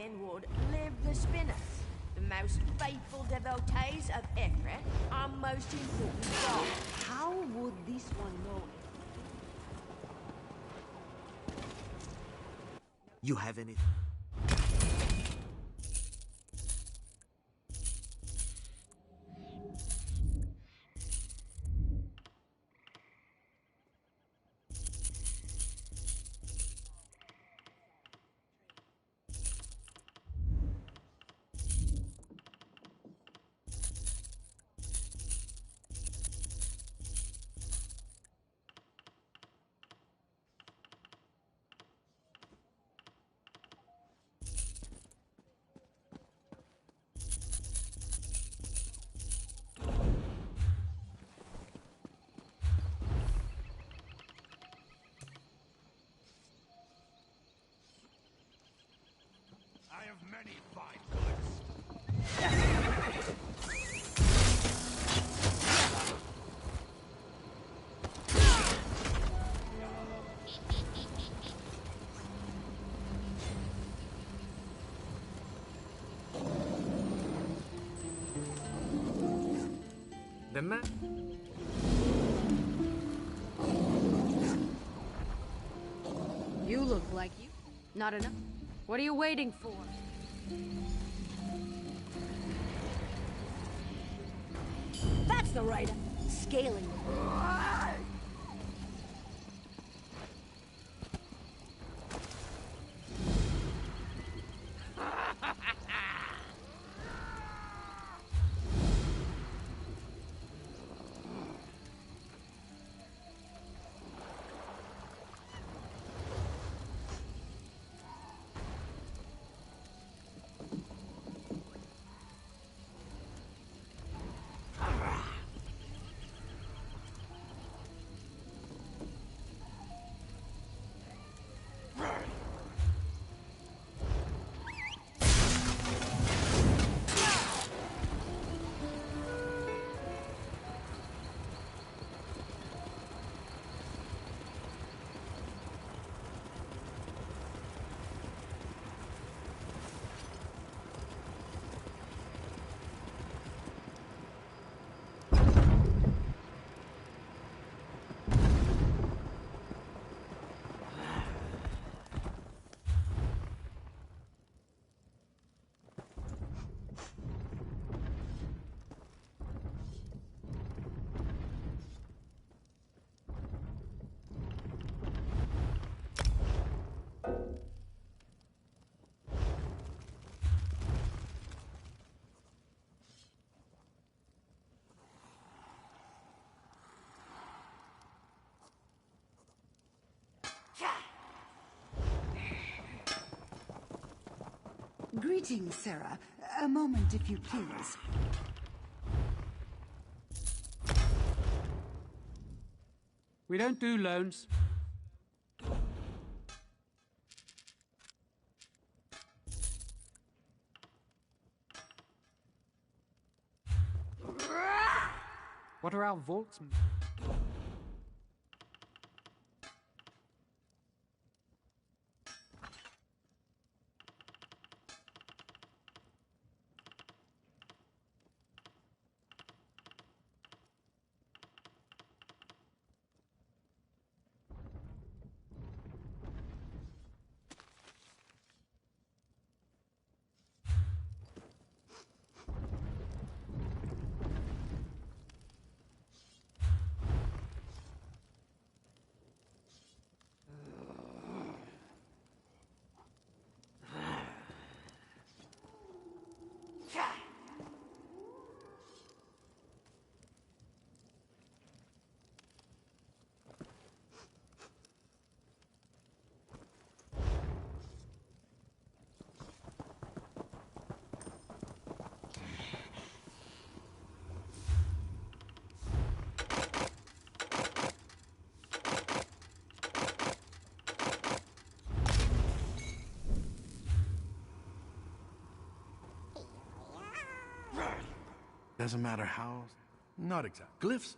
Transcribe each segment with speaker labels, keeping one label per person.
Speaker 1: then would live the spinners, the most faithful devotees of Ifrit, our most important god.
Speaker 2: How would this one know?
Speaker 3: You have anything?
Speaker 4: I have many fine goods.
Speaker 3: The man.
Speaker 2: You look like you. Not enough. What are you waiting for? That's the right scaling.
Speaker 5: Greetings, Sarah. A moment, if you please.
Speaker 6: We don't do loans. What are our vaults?
Speaker 4: Doesn't matter how. Not exactly. Glyphs.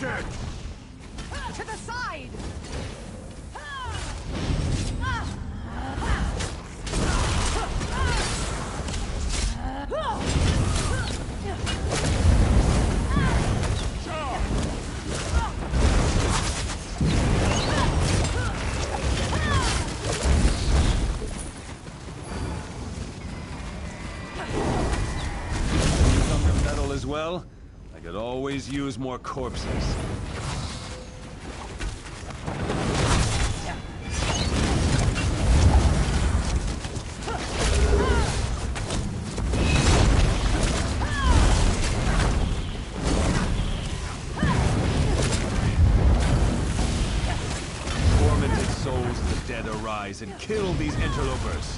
Speaker 4: captured!
Speaker 5: To the side!
Speaker 3: Some of metal as well. I could always use more corpses. Tormented souls of the dead arise and kill these interlopers.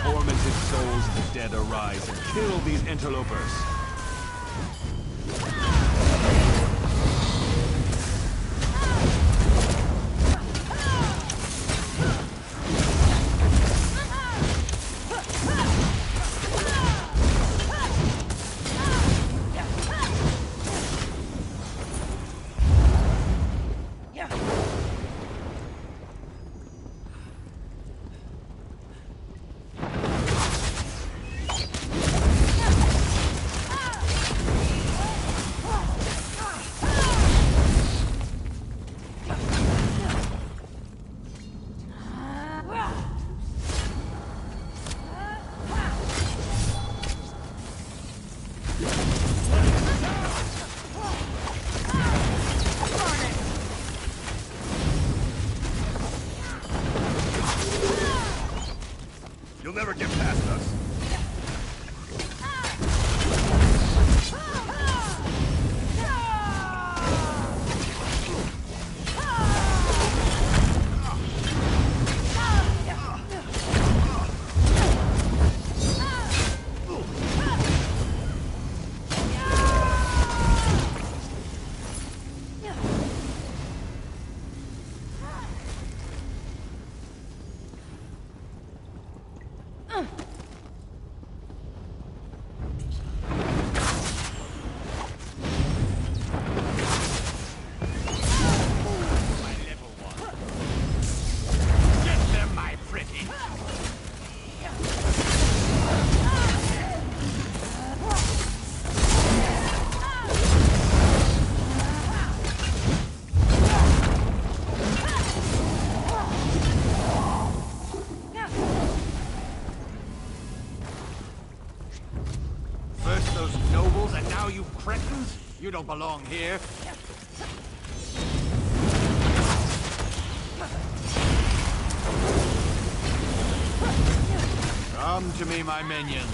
Speaker 3: Tormented souls of the dead arise and kill these interlopers.
Speaker 4: You'll never get past us. First those nobles, and now you cretins? You don't belong here. Come to me, my minions.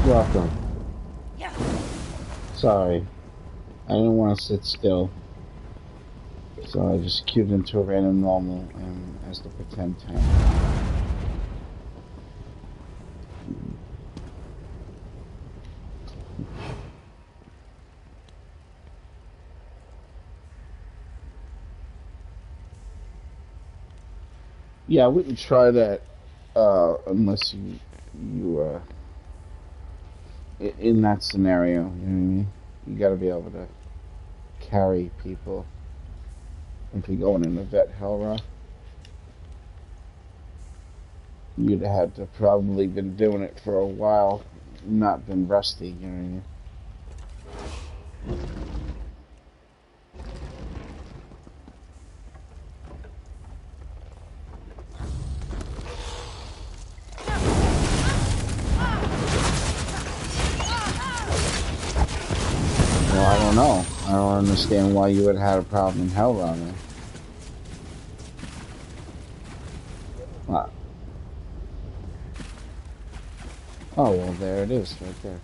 Speaker 7: Welcome. Sorry, I didn't want to sit still, so I just queued into a random normal and as the pretend tank. Yeah, I wouldn't try that unless you in that scenario. You know what I mean? You got to be able to carry people if you're going in a vet Hellra. You'd have had to probably been doing it for a while, not been rusty. You know what I mean? understand why you would have had a problem in Hell Runner. What? Oh, well, there it is, right there.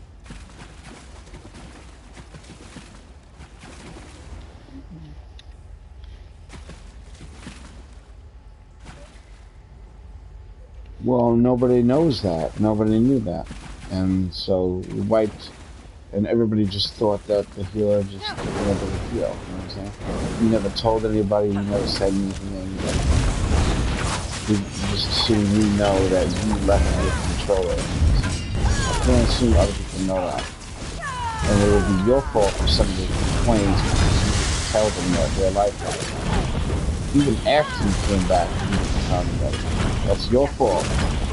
Speaker 7: Well, nobody knows that. Nobody knew that. And so we wiped, and everybody just thought that the healer just wanted to heal. You know what I'm saying? You never told anybody, you never said anything. You just assumed we know that you left me with control of it. I can't assume other people know that. And it would be your fault for some of the complaints because you didn't tell them that their life was. Even after you came back, you didn't tell anybody. That's your fault.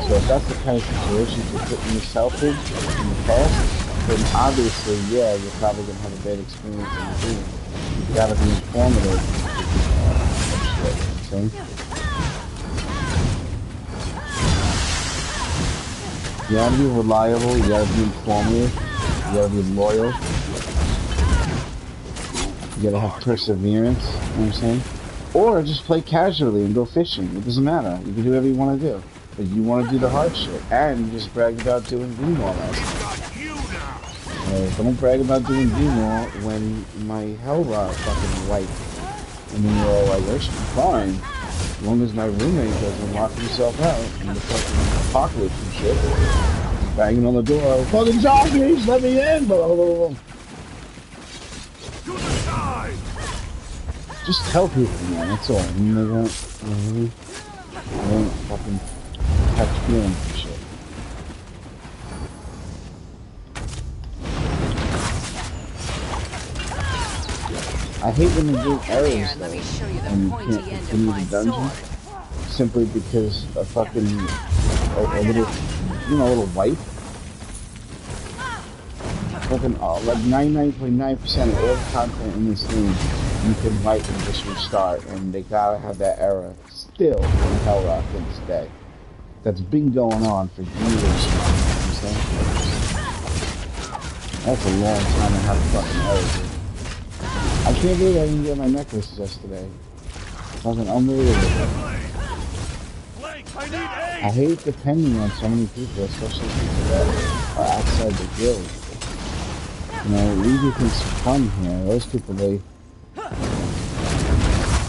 Speaker 7: So if that's the kind of situation you're putting yourself in the past, then obviously, yeah, you're probably going to have a bad experience in the game. You gotta be informative. See? You gotta be reliable, you gotta be informative, you gotta be loyal. You gotta have perseverance, you know what I'm saying? Or just play casually and go fishing. It doesn't matter. You can do whatever you want to do. But you want to do the hard shit. And you just brag about doing Greenwall last night. Don't brag about doing Greenwall when my hell rod fucking wiped. And then you're all like, I should be fine. As long as my roommate doesn't lock himself out in the fucking apocalypse and shit. Banging on the door. Fucking zombies! Let me in! Blah, blah, blah, blah. Just tell people, man, that's all. And they won't fucking catch feelings and shit. I hate when you do errors, though, and you can't continue the dungeon, simply because a fucking, a little, you know, a little wipe. Fucking, like 99.9% of all the content in this game, you can wipe and just restart, and they gotta have that error still in Hell Rock to this day. That's been going on for years, you know what I'm saying? That's a long time to have fucking errors. I can't believe I didn't get my necklace yesterday. Fucking unbelievable. I hate depending on so many people, especially people that are outside the guild. You know, we do things for fun here. Those people, they...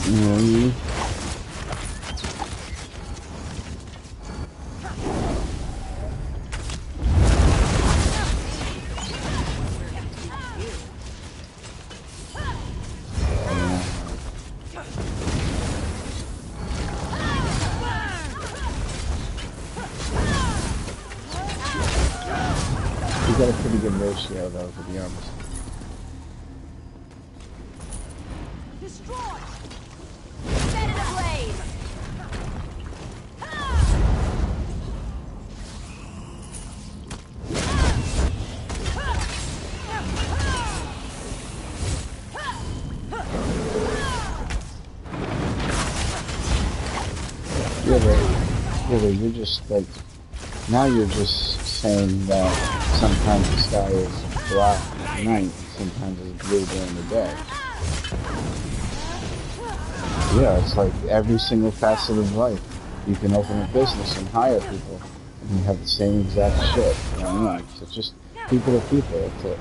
Speaker 7: You know, we got a pretty good ratio, though, to be honest.
Speaker 1: Destroy! Set it ablaze!
Speaker 7: Yeah, but you're just like, now you're just saying that sometimes the sky is black at night, sometimes it's blue during the day. Yeah, it's like every single facet of life. You can open a business and hire people, and you have the same exact shit. You know what I mean? So it's just people to people, that's it.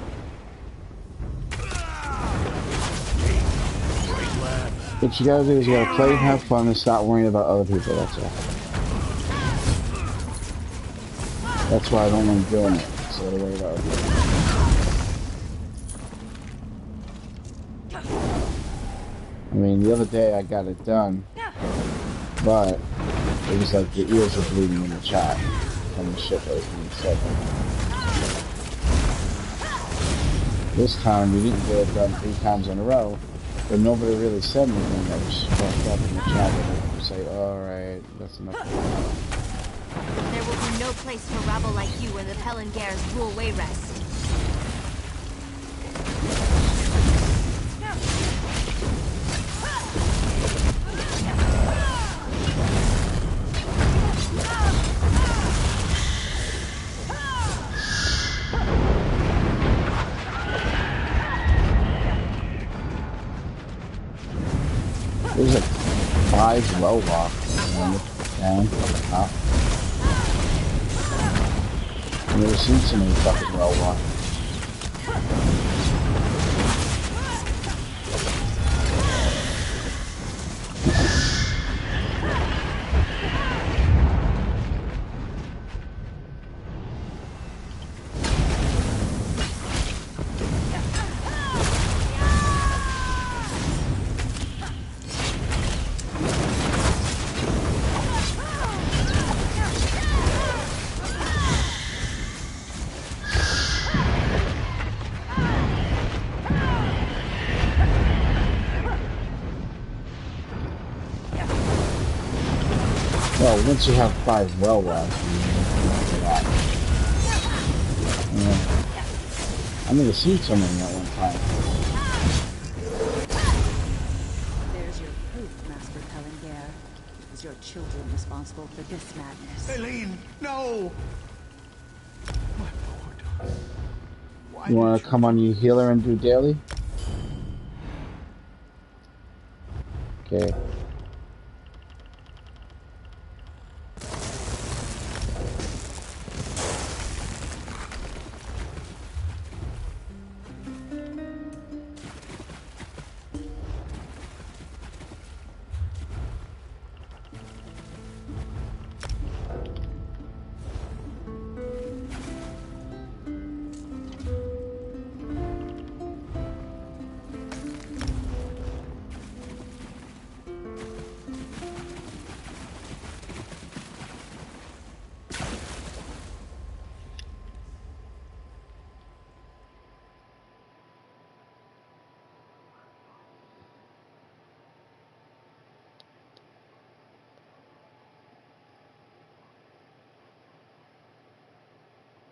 Speaker 7: What you gotta do is you gotta play and have fun and stop worrying about other people, that's all. That's why I don't like doing it, so I don't worry about other people. I mean, the other day I got it done, but it was like the ears were bleeding in the chat from the shit that was being said. This time we didn't get it done 3 times in a row, but nobody really said anything that was fucked up in the chat. They would say, alright, that's enough.
Speaker 8: There will be no place for rabble like you when the Pelengars rule Wayrest.
Speaker 7: 5 well walk. Down, up. I've never seen so many fucking well walk. Well, once you have 5 well walks, you can that. Yeah. I've never seen so many at one time.
Speaker 5: There's your proof, Master Pelengare. Is your children responsible for this madness?
Speaker 4: Eileen, no! My lord. Why
Speaker 7: You want to come on, you healer, and do daily? Okay.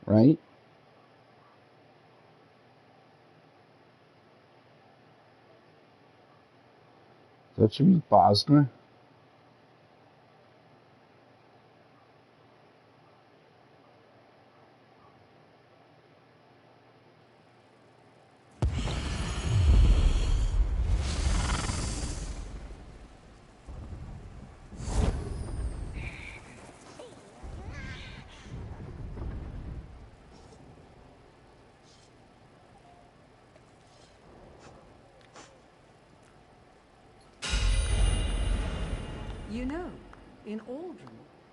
Speaker 7: Right? That should be Bosmer.
Speaker 5: You know, in Aldrin,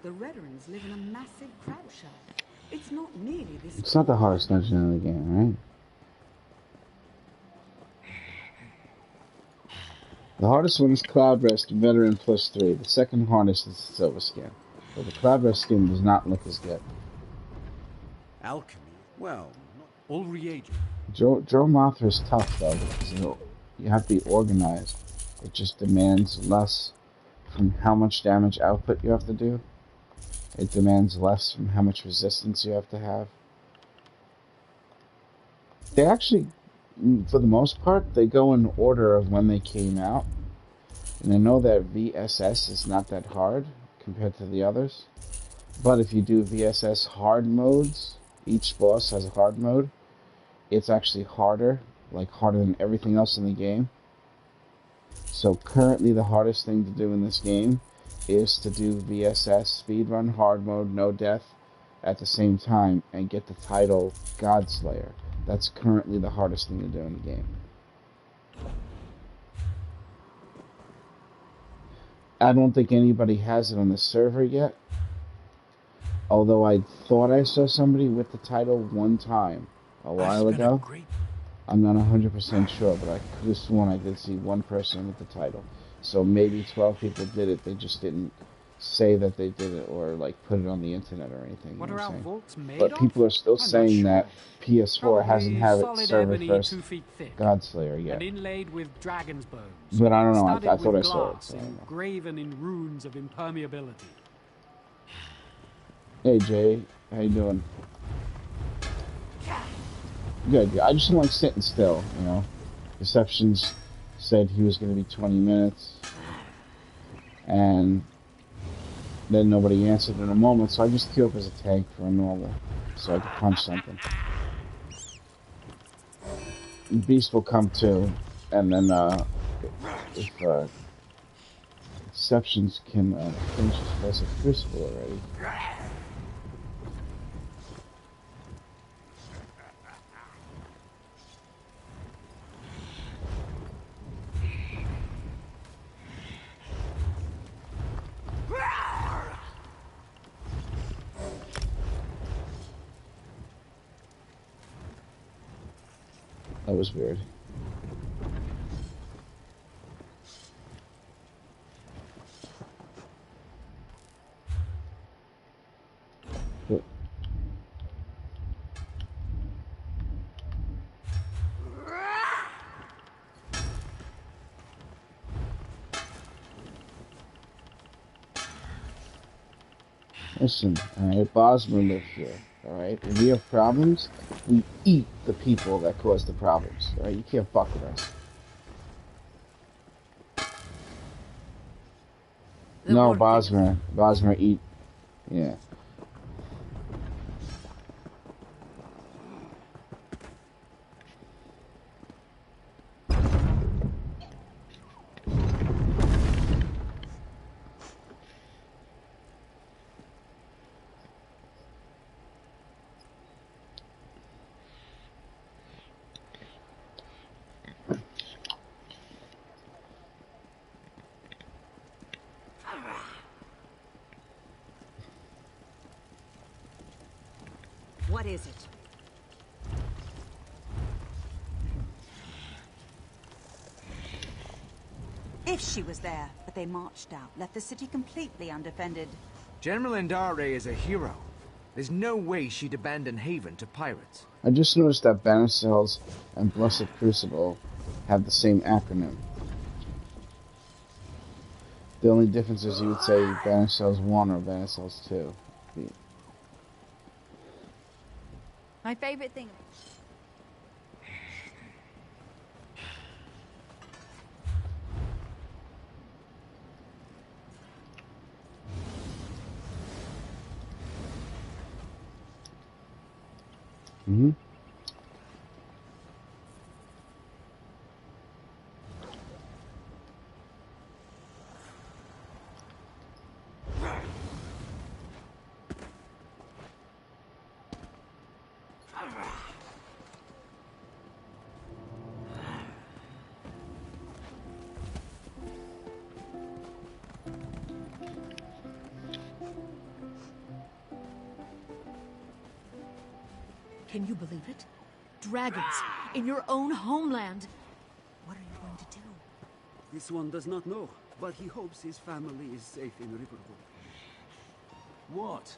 Speaker 5: the Redderans live in a massive crab shack. It's not nearly this.
Speaker 7: It's not the hardest dungeon in the game, right? The hardest one is Cloud Rest Veteran +3. The second hardest is the Silver Skin. But the Cloud Rest skin does not look as good.
Speaker 4: Alchemy? Well, not all reagent.
Speaker 7: Joe Mothra is tough though, because you have to be organized. It just demands less from how much damage output you have to do. It demands less from how much resistance you have to have. They actually, for the most part, they go in order of when they came out. And I know that VSS is not that hard compared to the others. But if you do VSS hard modes, each boss has a hard mode. It's actually harder, like harder than everything else in the game. So currently the hardest thing to do in this game is to do VSS, speedrun, hard mode, no death, at the same time, and get the title Godslayer. That's currently the hardest thing to do in the game. I don't think anybody has it on the server yet. Although I thought I saw somebody with the title one time a while ago. I'm not 100% sure, but I could have sworn I did see one person with the title. So maybe 12 people did it, they just didn't say that they did it or like put it on the internet or anything.
Speaker 6: What are our vaults made
Speaker 7: but
Speaker 6: of?
Speaker 7: people are still saying
Speaker 6: sure.
Speaker 7: that PS4
Speaker 6: Probably
Speaker 7: hasn't had its
Speaker 6: solid
Speaker 7: server
Speaker 6: ebony,
Speaker 7: first
Speaker 6: 2 feet thick,
Speaker 7: Godslayer yet.
Speaker 6: and inlaid with dragon's bones.
Speaker 7: But I don't know, I
Speaker 6: studded
Speaker 7: thought I
Speaker 6: with
Speaker 7: saw it.
Speaker 6: glass,
Speaker 7: So I don't know.
Speaker 6: engraven in runes of impermeability.
Speaker 7: Hey Jay, how you doing? Good. I just don't like sitting still, you know. Receptions said he was going to be 20 minutes, and then nobody answered in a moment, so I just queue up as a tank for a normal, so I could punch something. Beast will come too, and then if exceptions can finish this Blessed Crucible already. That was weird. But listen, alright, Bosmer lived here, alright? If we have problems, we eat the people that cause the problems, alright? You can't fuck with us. No, Bosmer. Bosmer eat. Yeah.
Speaker 5: What is it?
Speaker 9: If she was there, but they marched out, left the city completely undefended.
Speaker 4: General Endare is a hero. There's no way she'd abandon Haven to pirates.
Speaker 7: I just noticed that Banner Cells and Blessed Crucible have the same acronym. The only difference is you would say Banner Cells 1 or Banner Cells 2.
Speaker 8: My favorite thing.
Speaker 7: Mm-hmm.
Speaker 2: Can you believe it? Dragons in your own homeland. What are you going to do?
Speaker 10: This one does not know, but he hopes his family is safe in Riverwood.
Speaker 3: What?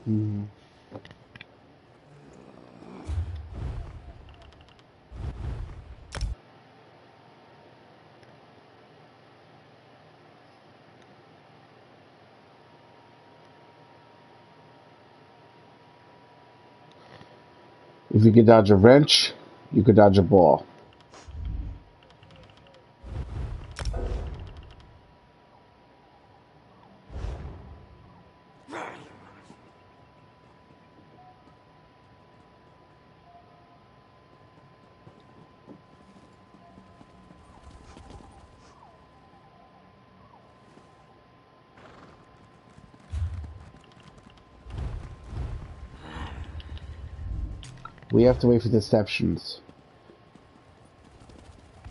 Speaker 7: Hmm. If you could dodge a wrench, you could dodge a ball. We have to wait for deceptions.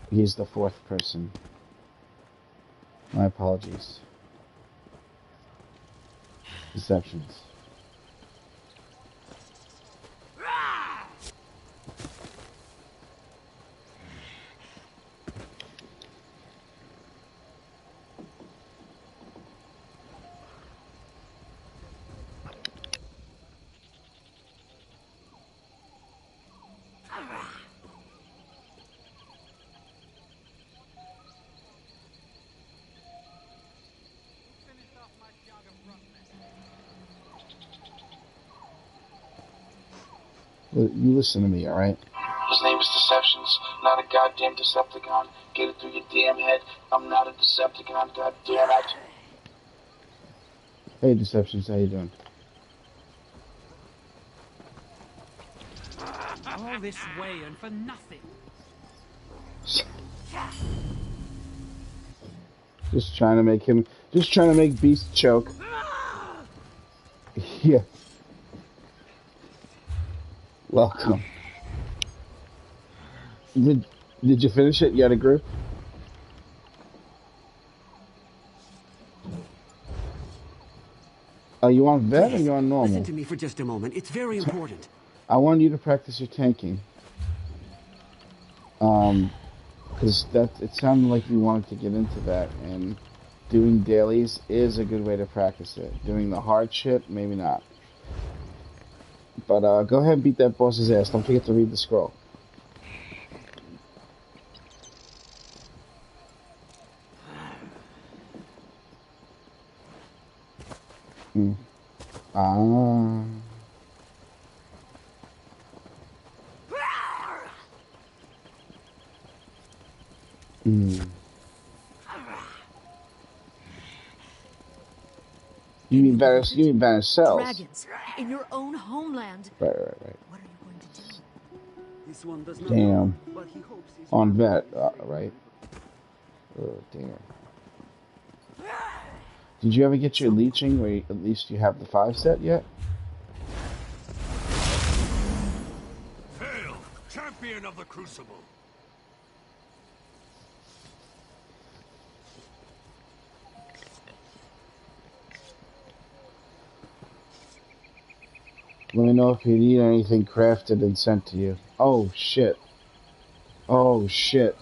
Speaker 7: He's the fourth person. My apologies. Deceptions. You listen to me, alright?
Speaker 11: His name is Deceptions, not a goddamn Decepticon. Get it through your damn head. I'm not a Decepticon, god damn it.
Speaker 7: Hey, Deceptions, how you doing?
Speaker 6: All this way and for nothing.
Speaker 7: Just trying to make Beast choke. Yeah. Welcome. Did you finish it? You had a group? Are you on vet or are you on normal?
Speaker 10: Listen to me for just a moment. It's very important.
Speaker 7: I want you to practice your tanking. Because it sounded like you wanted to get into that, and doing dailies is a good way to practice it. Doing the hard shit, maybe not. But go ahead and beat that boss's ass. Don't forget to read the scroll. Ah. You mean Vanish cells?
Speaker 2: Dragons in your own homeland.
Speaker 7: Right.
Speaker 2: What are you going to do?
Speaker 10: This one does not
Speaker 7: Damn.
Speaker 10: know, but he hopes his
Speaker 7: On vet, right? Oh, damn. Did you ever get your leeching where at least you have the 5 set yet?
Speaker 3: Hail, champion of the Crucible!
Speaker 7: Let me know if you need anything crafted and sent to you. Oh, shit. Oh, shit.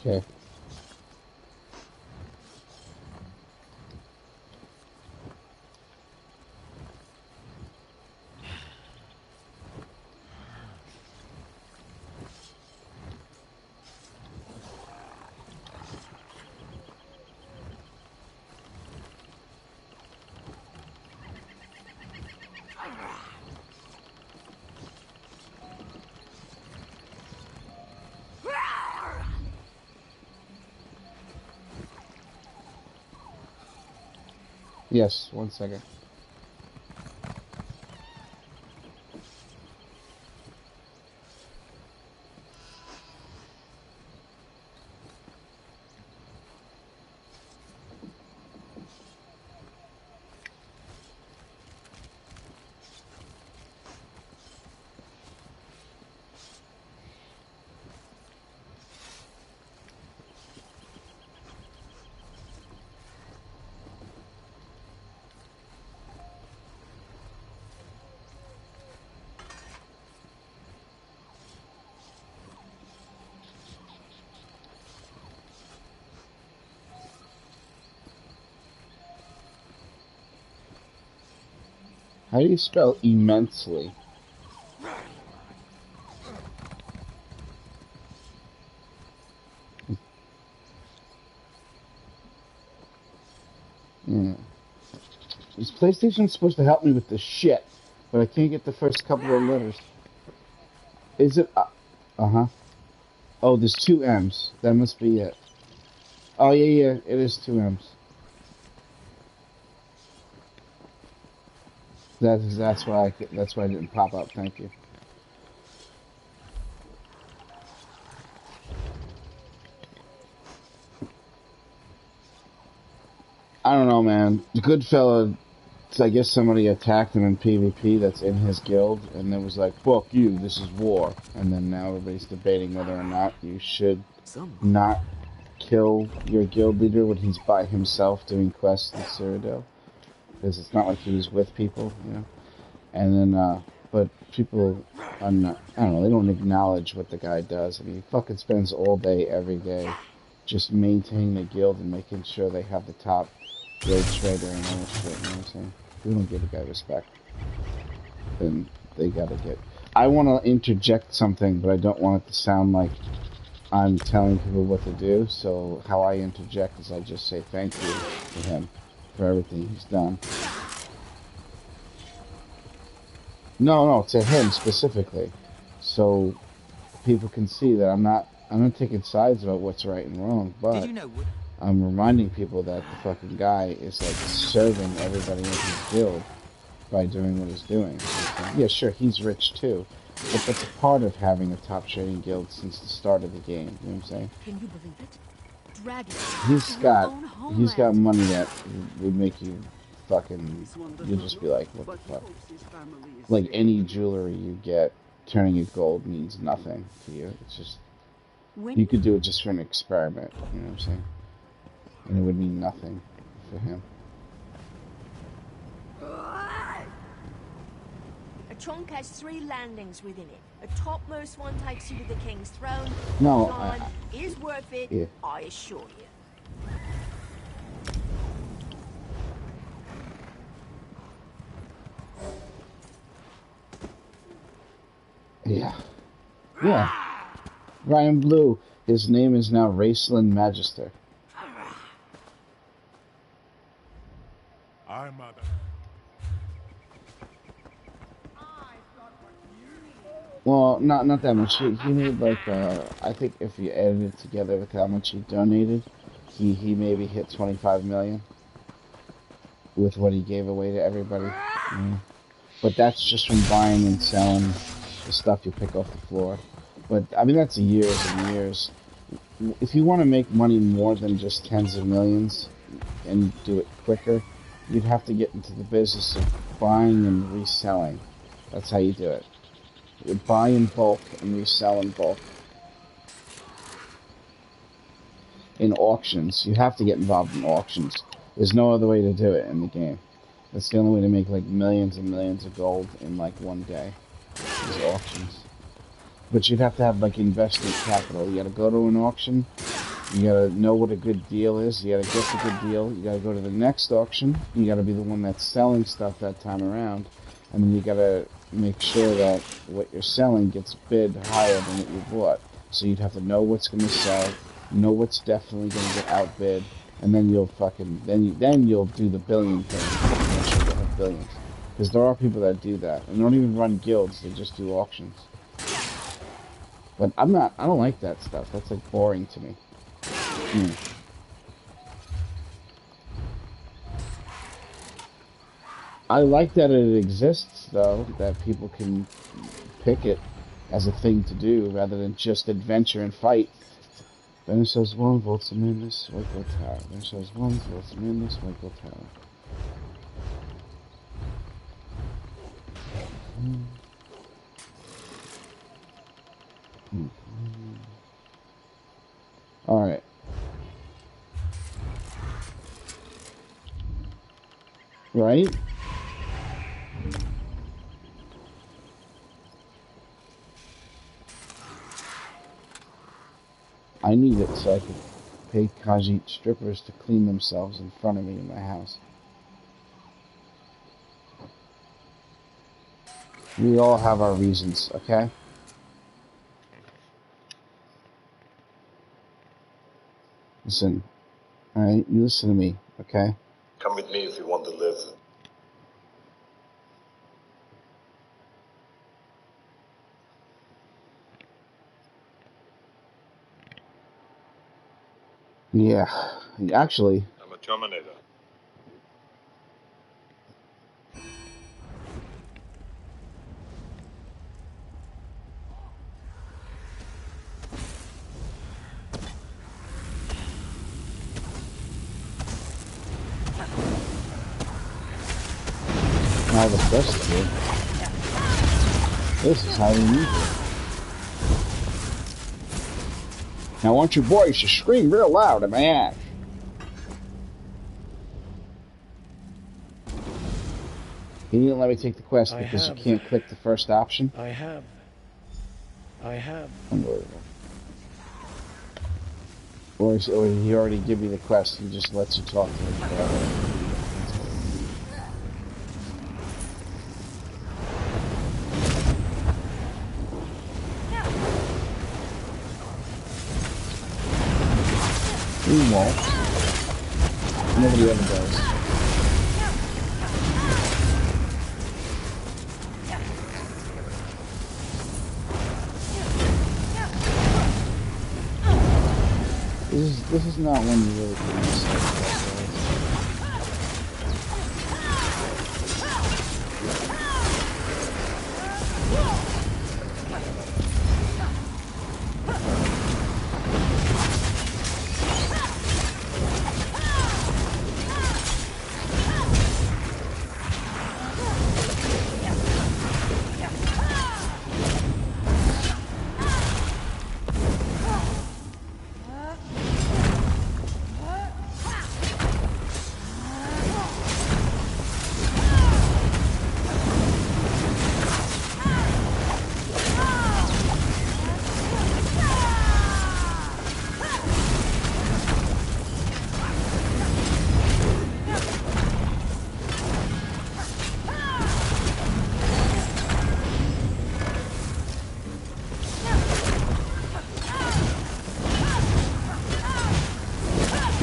Speaker 7: Okay. Yes, 1 second. How do you spell immensely? Yeah. This PlayStation's supposed to help me with this shit, but I can't get the first couple of letters. Is it? Uh-huh. Oh, there's 2 M's. That must be it. Oh, yeah, it is 2 M's. That's why I didn't pop up. Thank you. I don't know, man. The good fella, I guess somebody attacked him in PvP that's in his guild, and it was like, fuck you, this is war. And then now everybody's debating whether or not you should not kill your guild leader when he's by himself doing quests in Cyrodiil. Because it's not like he was with people, you know? And then, but people are not, I don't know, they don't acknowledge what the guy does. I mean, he fucking spends all day, every day, just maintaining the guild and making sure they have the top raid trader and all this shit, you know what I'm saying? We don't give a guy respect. Then they gotta get... I want to interject something, but I don't want it to sound like I'm telling people what to do, so how I interject is I just say thank you to him for everything he's done. No, to him specifically. So people can see that I'm not taking sides about what's right and wrong, but I'm reminding people that the fucking guy is like serving everybody in his guild by doing what he's doing. Yeah, sure, he's rich too, but that's a part of having a top trading guild since the start of the game. You know what I'm saying?
Speaker 2: Can you believe it? Dragons.
Speaker 7: He's got money that would make you fucking. You'll just be like, what the fuck? Like any jewelry you get, turning it gold means nothing to you. It's just you could do it just for an experiment. You know what I'm saying? And it would mean nothing for him.
Speaker 1: A trunk has 3 landings within it. The topmost one takes you to the king's throne.
Speaker 7: No,
Speaker 1: Time is worth it,
Speaker 7: yeah.
Speaker 1: I assure you.
Speaker 7: Yeah. Ryan Blue. His name is now Raceland Magister.
Speaker 3: Our mother.
Speaker 7: Well, not that much. He made like I think if you added it together with how much he donated, he maybe hit 25 million with what he gave away to everybody. Yeah. But that's just from buying and selling the stuff you pick off the floor. But I mean that's years and years. If you want to make money more than just tens of millions and do it quicker, you'd have to get into the business of buying and reselling. That's how you do it. You buy in bulk and resell in bulk. In auctions. You have to get involved in auctions. There's no other way to do it in the game. That's the only way to make like millions and millions of gold in like one day. Is auctions. But you'd have to have like investment capital. You gotta go to an auction, You gotta know what a good deal is. You gotta get the good deal. You gotta go to the next auction. You gotta be the one that's selling stuff that time around. And then you gotta make sure that what you're selling gets bid higher than what you bought. So you'd have to know what's gonna sell, know what's definitely gonna get outbid, and then you'll then you'll do the billion thing. Make sure you have billions. Because there are people that do that. And they don't even run guilds, they just do auctions. But I don't like that stuff. That's like boring to me. I like that it exists, though, that people can pick it as a thing to do rather than just adventure and fight. Then it says 1 volts in this White Gold Tower. Then it says 1 volts in this White Gold Tower. Alright. Right? I need it so I could pay Khajiit strippers to clean themselves in front of me in my house. We all have our reasons, okay? Listen, alright? You listen to me, okay?
Speaker 12: Come with me if you want to live.
Speaker 7: Yeah, actually...
Speaker 12: I'm a Terminator.
Speaker 7: Now the best of it. This is how you use it. Now I want you boys to scream real loud at my ass. He didn't let me take the quest because you can't click the first option.
Speaker 13: I have.
Speaker 7: Unbelievable. Or he already give you the quest, he just lets you talk to him. He won't. Nobody ever does. This is not one you really can miss.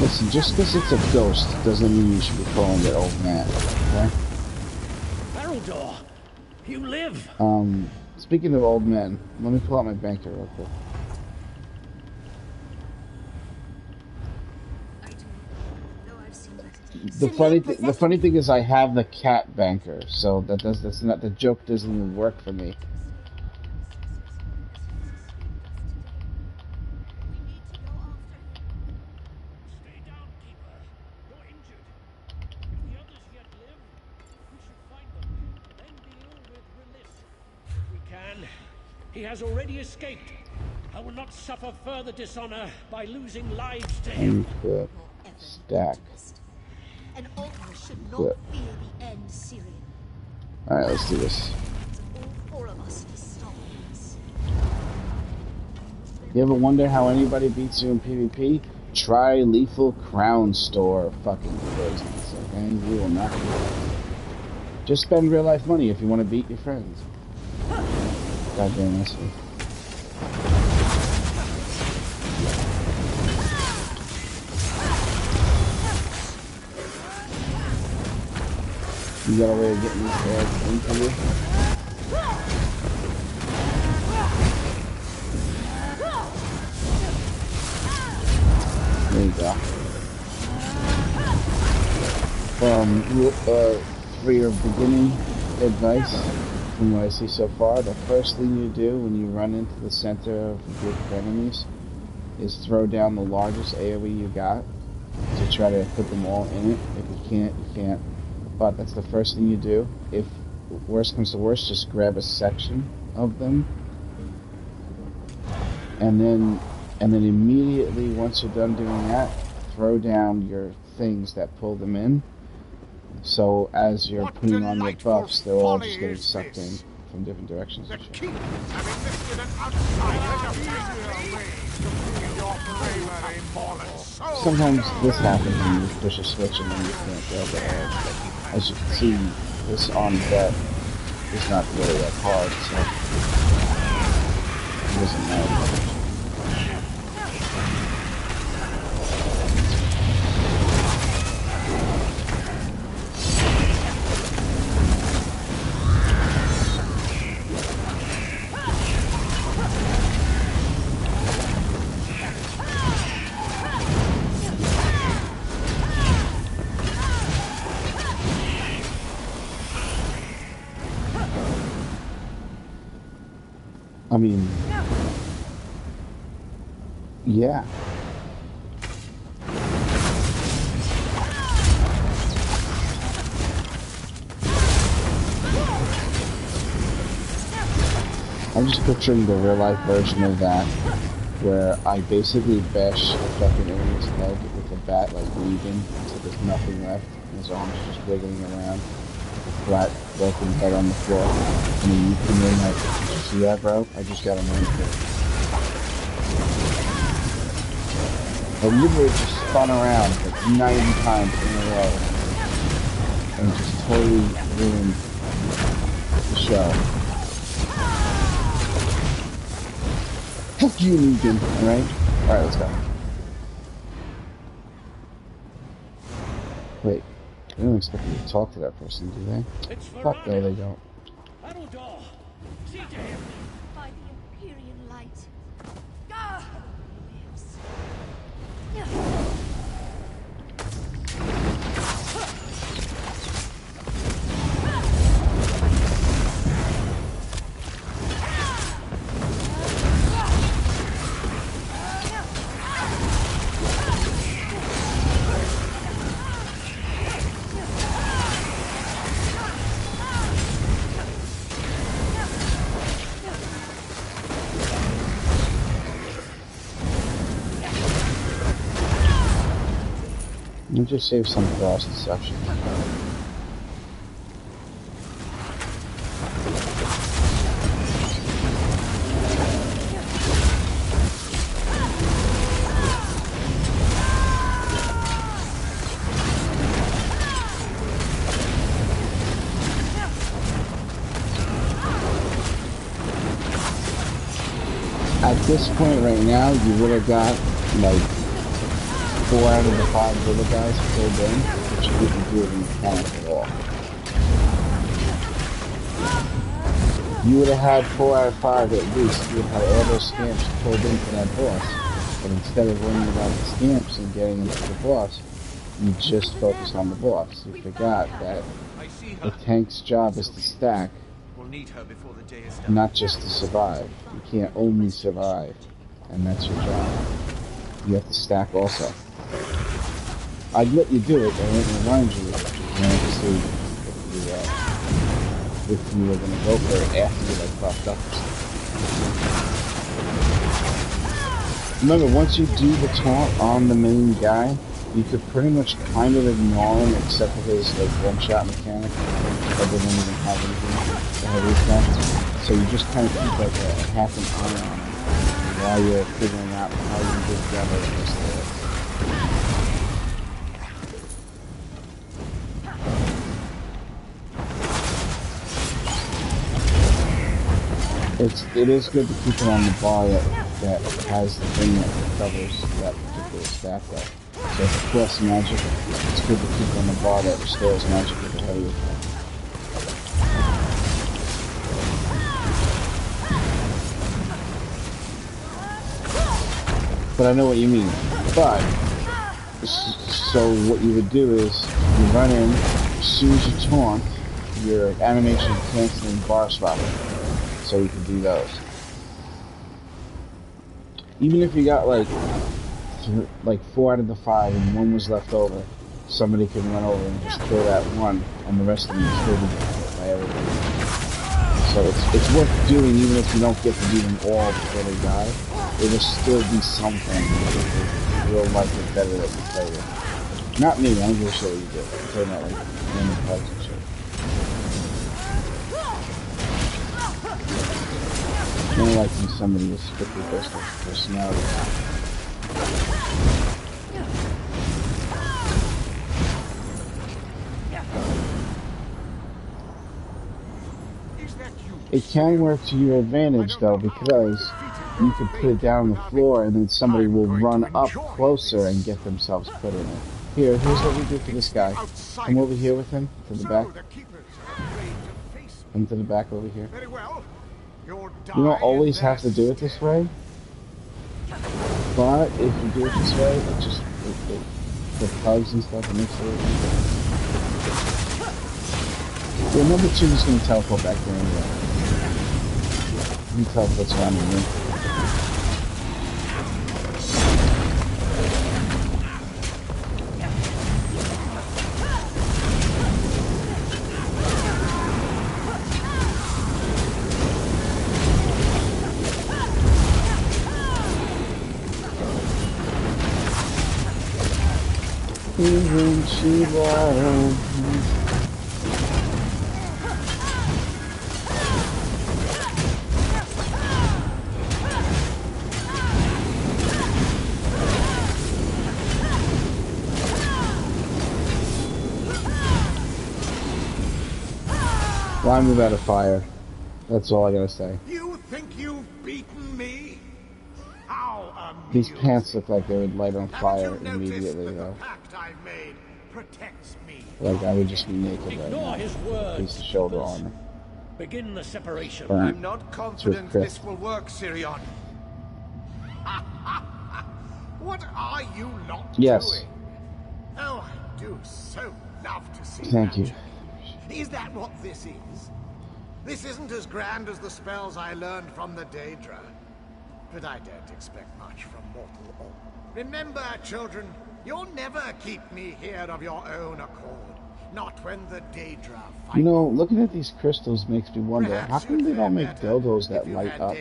Speaker 7: Listen, just because it's a ghost doesn't mean you should be calling it old man, okay?
Speaker 13: Battledore, you live.
Speaker 7: Speaking of old men, let me pull out my banker real quick. The funny thing is I have the cat banker, so that's not, the joke doesn't even work for me.
Speaker 13: He has already escaped. I will not suffer further dishonor by losing lives to him.
Speaker 7: Equip. Stack.
Speaker 2: An altar should not fear the end, Syrian.
Speaker 7: Alright, let's do this.
Speaker 2: All four of us to stop this.
Speaker 7: You ever wonder how anybody beats you in PvP? Tri-Lethal Crown Store fucking business, okay? You will not do that. Just spend real life money if you want to beat your friends. Goddamn, that's it. You got a way of getting these guys into you? There you go. For your beginning advice, from what I see so far, the first thing you do when you run into the center of a group of enemies is throw down the largest AoE you got to try to put them all in it. If you can't, you can't. But that's the first thing you do. If worst comes to worst, just grab a section of them, and then immediately once you're done doing that, throw down your things that pull them in. So as you're putting on your buffs, they're all just getting sucked in from different directions and shit. Sometimes this happens when you push a switch and then you can't go there. As you can see, this on vet is not really that hard, so it doesn't matter. I mean, yeah. I'm just picturing the real life version of that, where I basically bash the fucking enemy's head with a bat, like weaving, until there's nothing left, and his arms just wiggling around, with a flat, broken head on the floor, and then you come in like, did you see that, bro? I just got him in here. I literally just spun around like 90 times in a row, and just totally ruined the show. Fuck you, Negan, alright? Alright, let's go. Wait, they don't expect me to talk to that person, do they? Fuck no, they don't.
Speaker 1: See to him by the Empyrean light. Go!
Speaker 7: Let me just save some cross deception. At this point right now, you would have got like 4 out of the 5 little guys pulled in, which you didn't do it in the count at all. You would have had 4 out of 5 at least. You would have had all those scamps pulled into that boss. But instead of worrying about the scamps and getting into the boss, you just focused on the boss. You forgot that the tank's job is to stack, not just to survive. You can't only survive, and that's your job. You have to stack also. I'd let you do it, but I wouldn't remind you to see if you were going to go for it after you like buffed up or something. Remember, once you do the taunt on the main guy, you could pretty much kind of ignore him except for his like one-shot mechanic, that doesn't even have anything to have effect. So you just kind of keep like a half an eye on him while you're figuring out how you can get together and this. It is good to keep it on the bar that has the thing that recovers that particular stat though. So if it costs magic, it's good to keep it on the bar that restores magic with a heavy attack. But I know what you mean. But so what you would do is you run in, as soon as you taunt, your animation canceling bar swapping. So you can do those. Even if you got like 4 out of the 5 and 1 was left over, somebody can run over and just kill that one, and the rest of them still be hit by everybody. So it's worth doing even if you don't get to do them all before they die. It will still be something. You'll like it better that you played it. Not me, I'm gonna show you did. I'm talking about like random parts and shit. I don't like when somebody is strictly based on personality. It can work to your advantage though, because you can put it down on the floor and then somebody will run up closer and get themselves put in it. Here's what we do for this guy. Come over here with him, to the back. Come to the back over here. You don't always have to do it this way, but if you do it this way, it just, the pugs and stuff, it makes it. Well, number 2 is going to teleport back there anyway. You can teleport around the room. Even she well, I move out of fire. That's all I gotta say.
Speaker 14: You think you've beaten me? How amusing.
Speaker 7: These pants look like they would light on fire immediately, though. Like I would just be naked right now. At least the shoulder armor.
Speaker 13: Begin the separation.
Speaker 7: Burnt.
Speaker 14: I'm not confident this will work, Sirion. What are you lot doing? Oh, I do so love to see
Speaker 7: Thank you.
Speaker 14: Is that what this is? This isn't as grand as the spells I learned from the Daedra. But I don't expect much from mortal all. Remember, children, you'll never keep me here of your own accord. Not when the Daedra fight.
Speaker 7: You know, looking at these crystals makes me wonder, how come they don't make dildos that light up?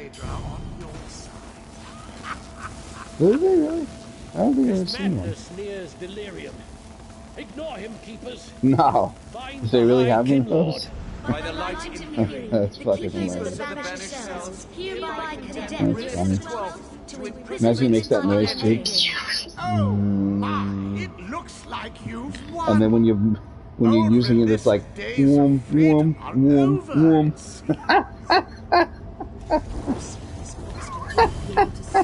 Speaker 7: Do they really? I don't think I've ever seen one.
Speaker 13: Nears delirium. Ignore him, keepers.
Speaker 7: No. Do they really have one of those?
Speaker 14: By the light in
Speaker 7: That's fucking hilarious. That's funny. Imagine he makes that noise too.
Speaker 14: It looks like you've won.
Speaker 7: And then when you're using it, it's like whoom whoom whoom whoom.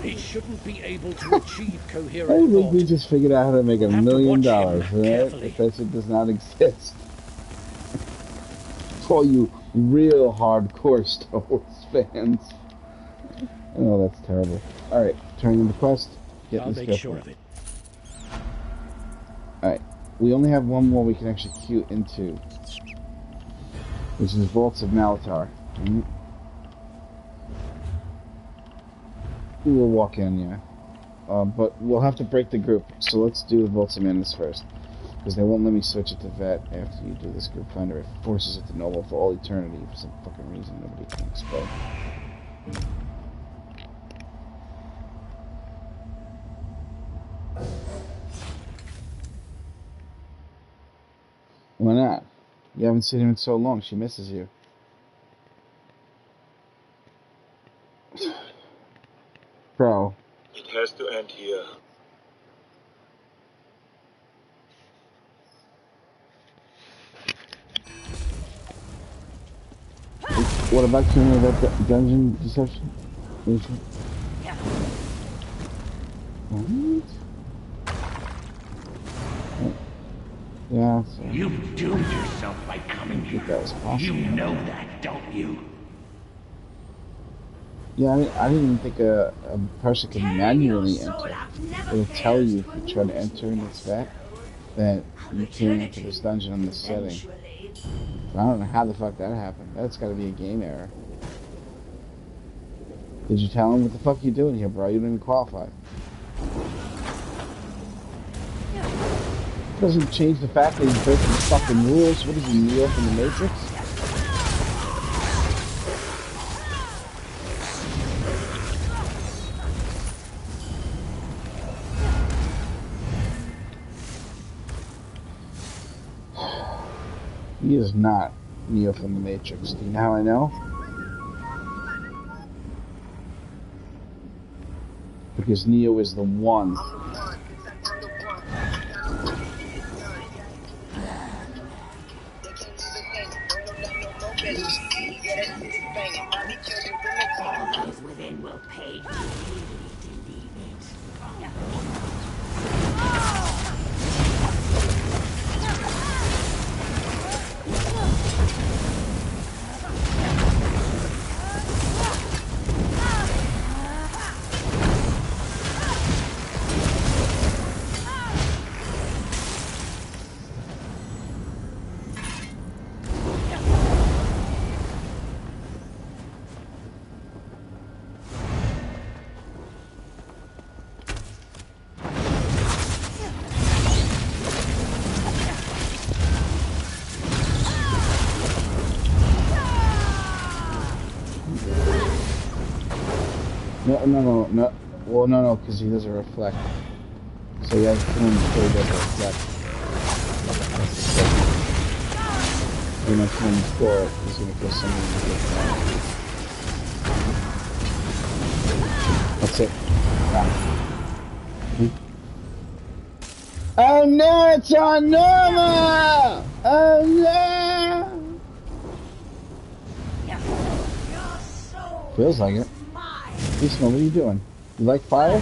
Speaker 13: He shouldn't be able to achieve coherent
Speaker 7: I think
Speaker 13: thought.
Speaker 7: we just figured out how to make $1 million, right? If that shit does not exist. For all you real hardcore Star Wars fans. Oh, that's terrible. Alright, turning in the quest.
Speaker 13: I'll make sure of it.
Speaker 7: Alright, we only have one more we can actually queue into, which is Vaults of Malatar. We will walk in, yeah. But we'll have to break the group, so let's do the Vaults of Manus first. Because they won't let me switch it to Vet after you do this group finder. It forces it to normal for all eternity for some fucking reason nobody can explain. Why not? You haven't seen him in so long, she misses you. Bro.
Speaker 12: It has to end here.
Speaker 7: What about killing that dungeon deception? What? Yeah. So.
Speaker 15: You doomed yourself by coming here. You know that, don't you?
Speaker 7: Yeah, I didn't even think a person can manually enter. It'll tell you if you try to enter and it's back that you can't enter this dungeon on this setting. I don't know how the fuck that happened. That's gotta be a game error. Did you tell him what the fuck are you doing here, bro? You didn't even qualify. Doesn't change the fact that he's breaking the fucking rules. What is he, Neo from the Matrix? He is not Neo from the Matrix. Do you know how I know? Because Neo is the one.
Speaker 15: Within will pay.
Speaker 7: No. Well, no, because he doesn't reflect. So you have to kill him before he doesn't reflect. You're not killing him before, he's gonna kill someone who reflects. That's it. Wow. Oh no, it's on normal! Oh no! Feels like it. Beastman, what are you doing? You like fire?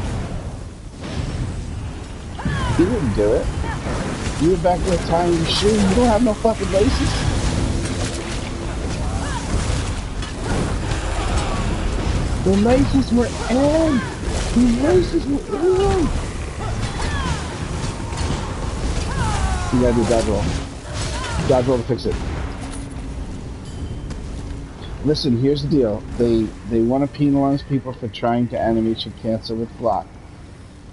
Speaker 7: You didn't do it. You were back there tying your shoe. You don't have no fucking laces. The laces were in. The laces were in. You gotta do dodge roll. Dodge roll to fix it. Listen, here's the deal. They want to penalize people for trying to animation cancel with block.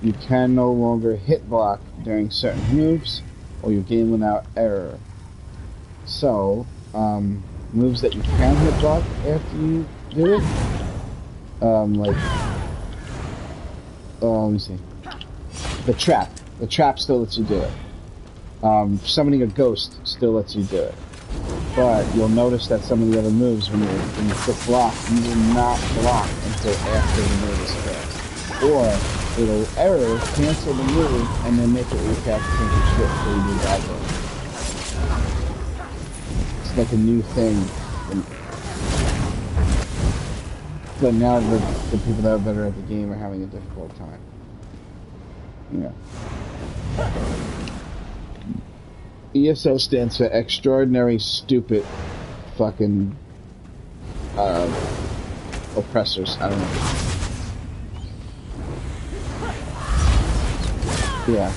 Speaker 7: You can no longer hit block during certain moves, or your game will now error. So, moves that you can hit block after you do it, like, let me see. The trap still lets you do it. Summoning a ghost still lets you do it. But you'll notice that some of the other moves, when you click block, you will not block until after the move is passed. Or it'll error, cancel the move, and then make it recap to shit so you do that way. It's like a new thing. But now the people that are better at the game are having a difficult time. Yeah. ESO stands for Extraordinary Stupid Fucking Oppressors. I don't know. Yeah.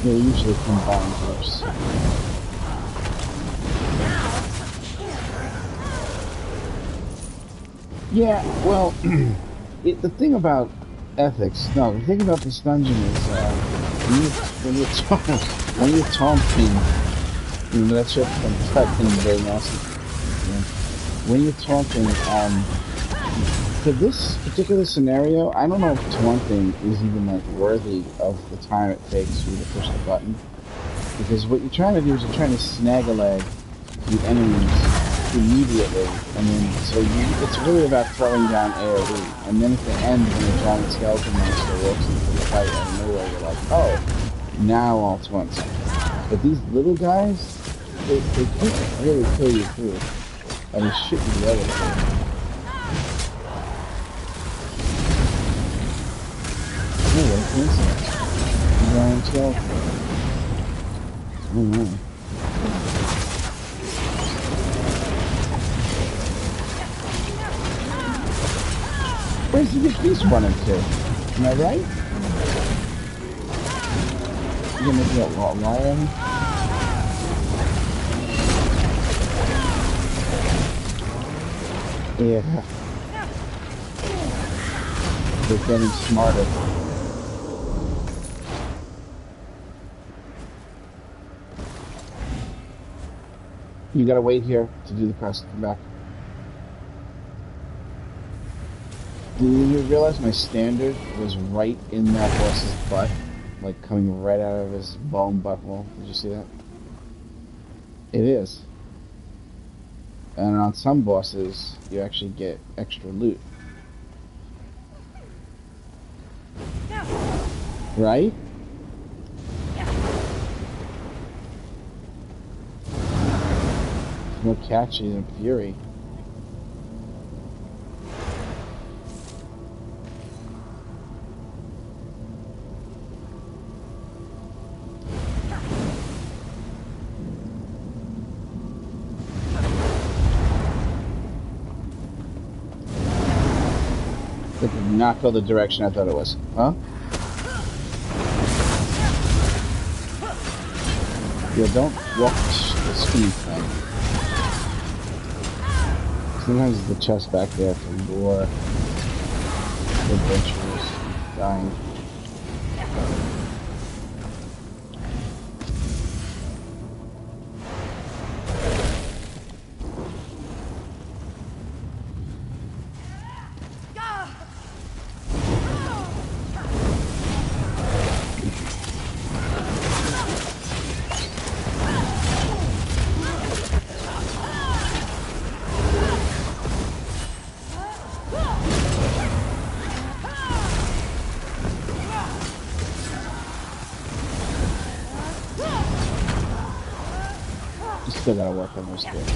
Speaker 7: They usually combine groups. Yeah, well, the thing about ethics, the thing about this dungeon is when you're taunting, that shit from very nasty. When you're taunting, for this particular scenario, I don't know if taunting is even like worthy of the time it takes for you to push the button. Because what you're trying to do is you're trying to snag a leg the enemies immediately, and then it's really about throwing down AoE. And then at the end, when the giant skeleton monster walks into the fight out of nowhere, you're like, oh, now all at once. But these little guys, they can't really kill you through. I mean, shit you the other way. Oh, what a coincidence. Giant skeleton. Oh no. Where's the beast running to? Am I right? You gonna make that lion? Yeah. They're getting smarter. You gotta wait here to do the quest. Come back. Do you realize my standard was right in that boss's butt? Like coming right out of his bone buckle. Did you see that? It is. And on some bosses, you actually get extra loot. Right? More catchy than Fury. That did not go the direction I thought it was. Huh? Yeah, don't walk the speed thing. Sometimes the chest back there for more adventurers dying. Still gotta work on those skills.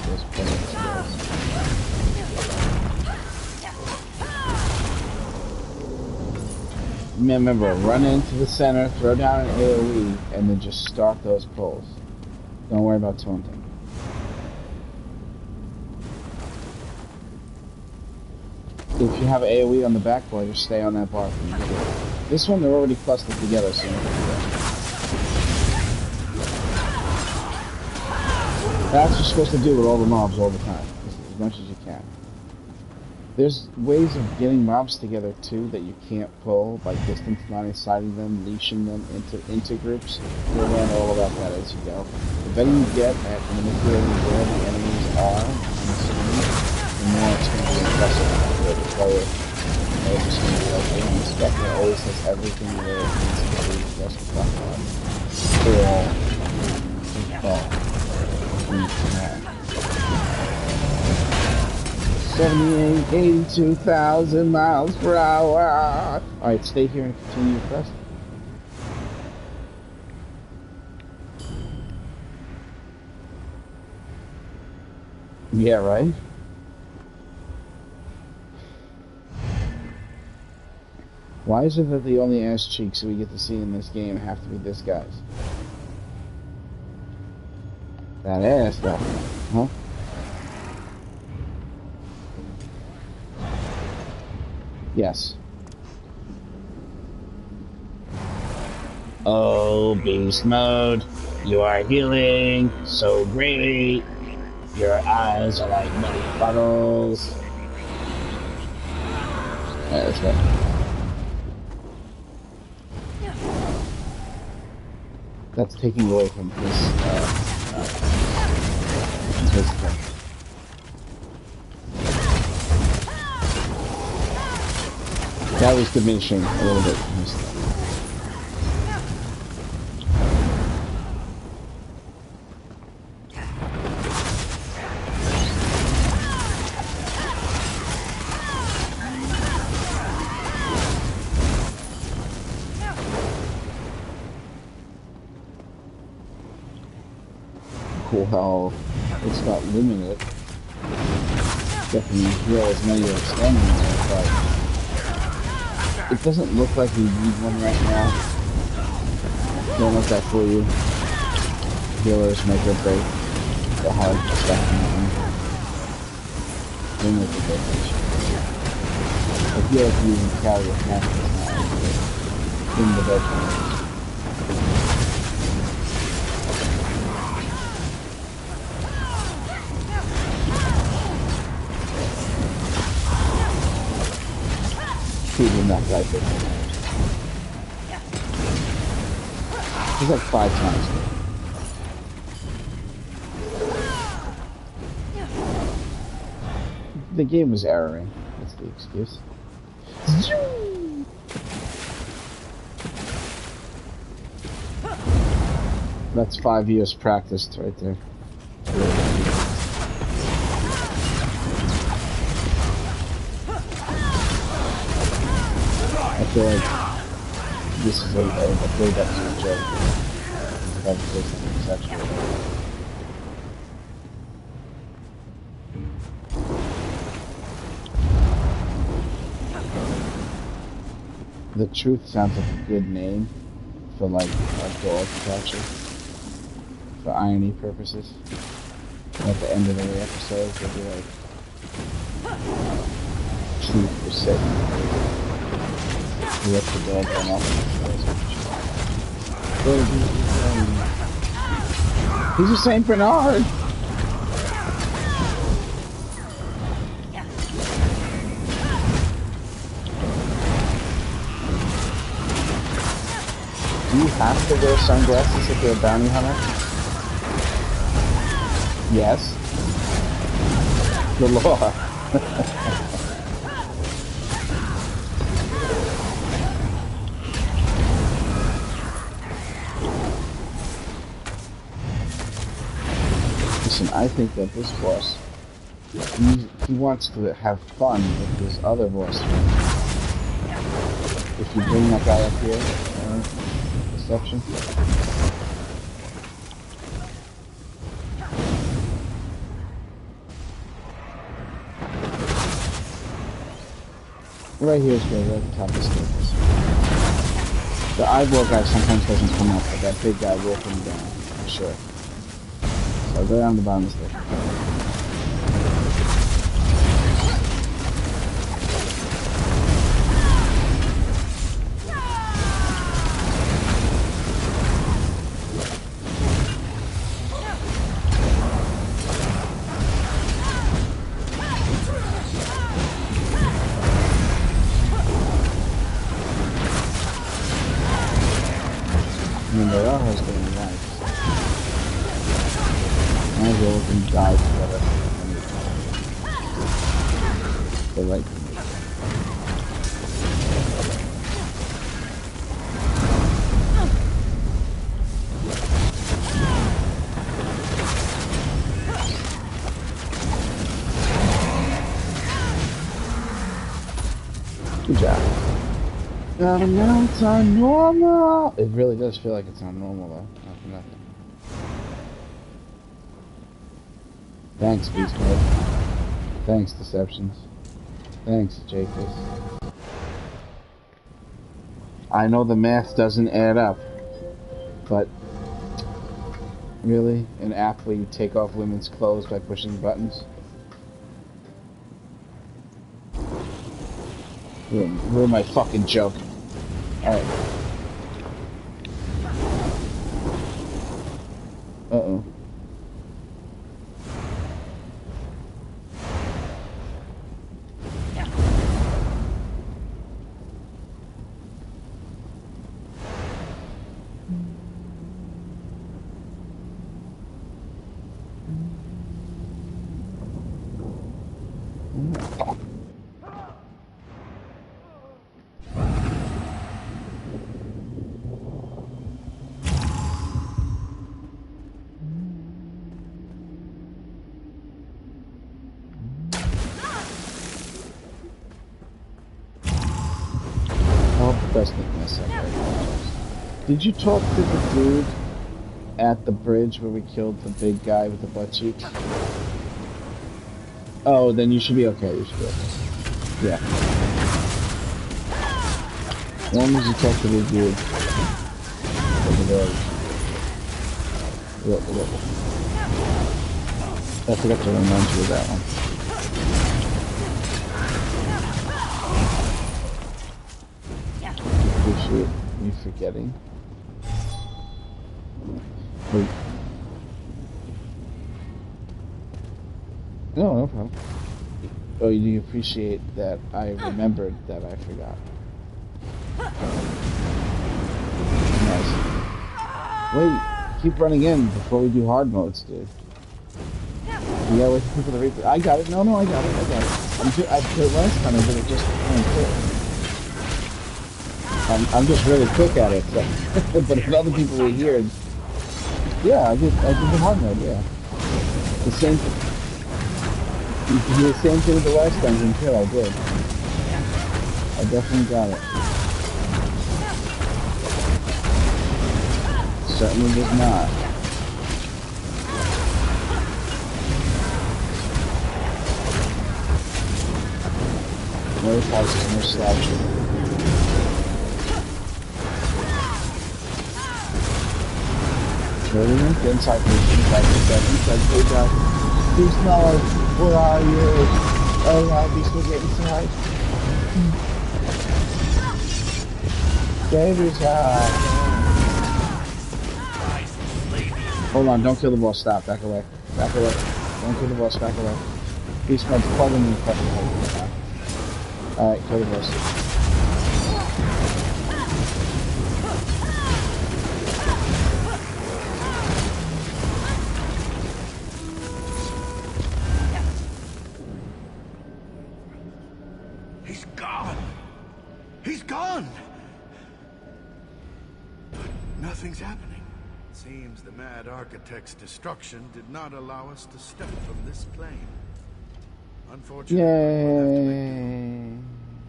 Speaker 7: Remember, run into the center, throw down an AoE, and then just start those pulls. Don't worry about taunting. If you have AoE on the back bar, just stay on that bar. This one, they're already clustered together, so you don't have to do that. That's what you're supposed to do with all the mobs all the time, as much as you can. There's ways of getting mobs together too that you can't pull by distance line sighting them, leashing them into groups. We'll learn all about that as you go. The better you get at manipulating where the enemies are on the screen, the more it's going to be impressive for the player. They're just going to be like, hey, stuff that always has everything where it needs to be, just to talk about. All. 78, 82,000 miles per hour. Alright, stay here and continue your quest. Yeah, right? Why is it that the only ass cheeks we get to see in this game have to be this guy's? That ass, though. Huh? Yes. Oh, beast mode. You are healing so great. Your eyes are like muddy puddles. Alright, let's go. That's taking away from this thing. That was diminishing a little bit from his stuff. Cool how it's not limited. Definitely heal as many as standing there, but it doesn't look like we need one right now. Don't let that fool you. Healers make or break the hard stuff in that one. They make a difference. I feel like you can carry a cactus now in the vegetables. Even that guy big. He's like 5 times. The game was erroring. That's the excuse. That's 5 years practiced right there. I feel like this is a big episode joke. If I say something sexual. The Truth sounds like a good name for like a dog catcher. For irony purposes. At the end of every episode, they'll be like, Truth was Satan. He left the dog run off. He's a Saint Bernard. Do you have to wear sunglasses if you're a bounty hunter? Yes. The law. Listen, I think that this boss, he wants to have fun with his other boss. If you bring that guy up here, Deception. Right here is good, right at the top of the stairs. The eyeball guy sometimes doesn't come up, but that big guy will come down, for sure. So go down the bottom of the stairs. Die together. They're like good job. Now it's on normal. It really does feel like it's on normal though. Not for nothing. Thanks, Beast Mode. Thanks, Deceptions. Thanks, Jacobs. I know the math doesn't add up, but really? An app where you take off women's clothes by pushing buttons? Ruin my fucking joke. Alright. Uh-oh. was thinking of something. Did you talk to the dude at the bridge where we killed the big guy with the butt cheeks? Oh, then you should be okay. You should be okay. Yeah. As long as you talk to the dude over there. Look. I forgot to remind you of that one. Appreciate you forgetting. Wait. No problem. Oh, you appreciate that I remembered that I forgot. Nice. Wait, keep running in before we do hard modes, dude. You gotta wait for people to read it. I got it. No, I got it. I did it last time. I did it just quick. I'm just really quick at it. So. But if other people were here, yeah, I did the hard mode. Yeah, the same thing. You can do the same thing with the last dungeon too. I did. I definitely got it. Certainly did not. No houses, no slouching. Brilliant. Inside mission, like the 7 says, hey guys, who's knowledge? Where are you? Oh, I'll be still getting inside. Baby's out. Hold on, don't kill the boss. Stop. Back away. Back away. Don't kill the boss. Back away. Beastman's plugging me. Alright, kill the boss.
Speaker 14: He's gone! He's gone! But nothing's happening. Seems the Mad Architect's destruction did not allow us to step from this plane. Unfortunately,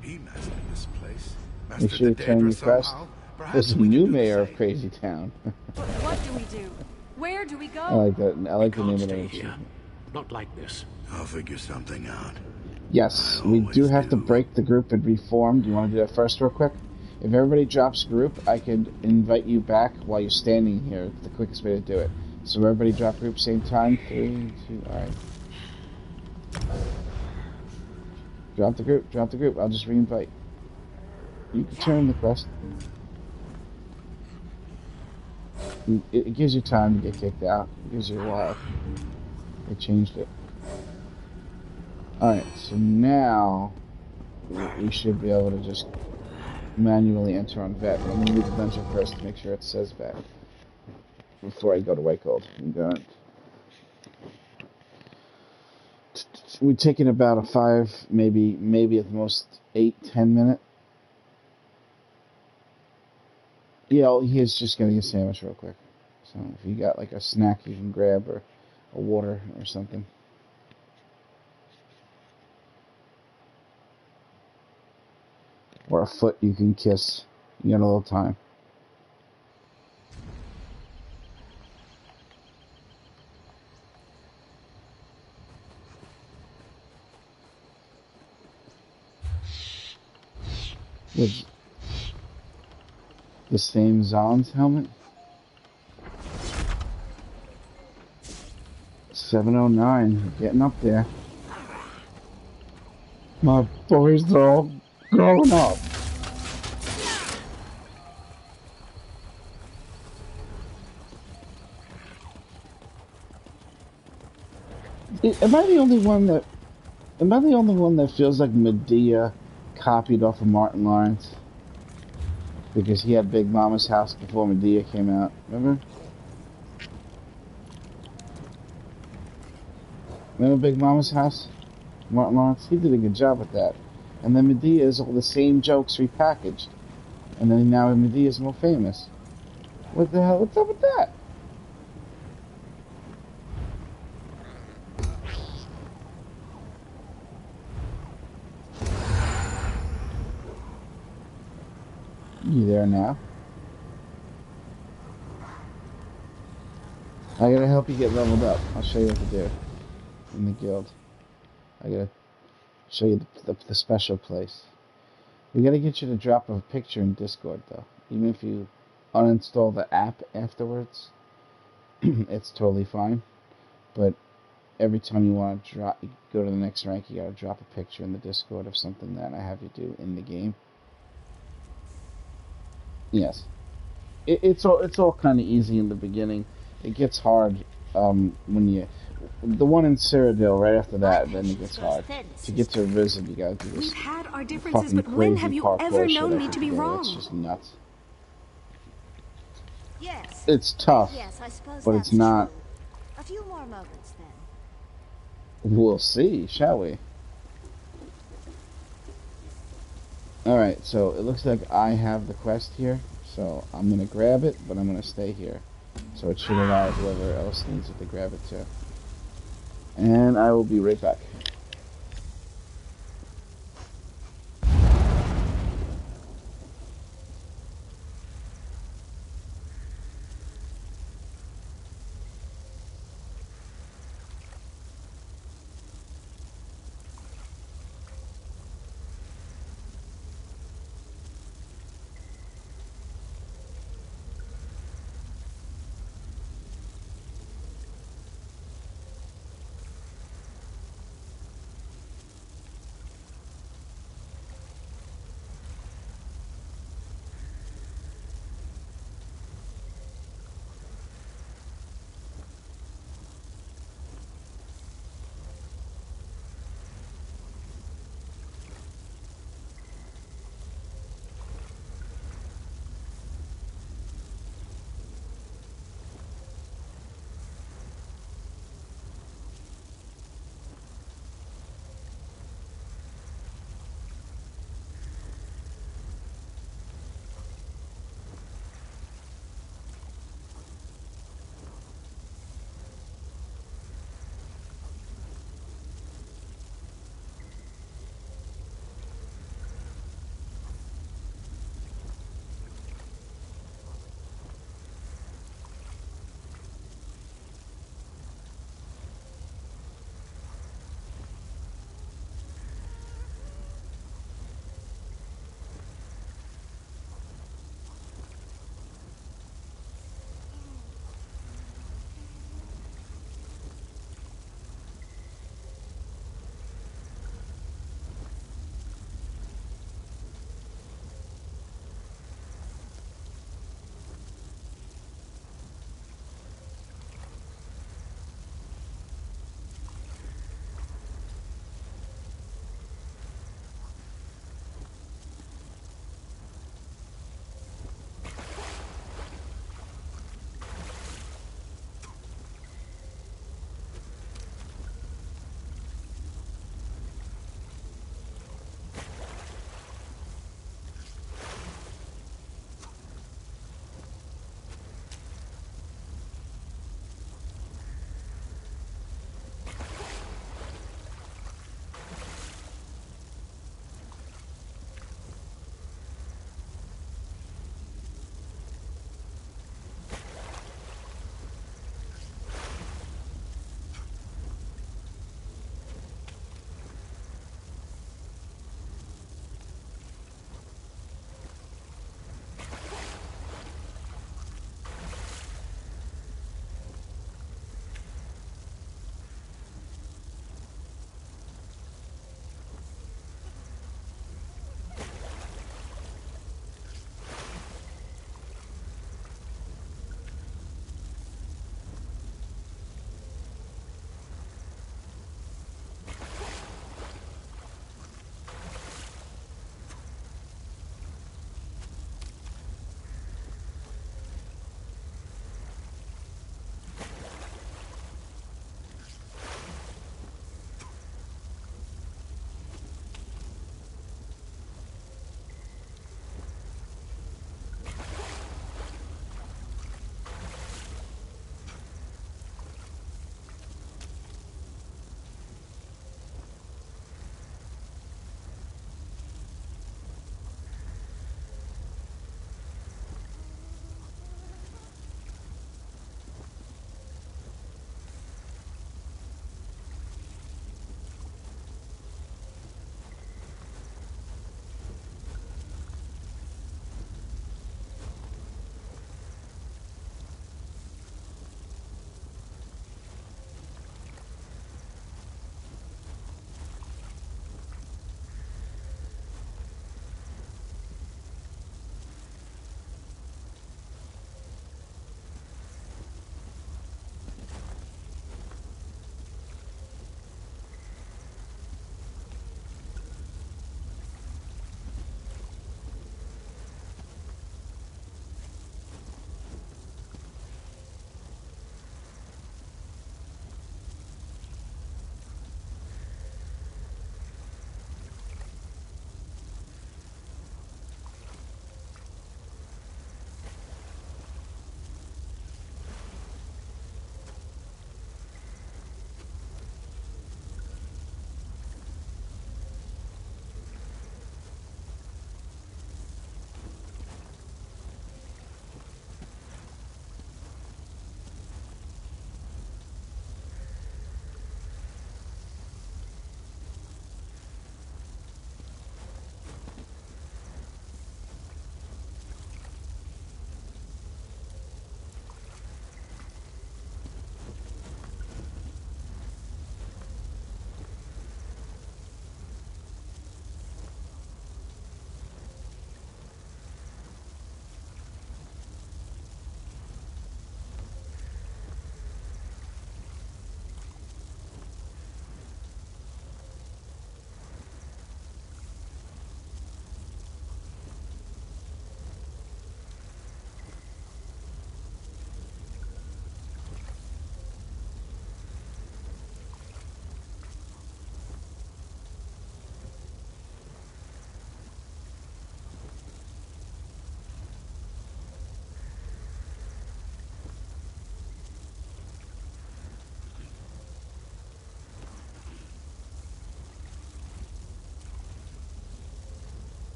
Speaker 14: he mastered this place.
Speaker 7: Make sure you turn request. There's a new mayor of Crazy Town.
Speaker 2: What do we do? Where do we go?
Speaker 7: I like that. I like the name of the
Speaker 13: here. Not like this.
Speaker 14: I'll figure something out.
Speaker 7: Yes, we do have to break the group and reform. Do you want to do that first real quick? If everybody drops group, I could invite you back while you're standing here. It's the quickest way to do it. So everybody drop group same time. 3, 2, alright. Drop the group, I'll just re-invite. You can turn the quest. It gives you time to get kicked out. It gives you a while. They changed it. Alright, so now we should be able to just manually enter on vet. Let me read the dungeon first to make sure it says vet before I go to White Gold. We're taking about a 5, maybe at the most 8-10 minute. Yeah, he's just getting a sandwich real quick. So if you got like a snack you can grab or a water or something. Or a foot you can kiss. You got a little time. With the same Zon's helmet? 709, getting up there. My boys are all growing up. Am I the only one that feels like Medea copied off of Martin Lawrence? Because he had Big Mama's House before Medea came out. Remember? Remember Big Mama's House? Martin Lawrence? He did a good job with that. And then Medea is all the same jokes repackaged. And then now Medea is more famous. What the hell? What's up with that? You there now? I gotta help you get leveled up. I'll show you what to do in the guild. I gotta show you the special place. We gotta get you to drop a picture in Discord, though. Even if you uninstall the app afterwards, it's totally fine. But every time you want to go to the next rank, you gotta drop a picture in the Discord of something that I have you do in the game. Yes, it's all kind of easy in the beginning. It gets hard when you. The one in Cyrodiil, right after that, then it gets hard. To get to Risen, you gotta do this.
Speaker 16: We've had our differences, but when have you ever known me to be wrong?
Speaker 7: It's just nuts.
Speaker 8: Yes.
Speaker 7: It's tough,
Speaker 8: Yes, I suppose
Speaker 7: but
Speaker 8: that's
Speaker 7: it's not.
Speaker 8: true. A few more moments, then.
Speaker 7: We'll see, shall we? Alright, so it looks like I have the quest here, so I'm gonna grab it, but I'm gonna stay here. So it should allow whoever else needs it to grab it too. And I will be right back.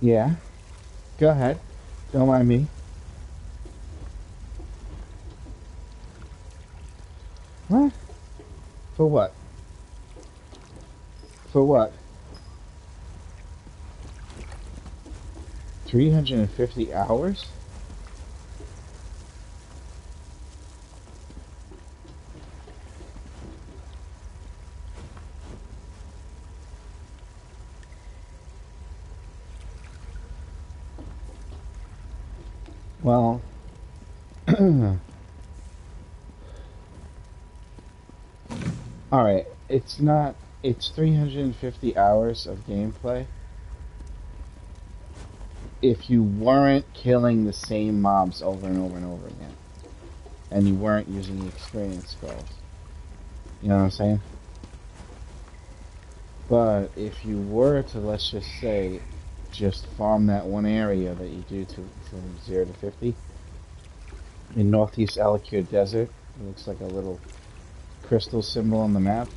Speaker 7: Yeah. Go ahead. Don't mind me. What? For what? For what? 350 hours? Well, alright, it's 350 hours of gameplay if you weren't killing the same mobs over and over and over again. And you weren't using the experience scrolls. You know what I'm saying? But if you were to, let's just say, just farm that one area that you do from 0 to 50, in Northeast Alik'r Desert, it looks like a little crystal symbol on the map.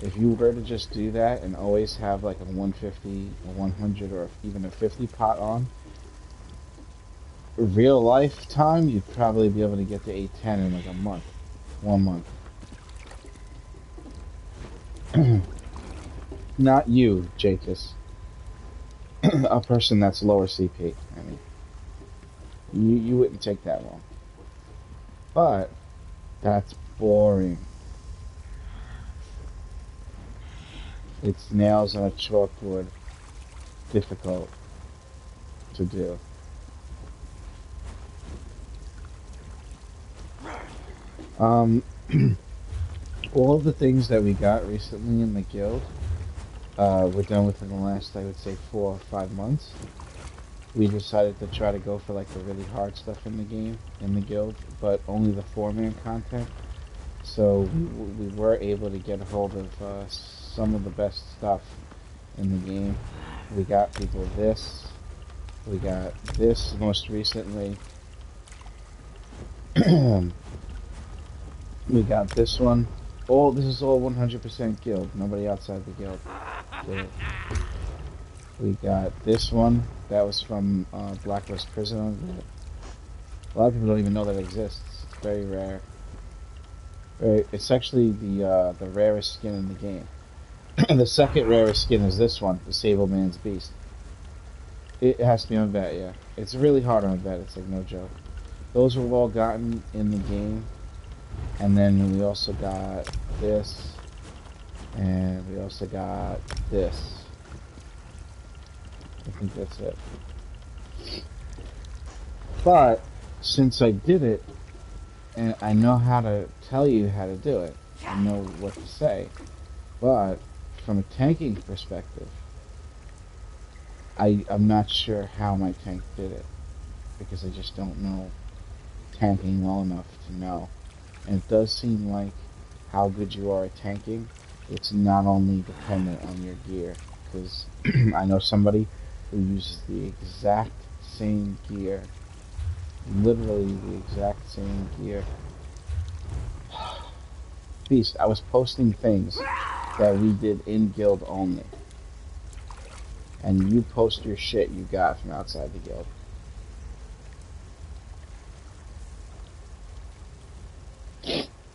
Speaker 7: If you were to just do that and always have like a 150, a 100, or even a 50 pot on, real life time, you'd probably be able to get to 810 in like a month. 1 month. Not you, Jacus. A person that's lower CP. I mean, you wouldn't take that long. But that's boring. It's nails on a chalkboard. Difficult to do. All of the things that we got recently in the guild, we're done within the last, I would say, 4 or 5 months. We decided to try to go for like the really hard stuff in the game, in the guild, but only the 4-man content. So we were able to get a hold of some of the best stuff in the game. We got people this. We got this most recently. We got this one. This is all 100% guild. Nobody outside the guild did it. We got this one. That was from Blacklist Prison. A lot of people don't even know that it exists. It's very rare. It's actually the rarest skin in the game. The second rarest skin is this one, the Sableman's Beast. It has to be on vet, yeah. It's really hard on vet. It's like no joke. Those were all gotten in the game. And then we also got this, and we also got this. I think that's it. But since I did it, and I know how to tell you how to do it, I know what to say, but from a tanking perspective, I'm not sure how my tank did it, because I just don't know tanking well enough to know. And it does seem like how good you are at tanking, it's not only dependent on your gear, because I know somebody who uses the exact same gear, literally the exact same gear. Beast, I was posting things that we did in guild only, and you post your shit you got from outside the guild.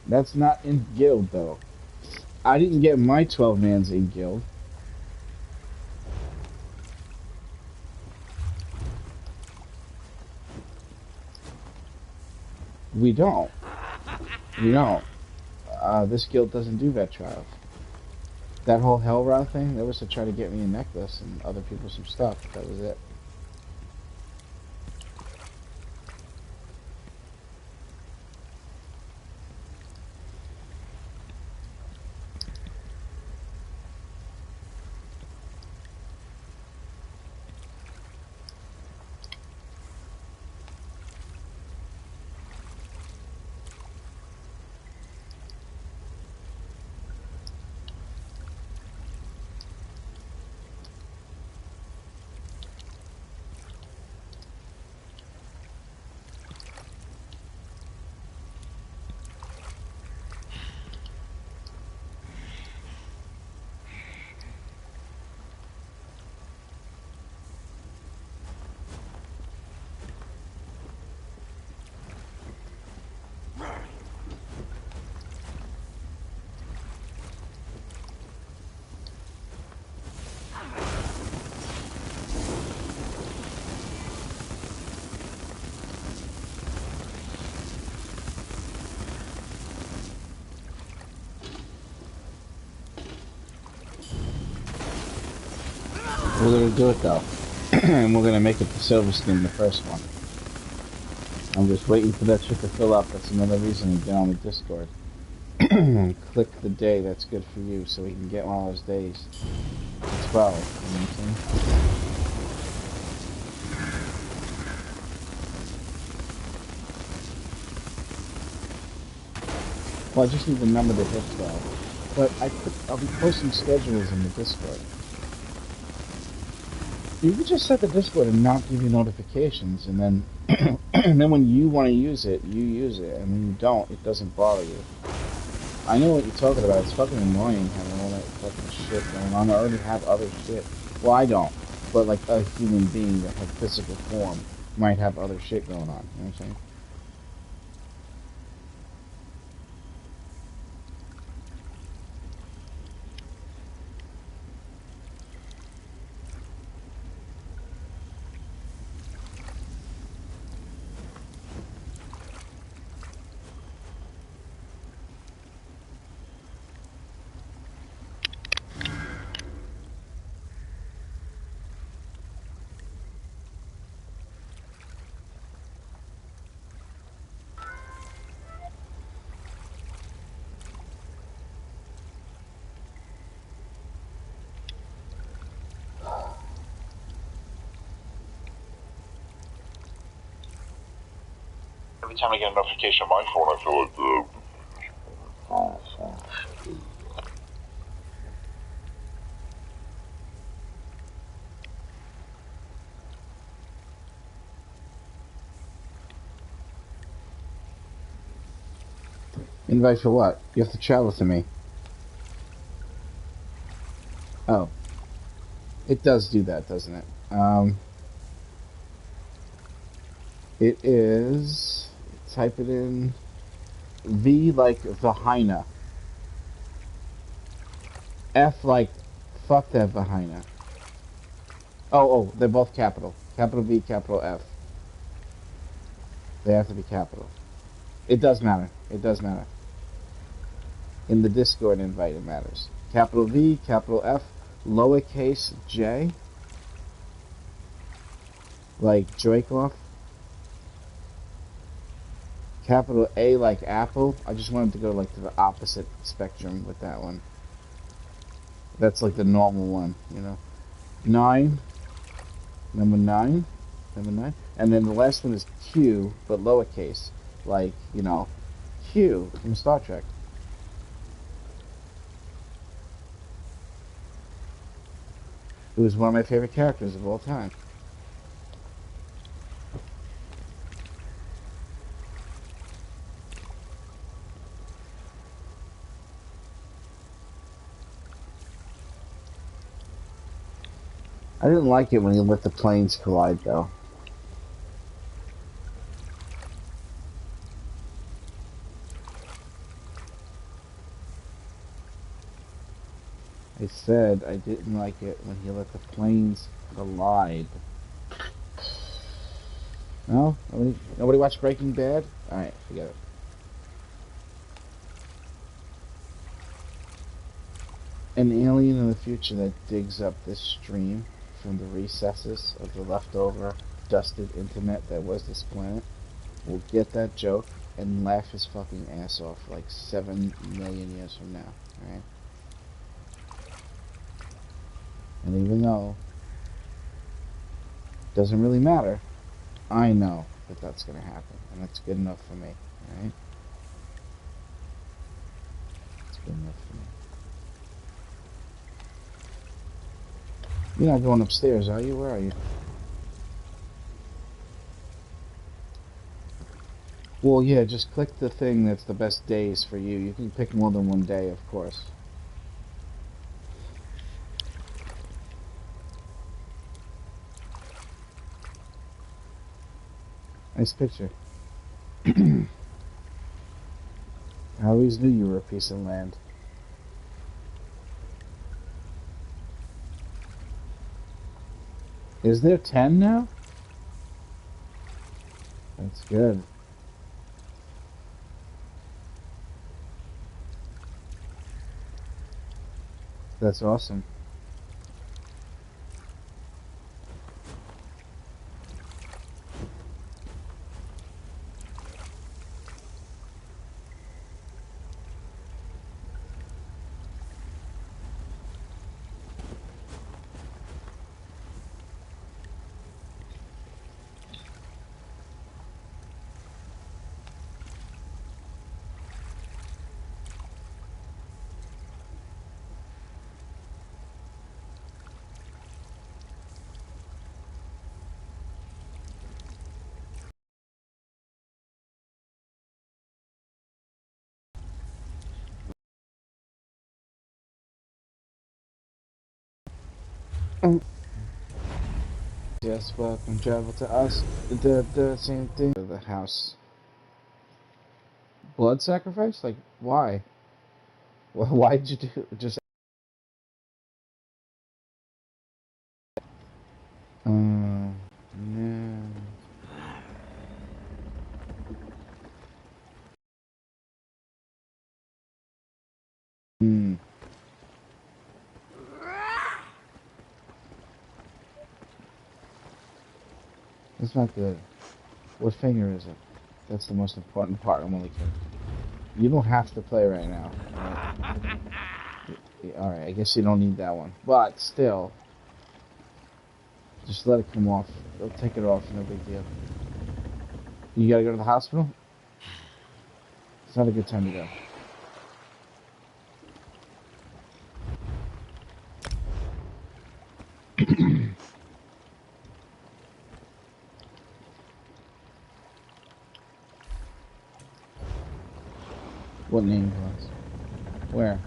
Speaker 7: That's not in guild though. I didn't get my 12-mans in guild. We don't. We don't. This guild doesn't do vet trials. That whole Hell Rod thing, that was to try to get me a necklace and other people some stuff. That was it. We're gonna do it though. And we're gonna make it the silver skin, the first one. I'm just waiting for that shit to fill up. That's another reason to get on the Discord. Click the day that's good for you so we can get one of those days. 12, you know what I'm saying? Well, I just need the number to hit 12. But I'll be posting schedules in the Discord. You could just set the Discord and not give you notifications, and then and then when you want to use it, you use it, and when you don't, it doesn't bother you. I know what you're talking about. It's fucking annoying having all that fucking shit going on. I already have other shit. Well, I don't, but like a human being that has physical form might have other shit going on. You know what I'm saying?
Speaker 11: Every time I get a notification on my phone, I feel like,
Speaker 7: Invite for what? You have to travel to me. Oh. It does do that, doesn't it? It is... Type it in... V like vagina. F like... Fuck that vagina. Oh, they're both capital. Capital V, capital F. They have to be capital. It does matter. It does matter. In the Discord invite, it matters. Capital V, capital F, lowercase j, like Dracoff. Capital A like Apple. I just wanted to go like to the opposite spectrum with that one. That's like the normal one, you know. 9, number 9, and then the last one is Q, but lowercase, like, you know, Q from Star Trek. Who is one of my favorite characters of all time. I didn't like it when he let the planes collide, though. I said I didn't like it when he let the planes collide. No? Nobody watched Breaking Bad? Alright, forget it. An alien in the future that digs up this stream from the recesses of the leftover dusted internet that was this planet will get that joke and laugh his fucking ass off like 7 million years from now, alright? And even though it doesn't really matter, I know that that's going to happen, and that's good enough for me, alright? It's good enough for me. You're not going upstairs, are you? Where are you? Well, yeah, just click the thing that's the best days for you. You can pick more than one day, of course. Nice picture. I always knew you were a piece of land. Is there 10 now? That's good. That's awesome. Yes, welcome travel to us. The same thing. The house. Blood sacrifice? Like, why? Why'd you do just? No. Hmm. That's not good. What finger is it? That's the most important part. I'm only kidding. You don't have to play right now. Alright, I guess you don't need that one. But still, just let it come off. They'll take it off, no big deal. You gotta go to the hospital? It's not a good time to go. What name was? Where?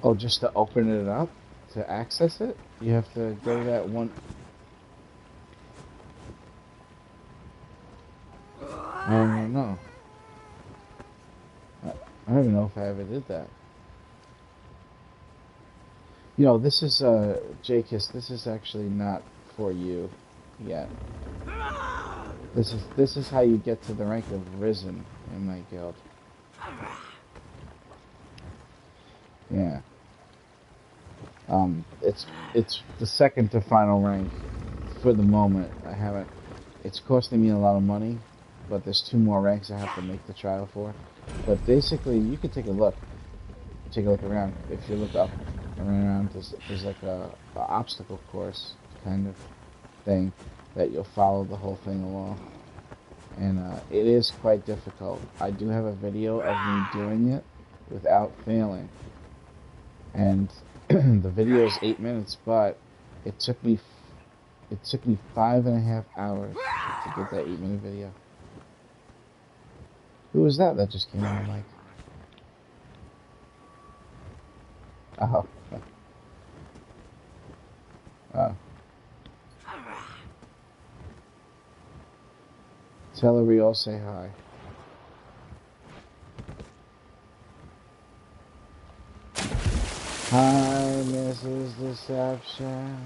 Speaker 7: Oh, just to open it up? To access it? You have to go to that one... I don't know. I don't even know if I ever did that. You know, this is, J-Kiss, this is actually not for you yet. This is how you get to the rank of Risen in my guild. Yeah. It's the second to final rank for the moment. It's costing me a lot of money, but there's 2 more ranks I have to make the trial for. But basically, you can take a look. Take a look around. If you look up and around, there's like a obstacle course kind of thing that you'll follow the whole thing along. And it is quite difficult. I do have a video of me doing it without failing. And the video is 8 minutes, but it took me 5.5 hours to get that 8-minute video. Who was that just came on the mic? Oh. Oh. Tell her we all say hi. Hi, Mrs. Deception.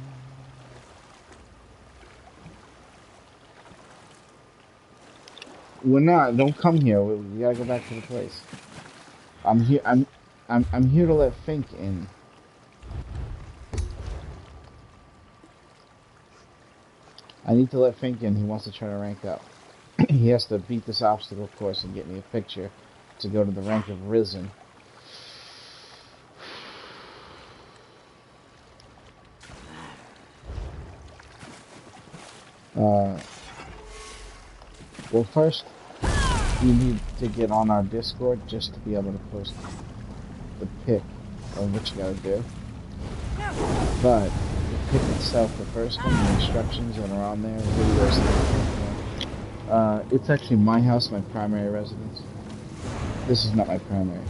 Speaker 7: We're not. Don't come here. We gotta go back to the place. I'm here. I'm here to let Fink in. I need to let Fink in. He wants to try to rank up. He has to beat this obstacle course and get me a picture to go to the rank of Risen. Well, first, you need to get on our Discord just to be able to post the pic of what you gotta do. But the pic itself, the first one, the instructions that are on there, videos, it's actually my house, my primary residence. This is not my primary.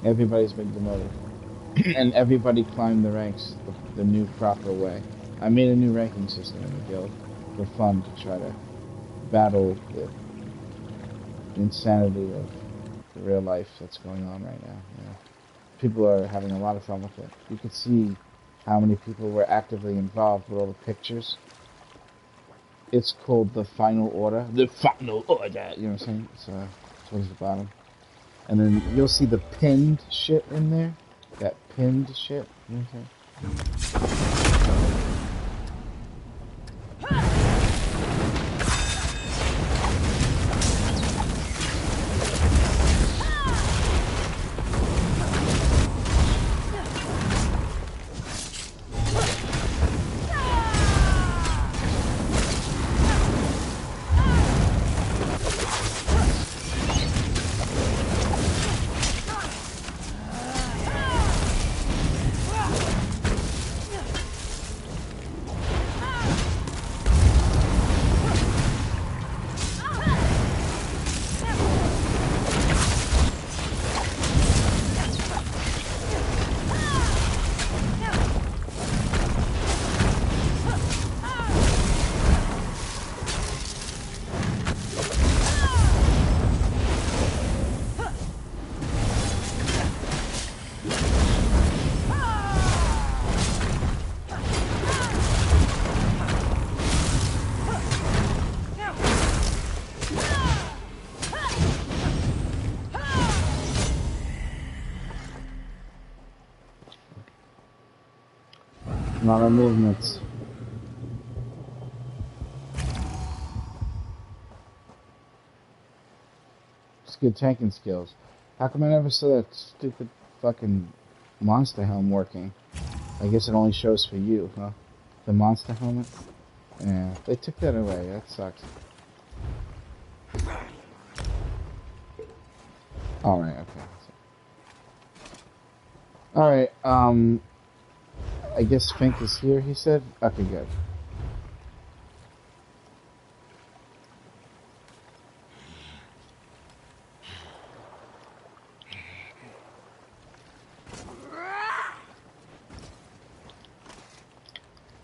Speaker 7: Everybody's been demoted. And everybody climbed the ranks the new proper way. I made a new ranking system in the guild for fun to try to battle the insanity of the real life that's going on right now. You know, people are having a lot of fun with it. You could see how many people were actively involved with all the pictures. It's called the Final Order. The Final Order! You know what I'm saying? It's towards the bottom. And then you'll see the pinned shit in there. That pinned shit. You know what I'm saying? A lot of movements. Just good tanking skills. How come I never saw that stupid fucking monster helm working? I guess it only shows for you, huh? The monster helmet? Yeah, they took that away. That sucks. Alright, okay. Alright, I guess Fink is here, he said? Okay, good.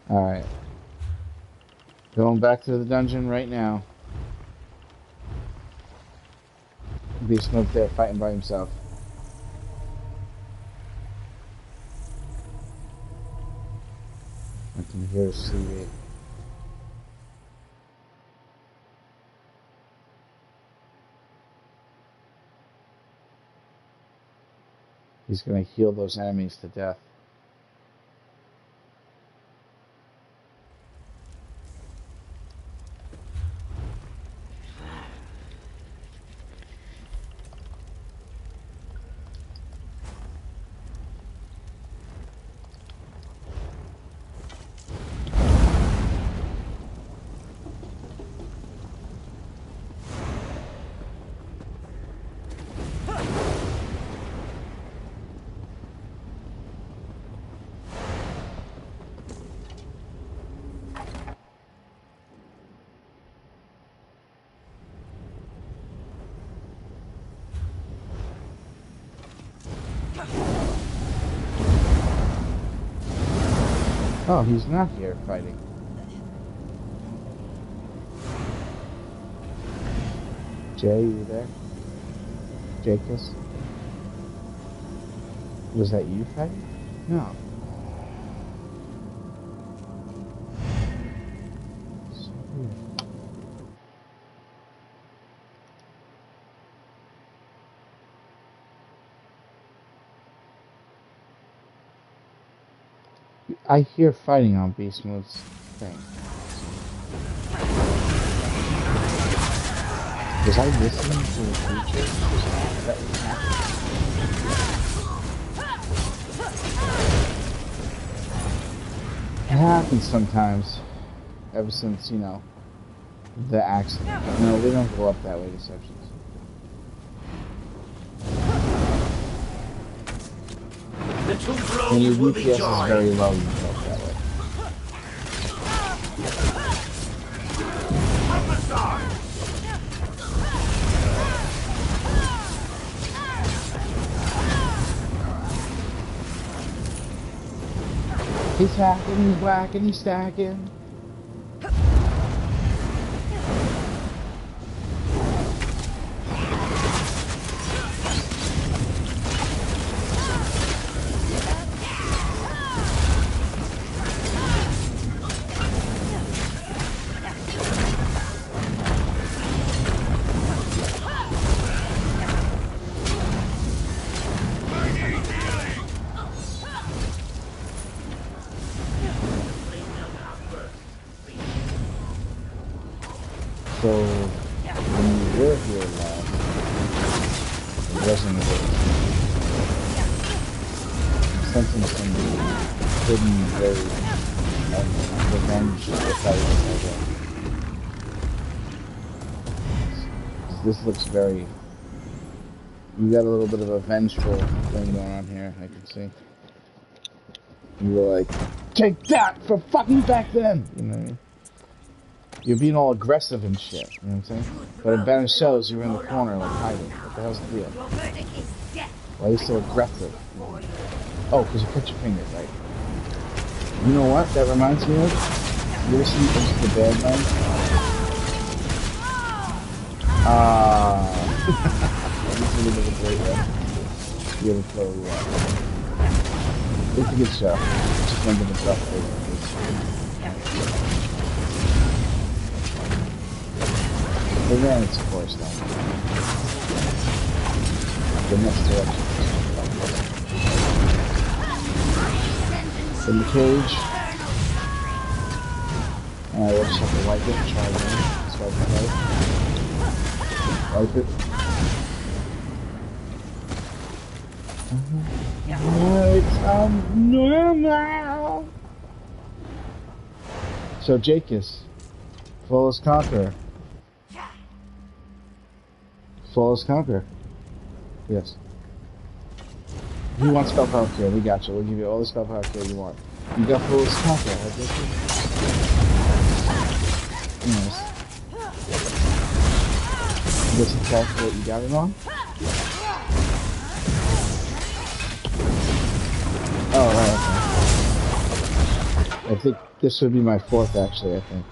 Speaker 7: Alright. Going back to the dungeon right now. Beast Mode there fighting by himself. I can hear CV. He's gonna heal those enemies to death. Oh, he's not here fighting. Jay, you there? Jacobs? Was that you fighting? No. So weird. I hear fighting on Beast Mode's thing. Was I listening to the future? That was happening. It happens sometimes. Ever since, you know, the accident. No, they don't go up that way, Deceptions. When your DPS is very low, you go up that way. He's hacking, he's whacking, he's stacking. So, when you were here last, it wasn't good. I'm sensing some hidden rage and revenge this looks very... You got a little bit of a vengeful thing going on here, I can see. You were like, take that for fucking back then! You know what I mean? You're being all aggressive and shit, you know what I'm saying? But in better shows, you're in the corner, like, hiding. What the hell's the deal? Why are you so aggressive? Oh, because you cut your finger, right? You know what that reminds me of? You ever seen Into the Badlands? This is a bit of a great one. Beautiful, it's a good show. Just remember the stuff that they ran its course though. The next direction. In the cage. Alright, we'll just have to wipe it and try again. Swipe it right. Wipe it. It's normal. So Jacus, flawless conqueror. Flawless conqueror. Yes. You want spell power cure? We got you. We'll give you all the spell power cure you want. You got flawless conqueror, huh, Jacus? Yes. This is exactly what you got it on. Oh, right, okay. I think this would be my fourth, actually, I think.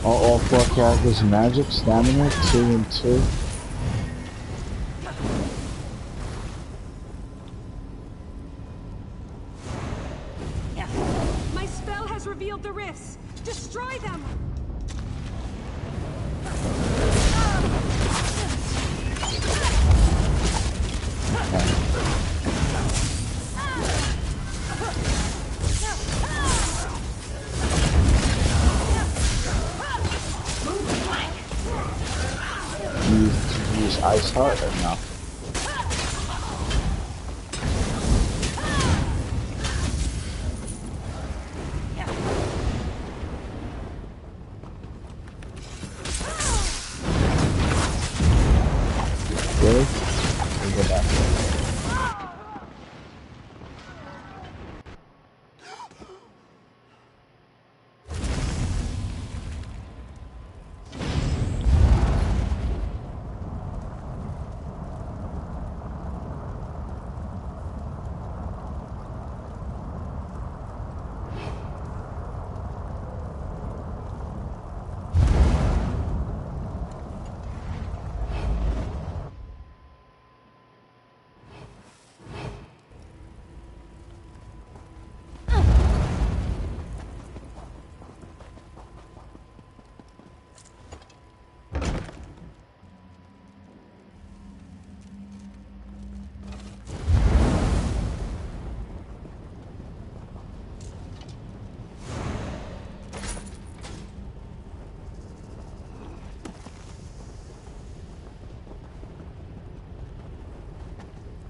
Speaker 7: All four characters magic, stamina, 2 and 2.
Speaker 16: My spell has revealed the rifts. Destroy them.
Speaker 7: Use Ice Heart or no? Really? We'll go back.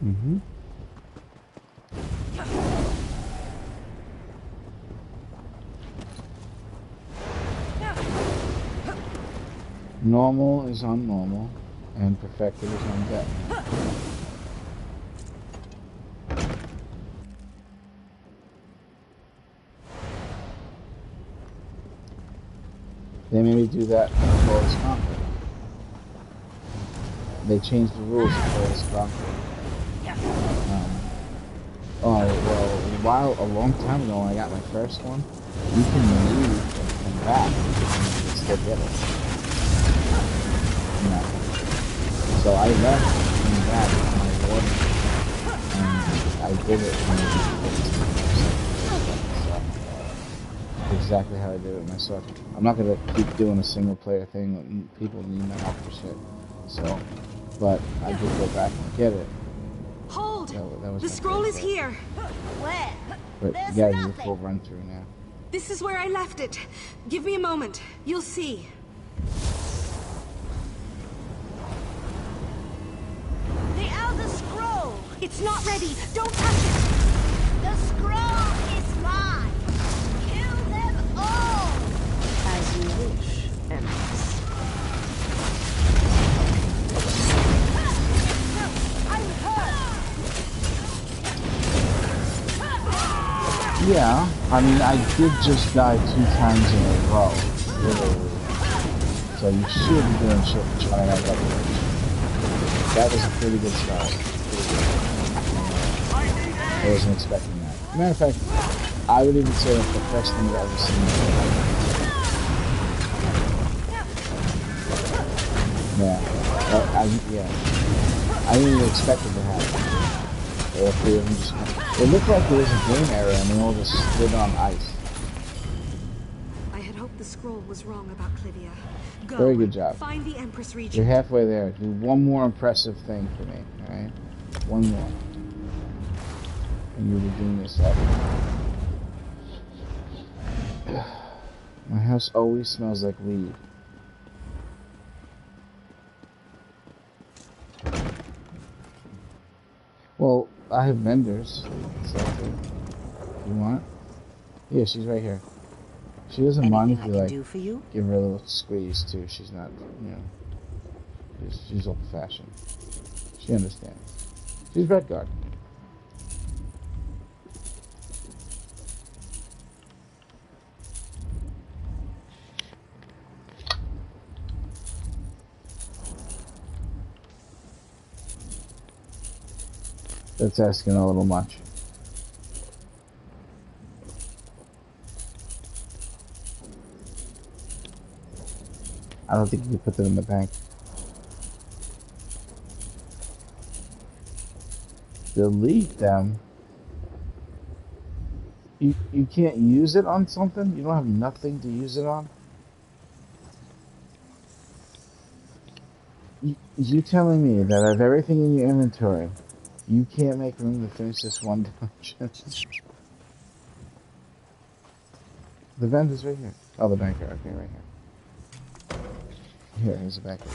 Speaker 7: Mm-hmm. Normal is on normal, and perfected is on death. They made me do that for Flawless Conqueror. They changed the rules for Flawless Conqueror. A long time ago when I got my first one, you can leave and come back and you can still get it. No. So I left and came back with my order, and I did it when it was exactly how I did it with my sword. I'm not going to keep doing a single player thing, people need my help for shit. So, but I did go back and get it.
Speaker 16: Hold!
Speaker 7: That was
Speaker 16: the scroll is here.
Speaker 1: Where?
Speaker 7: But you guys do a full run through now.
Speaker 16: This is where I left it. Give me a moment. You'll see.
Speaker 1: The Elder Scroll!
Speaker 16: It's not ready. Don't touch it.
Speaker 1: The scroll is mine. Kill them all.
Speaker 2: As you wish, Empress.
Speaker 1: I'm hurt.
Speaker 7: Yeah, I mean, I did just die 2 times in a row, literally. So you should be doing shit to try and have reputation. That was a pretty good start. I wasn't expecting that. Matter of fact, I would even say it's the best thing I've ever seen in my life. Yeah, I didn't even expect it to happen. All three of them just... It looked like there was a game error and they all just slid on ice.
Speaker 16: I had hoped the scroll was wrong about Clivia. Go.
Speaker 7: Very good job.
Speaker 16: Find the Empress Regent.
Speaker 7: You're halfway there. Do one more impressive thing for me, alright? One more. And you redeem yourself. My house always smells like weed. Well, I have vendors. So you want? Yeah, she's right here. She doesn't mind if you like give her a little squeeze too. She's not, you know, she's old-fashioned. She understands. She's Redguard. That's asking a little much. I don't think you can put them in the bank. Delete them. You can't use it on something? You don't have nothing to use it on? You telling me that of everything in your inventory, you can't make room to finish this one dungeon? The vent is right here. Oh, the banker. Okay, right here. Here's the banker.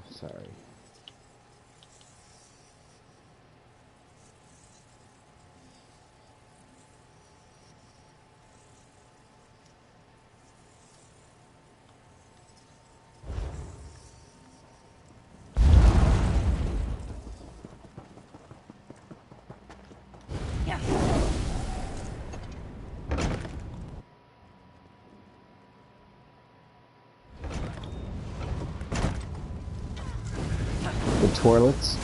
Speaker 7: Sorry. The toilets.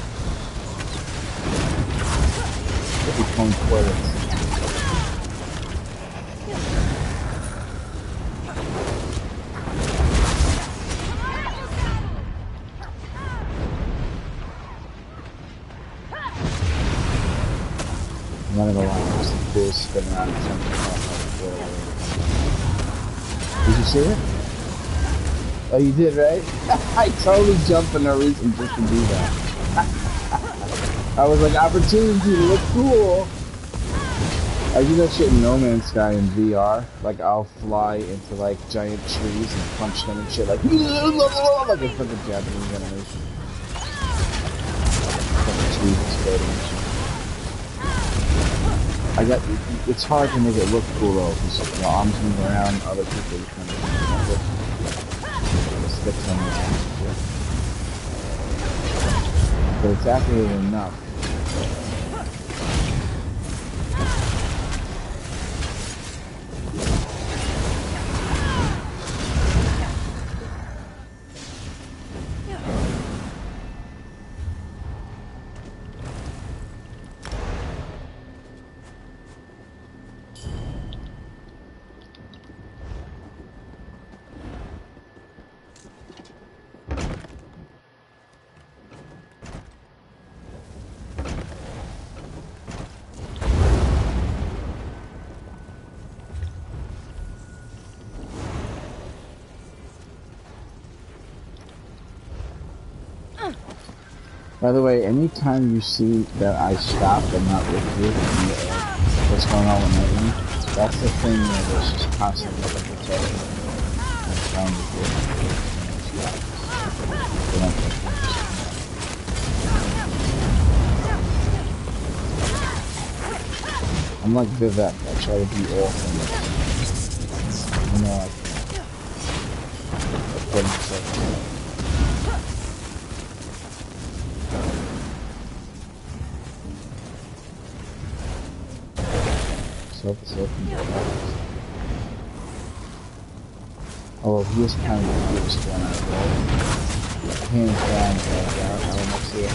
Speaker 7: What we call toilets. I'm not gonna lie, there's some cool spinning around something. Did you see it? Oh, you did, right? I totally jumped for no reason just to do that. I was like, opportunity to look cool. I do that shit in No Man's Sky in VR. Like, I'll fly into, like, giant trees and punch them and shit, like a fucking Japanese animation. Fucking trees exploding and shit. It's hard to make it look cool, though, because while I'm moving around, other people kind of sticks on the end. But it's accurate enough. By the way, anytime you see that I stop and not with you, what's going on with Nightwing, that's the thing that is just constantly looking at each other and trying to do it. I'm like Vivek, I try to be all things. I'm No, I can't. According to circumstance. So it's open. Oh, he is kind of confused when I roll. Hands down, I will not see it.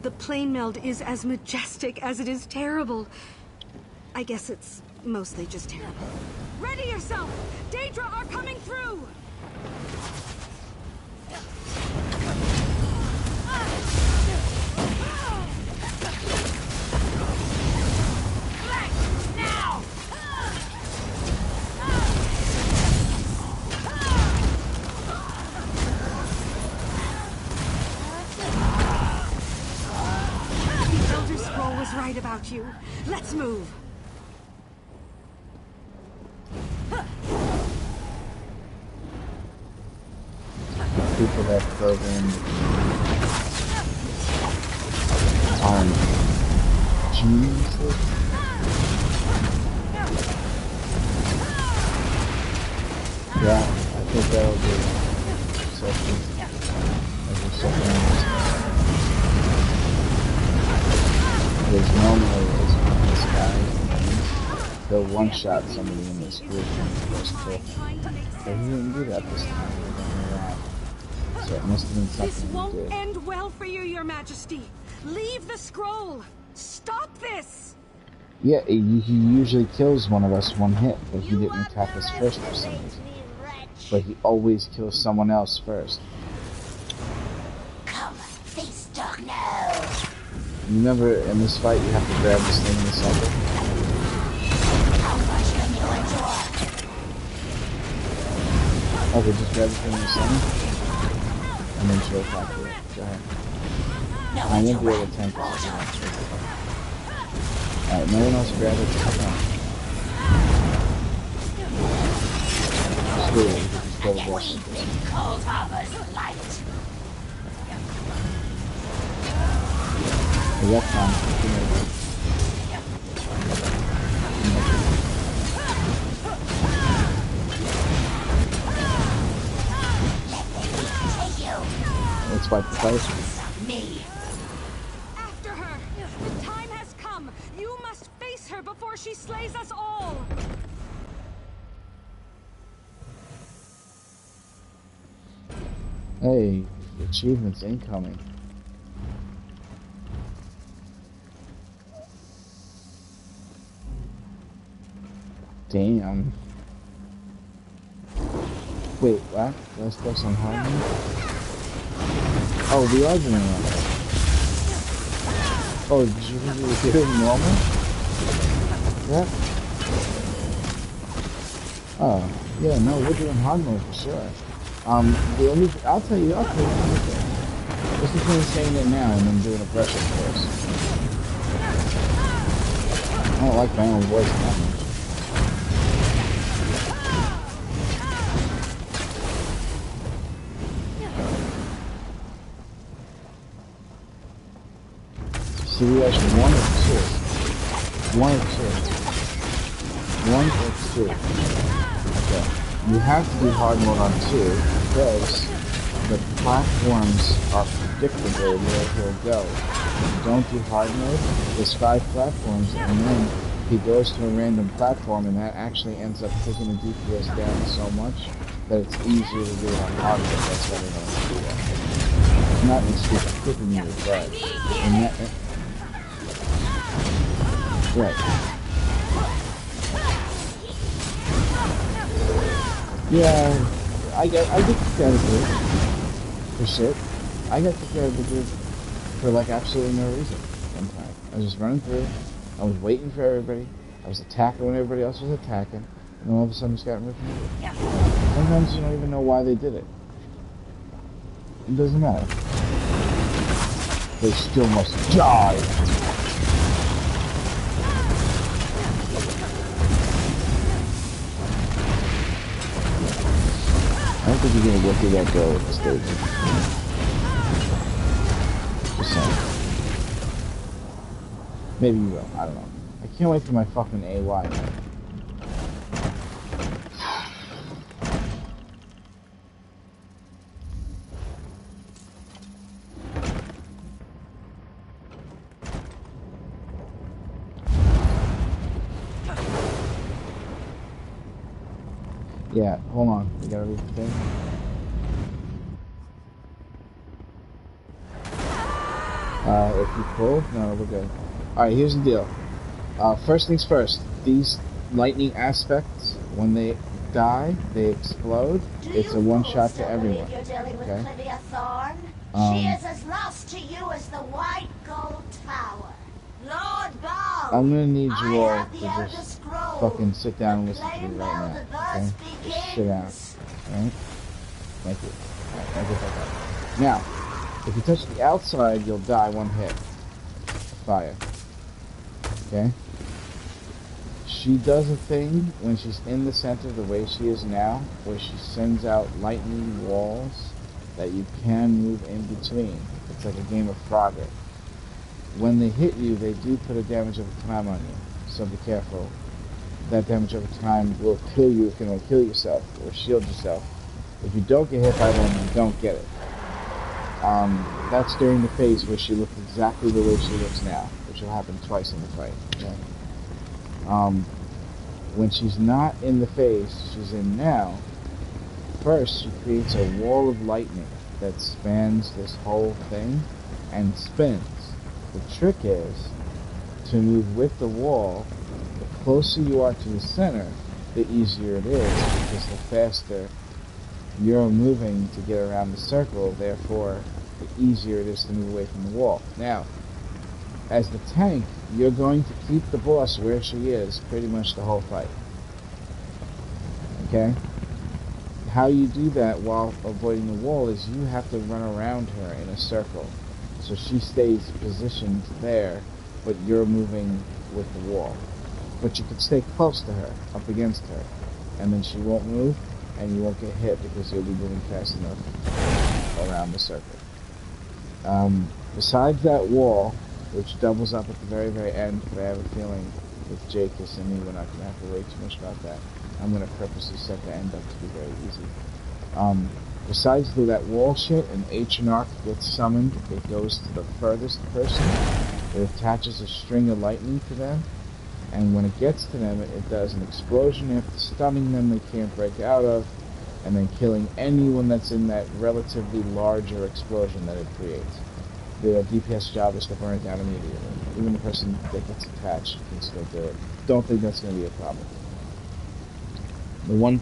Speaker 16: The plane meld is as majestic as it is terrible. I guess it's mostly just terrible.
Speaker 5: Ready yourself! Daedra are coming through!
Speaker 1: Now!
Speaker 16: The Elder Scroll was right about you. Let's move.
Speaker 7: People that programmed geniuses. Yeah, I think that'll be something. There's normally this guy, he'll one-shot somebody in this group and first kill. But he didn't do that this time. So it must have been something
Speaker 5: This won't
Speaker 7: he did.
Speaker 5: end well for you, Your Majesty. Leave the scroll. Stop this.
Speaker 7: Yeah, he usually kills one of us one hit, but he didn't attack us first for some reason. But he always kills someone else first.
Speaker 1: Come, face dog now.
Speaker 7: You remember in this fight you have to grab this thing in the center?
Speaker 1: How much can you endure?
Speaker 7: Okay, just grab the thing in the center. And then she'll attack you. Go ahead. I won't be able to tank this. Alright, no one else grab it. Come on. Screw it. Just go to the boss.
Speaker 1: Cold Harbor's light.
Speaker 7: We got time. Let's wipe the place.
Speaker 1: Me.
Speaker 5: After her. The time has come. You must face her before she slays us all.
Speaker 7: Hey, achievements incoming. Damn. Wait, what? Let's go some harmony? Oh, the argument one. Oh, did you think we were doing normal? Yeah? Oh, yeah, no, we're doing hard mode for sure. The only, I'll tell you anything. What's between saying it now and then doing a pressure course? I don't like my own voice that much. So we have 1 or 2. 1 or 2. 1 or 2. Okay. You have to do hard mode on 2 because the platforms are predictable where he'll go. If you don't do hard mode, there's 5 platforms and then he goes to a random platform and that actually ends up taking the DPS down so much that it's easier to do it on hard mode. That's why they don't do that. It's not skipping you, but in that, right. Yeah, I get kicked out of the group for shit. I got kicked out of the group for like absolutely no reason one time. I was just running through, I was waiting for everybody, I was attacking when everybody else was attacking, and then all of a sudden just got removed from the group. Sometimes you don't even know why they did it. It doesn't matter. They still must die. I don't think you're gonna get through that door with the stage. Just saying. Maybe you will. I don't know. I can't wait for my fucking AY. Yeah, hold on. We gotta read the thing. If you pull, no, we're good. Alright, here's the deal. First things first, these lightning aspects, when they die, they explode. It's a one-shot to everyone. Okay?
Speaker 1: She is as lost to you as the White Gold Tower. Lord Ball,
Speaker 7: I'm gonna need you all to just fucking sit down and listen to me right now. Okay? Just sit down. Alright? Thank you. Alright, thank you for that. Now, if you touch the outside, you'll die one hit. Fire. Okay? She does a thing when she's in the center the way she is now, where she sends out lightning walls that you can move in between. It's like a game of Frogger. When they hit you, they do put a damage over time on you, so be careful. That damage over time will kill you if you don't kill yourself, or shield yourself. If you don't get hit by them, you don't get it. That's during the phase where she looked exactly the way she looks now, which will happen twice in the fight. Okay? When she's not in the phase she's in now, first she creates a wall of lightning that spans this whole thing and spins. The trick is to move with the wall. The closer you are to the center, the easier it is, because the faster you're moving to get around the circle, therefore the easier it is to move away from the wall. Now, as the tank, you're going to keep the boss where she is pretty much the whole fight. Okay? How you do that while avoiding the wall is you have to run around her in a circle. So she stays positioned there, but you're moving with the wall. But you can stay close to her, up against her, and then she won't move, and you won't get hit because you'll be moving fast enough around the circle. Besides that wall, which doubles up at the very, very end, but I have a feeling with Jacus and me we're not going to have to worry too much about that. I'm going to purposely set the end up to be very easy. Besides that wall shit, an H&Arc gets summoned. It goes to the furthest person. It attaches a string of lightning to them. And when it gets to them, it does an explosion after stunning them they can't break out of, and then killing anyone that's in that relatively larger explosion that it creates. The DPS job is to burn it down immediately. Even the person that gets attached can still do it. Don't think that's going to be a problem.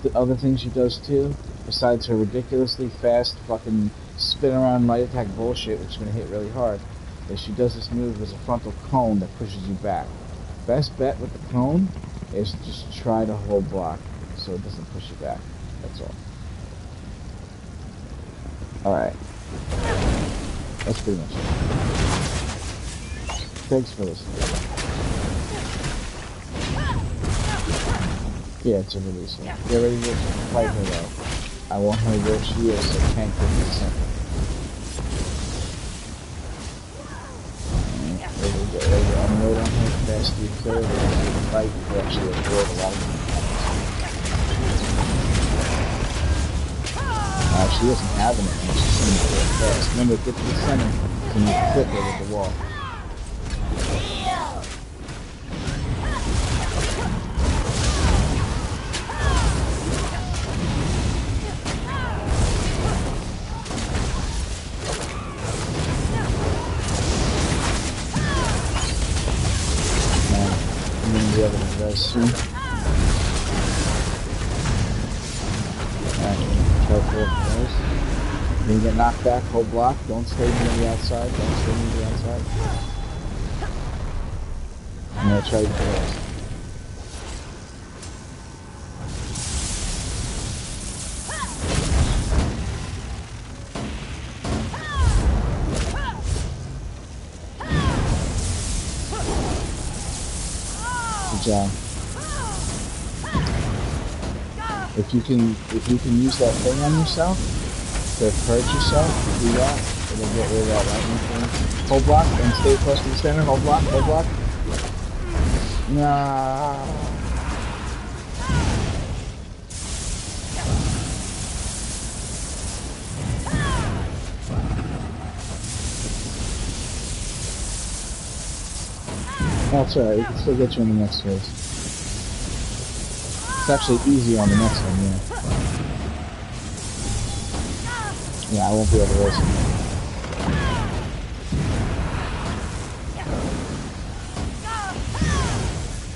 Speaker 7: The other thing she does too, besides her ridiculously fast fucking spin around light attack bullshit, which is going to hit really hard, is she does this move as a frontal cone that pushes you back. Best bet with the cone is just try to hold block so it doesn't push you back. That's all. Alright. That's pretty much it. Thanks for listening. Yeah, it's a release one. Get ready to fight her though. I want her where she is so Tank can be center. Get ready to unload on her fast you kill her and you can fight. You can actually avoid a lot of them. She doesn't have it anymore. She's sending it real fast. Remember, get to the center and you clip her with the wall. I'm going to be able to rest soon. Careful of those. When you get knocked back, hold block. Don't stay near the outside. Don't stay near the outside. I'm going to try to get those. Good job. If you can use that thing on yourself to hurt yourself, do that. It'll get rid of that lightning thing. Hold block and stay close to the center. Hold block. Hold block. Nah. That's alright, we can still get you in the next phase. It's actually easier on the next one, yeah. Yeah, I won't be able to race him.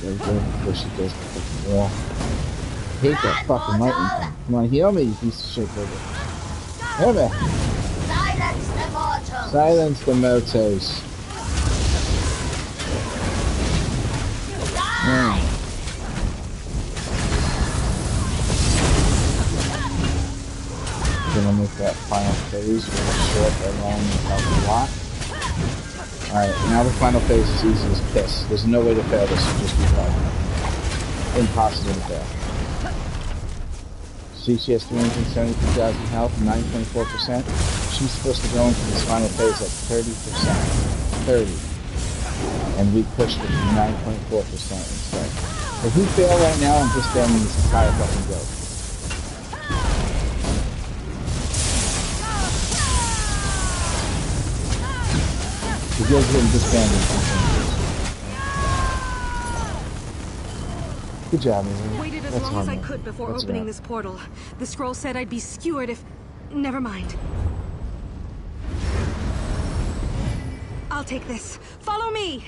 Speaker 7: There we go, before she goes to the fucking wall. I hate that fucking lightning thing. Come on, heal me, you piece of shit, baby. Heal me!
Speaker 1: Silence the mortals!
Speaker 7: Silence the mortals. Gonna make that final phase really short along without the lot. Alright, now the final phase is easy as piss. There's no way to fail this, so just be fine. Impossible to fail. See, she has 372,000 health, 9.4%. She's supposed to go into this final phase at 30%. 30. And we pushed it to 9.4% instead. If we fail right now, I'm disbanding this entire fucking build. The guild's getting disbanded. Good job, man.
Speaker 16: Waited as long as I could before opening this portal. The scroll said I'd be skewered if... Never mind. I'll take this. Follow me!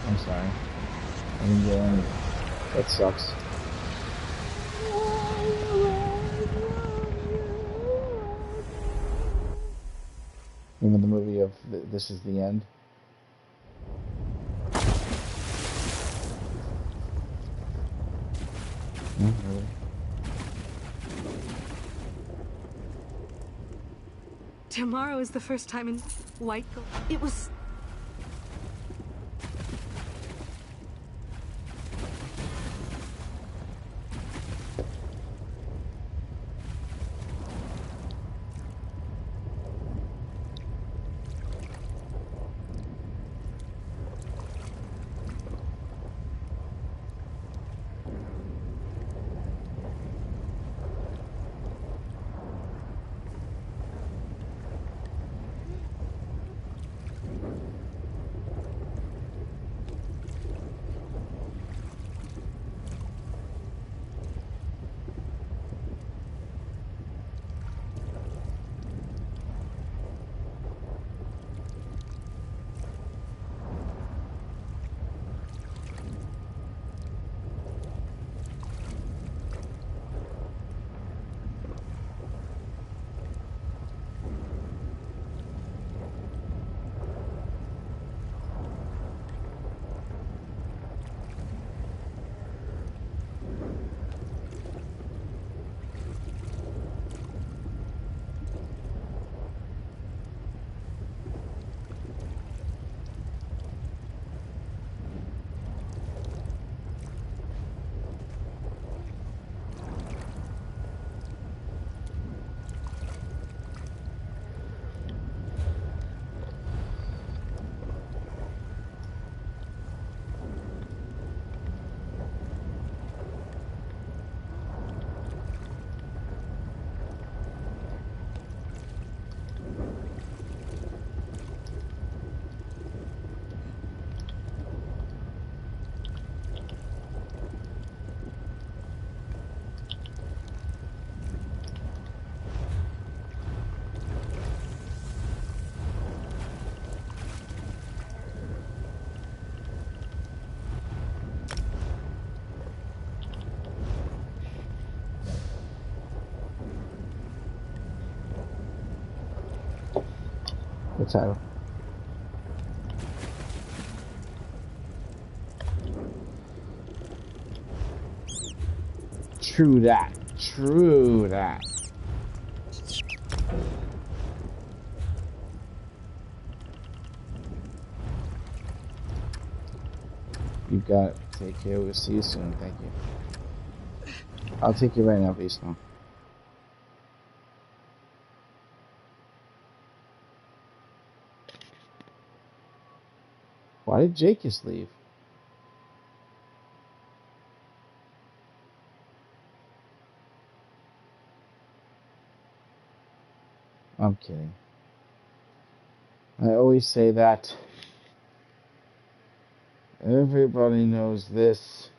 Speaker 7: I'm sorry. I didn't get any. That sucks. Remember the movie of This Is the End? No, really?
Speaker 16: Tomorrow is the first time in White Gold. It was...
Speaker 7: The title. True that. True that. You got it. Take care. We'll see you soon. Thank you. I'll take you right now, Beastmo. Why did Jake just leave? I'm kidding. I always say that. Everybody knows this.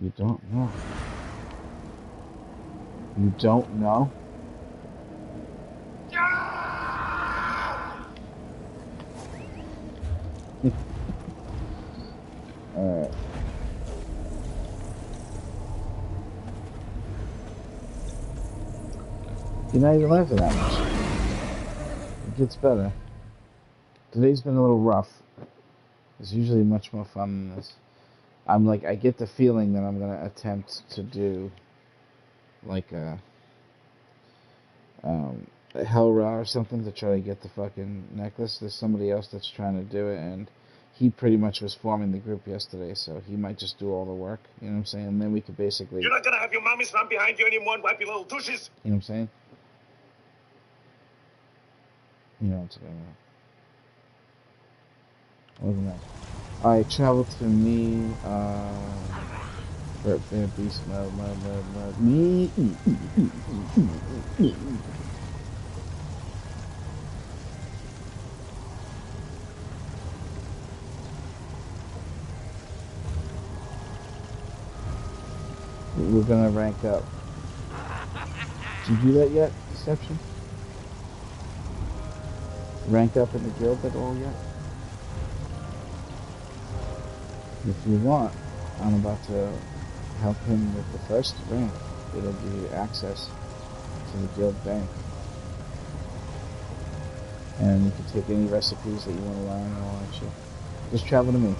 Speaker 7: You don't know. You don't know? Alright. You're not even laughing that much. It gets better. Today's been a little rough. It's usually much more fun than this. I'm like, I get the feeling that I'm gonna attempt to do like a Hell Ra or something to try to get the fucking necklace. There's somebody else that's trying to do it, and he pretty much was forming the group yesterday, so he might just do all the work. You know what I'm saying? And then we could basically.
Speaker 12: You're not gonna have your mommies run behind you anymore and wipe your little douches.
Speaker 7: You know what I'm saying? You know what I'm saying? Wasn't that? I traveled to me, Fair Beast mode, me. We're gonna rank up. Did you do that yet, Deception? Rank up in the guild at all yet? If you want, I'm about to help him with the first rank. It'll give you access to the guild bank. And you can take any recipes that you want to learn and all that shit. Just travel to me.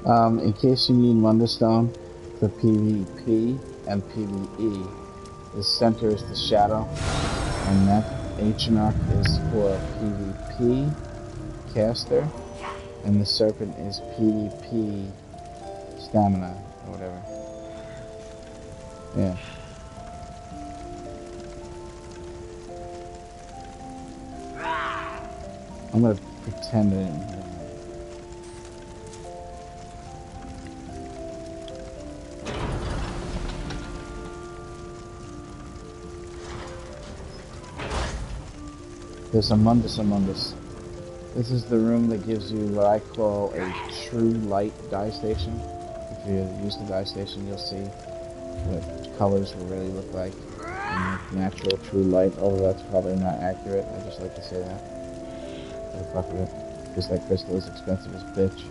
Speaker 7: In case you need Wonderstone for PvP and PvE, the center is the shadow, and that Ancient Arc is for PvP caster, and the serpent is PvP stamina or whatever. Yeah. I'm gonna pretend I didn't hear that. There's a Mundus Among Us. This is the room that gives you what I call a true light dye station. If you use the dye station, you'll see what colors will really look like in natural true light, although that's probably not accurate. I just like to say that. For the fuck of it. Because that crystal is expensive as bitch.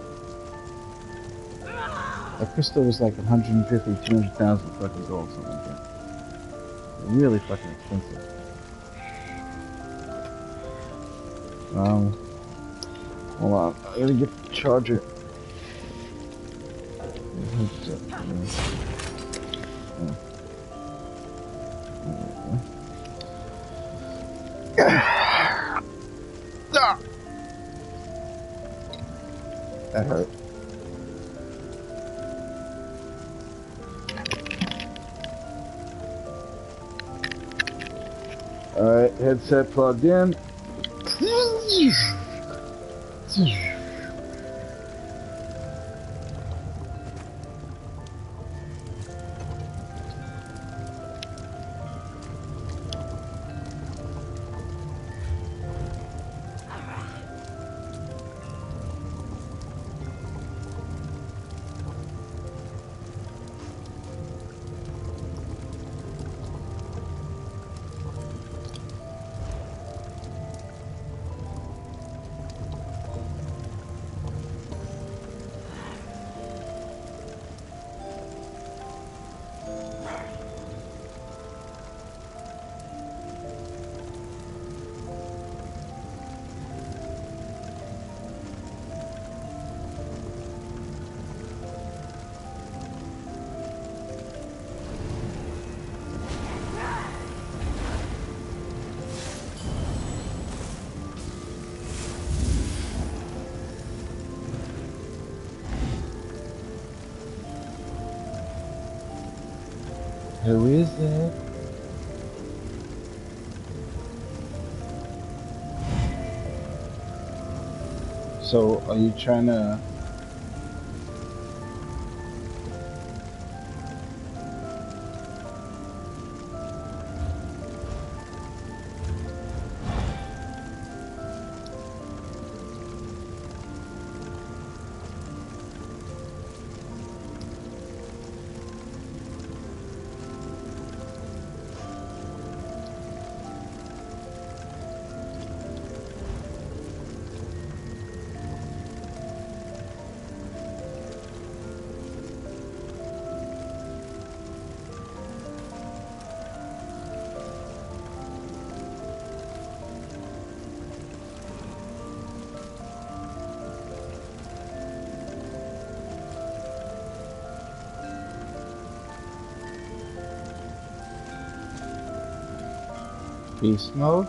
Speaker 7: That crystal was like 150, 200,000 fucking gold, something like that. Really fucking expensive. Hold on, I gotta get the charger. That hurt. Alright, headset plugged in. Who is it? So, are you trying to... Beast mode?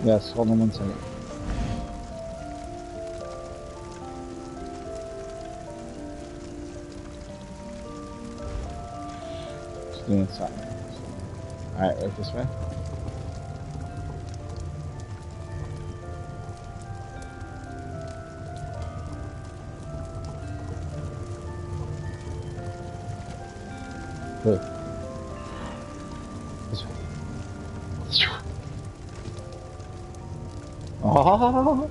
Speaker 7: Yes, hold on one second. Just doing something. Alright, right this way. Good. This way. This way. Oh!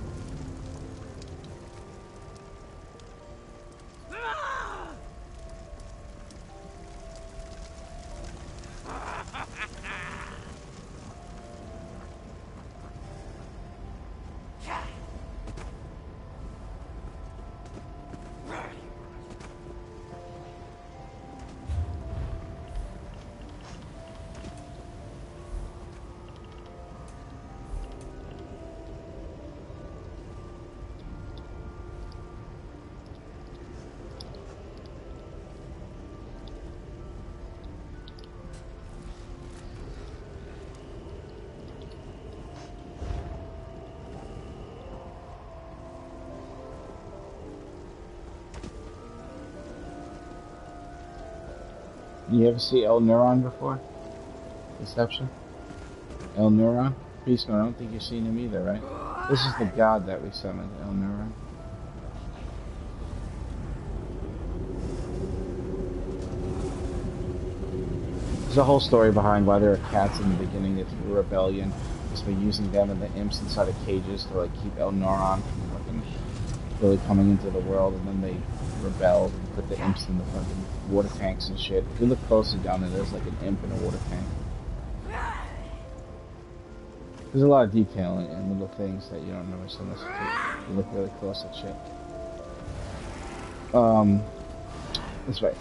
Speaker 7: You ever see El Neuron before? Deception? El Neuron? Beastman, I don't think you've seen him either, right? This is the god that we summoned, El Neuron. There's a whole story behind why there are cats in the beginning. It's a rebellion. Just by using them and the imps inside of cages to like keep El Neuron from fucking really coming into the world, and then they rebelled and put the imps in the fucking water tanks and shit. If you look closely down there, there's like an imp in a water tank. There's a lot of detail in little things that you don't notice unless you look really close at shit. This way.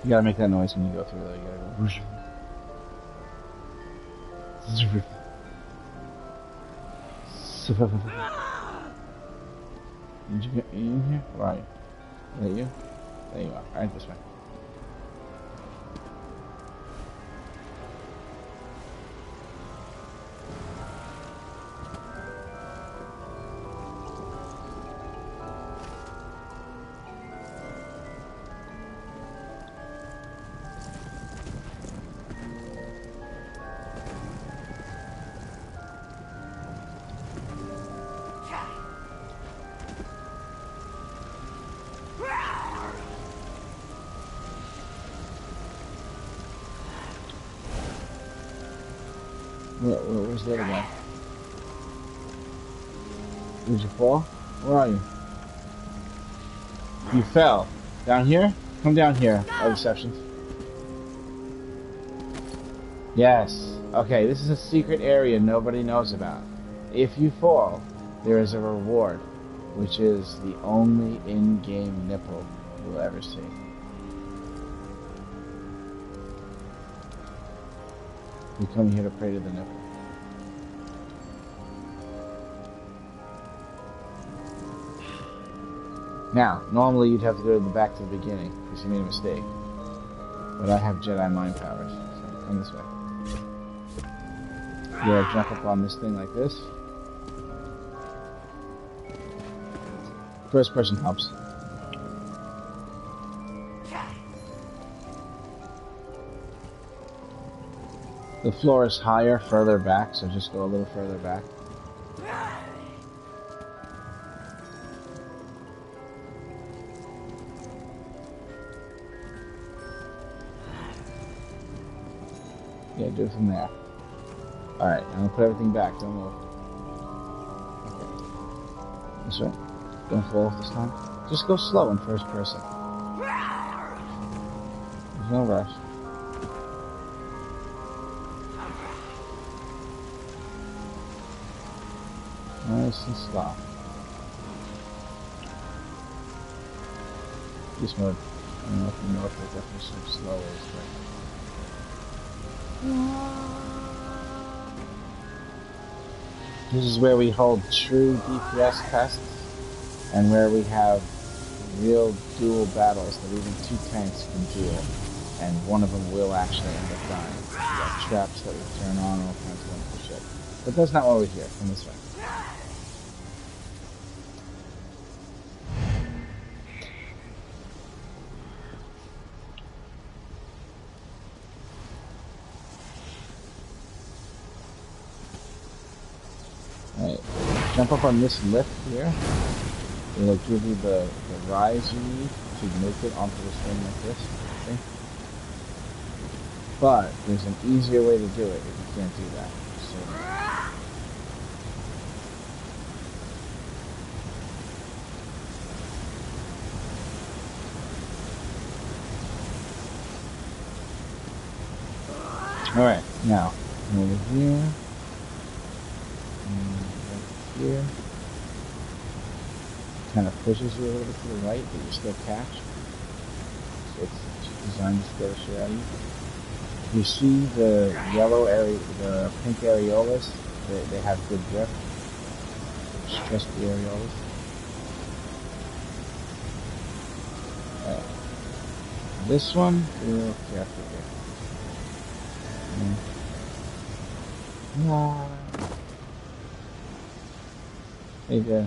Speaker 7: You gotta make that noise when you go through there. You gotta go. Did you get in here? Right. Is that you? There you are. Alright, this way. Where's the other guy? Did you fall? Where are you? You fell. Down here? Come down here, receptions. Yes. Okay, this is a secret area nobody knows about. If you fall, there is a reward, which is the only in-game nipple you'll ever see. We come here to pray to the nipple. Now, normally you'd have to go back to the beginning because you made a mistake. But I have Jedi mind powers, so come this way. You gotta jump up on this thing like this. First person helps. The floor is higher, further back, so just go a little further back. Yeah, do it from there. Alright, I'm gonna put everything back, don't move. Okay. This way. Don't fall off this time. Just go slow in first person. There's no rush. Nice and slow. This mode, I don't know if you know if there's definitely some slow ways, but this is where we hold true DPS tests and where we have real dual battles that even two tanks can duel. and one of them will actually end up dying. We got traps that we turn on, all kinds of wonderful shit. But that's not why we're here. Come this way. Alright, jump up on this lift here. It'll give you the rise you need to make it onto this thing like this. Okay? But there's an easier way to do it if you can't do that. So, alright, now over here. Here, kind of pushes you a little bit to the right, but you still catch. So it's designed to scare the shit out of you. You see the yellow area, the pink areolas, they have good grip. Just the areolas. This one, be a little careful here. Yeah. There you go.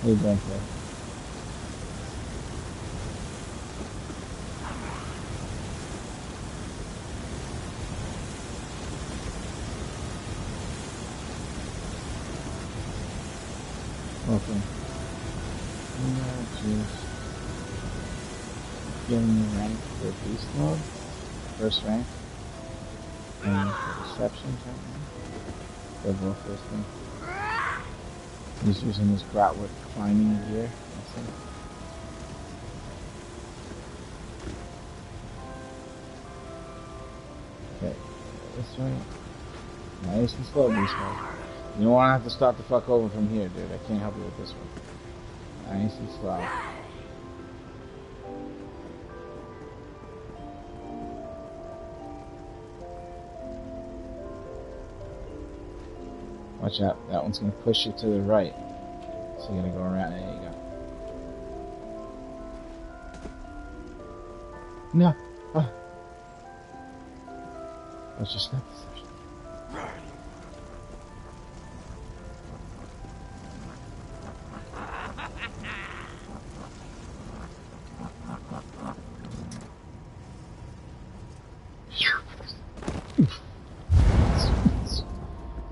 Speaker 7: What are you doing here? Welcome. Just getting rank for beast mode. First rank. And for deceptions right now. They're both first rank. He's using his Grotwood climbing gear. That's it. Okay. This way. Nice and slow, beast mode. You don't want to have to start the fuck over from here, dude. I can't help you with this one. Nice and slow. Watch out, that one's going to push you to the right. So you're going to go around, there you go. No! Oh. Let's just snap this.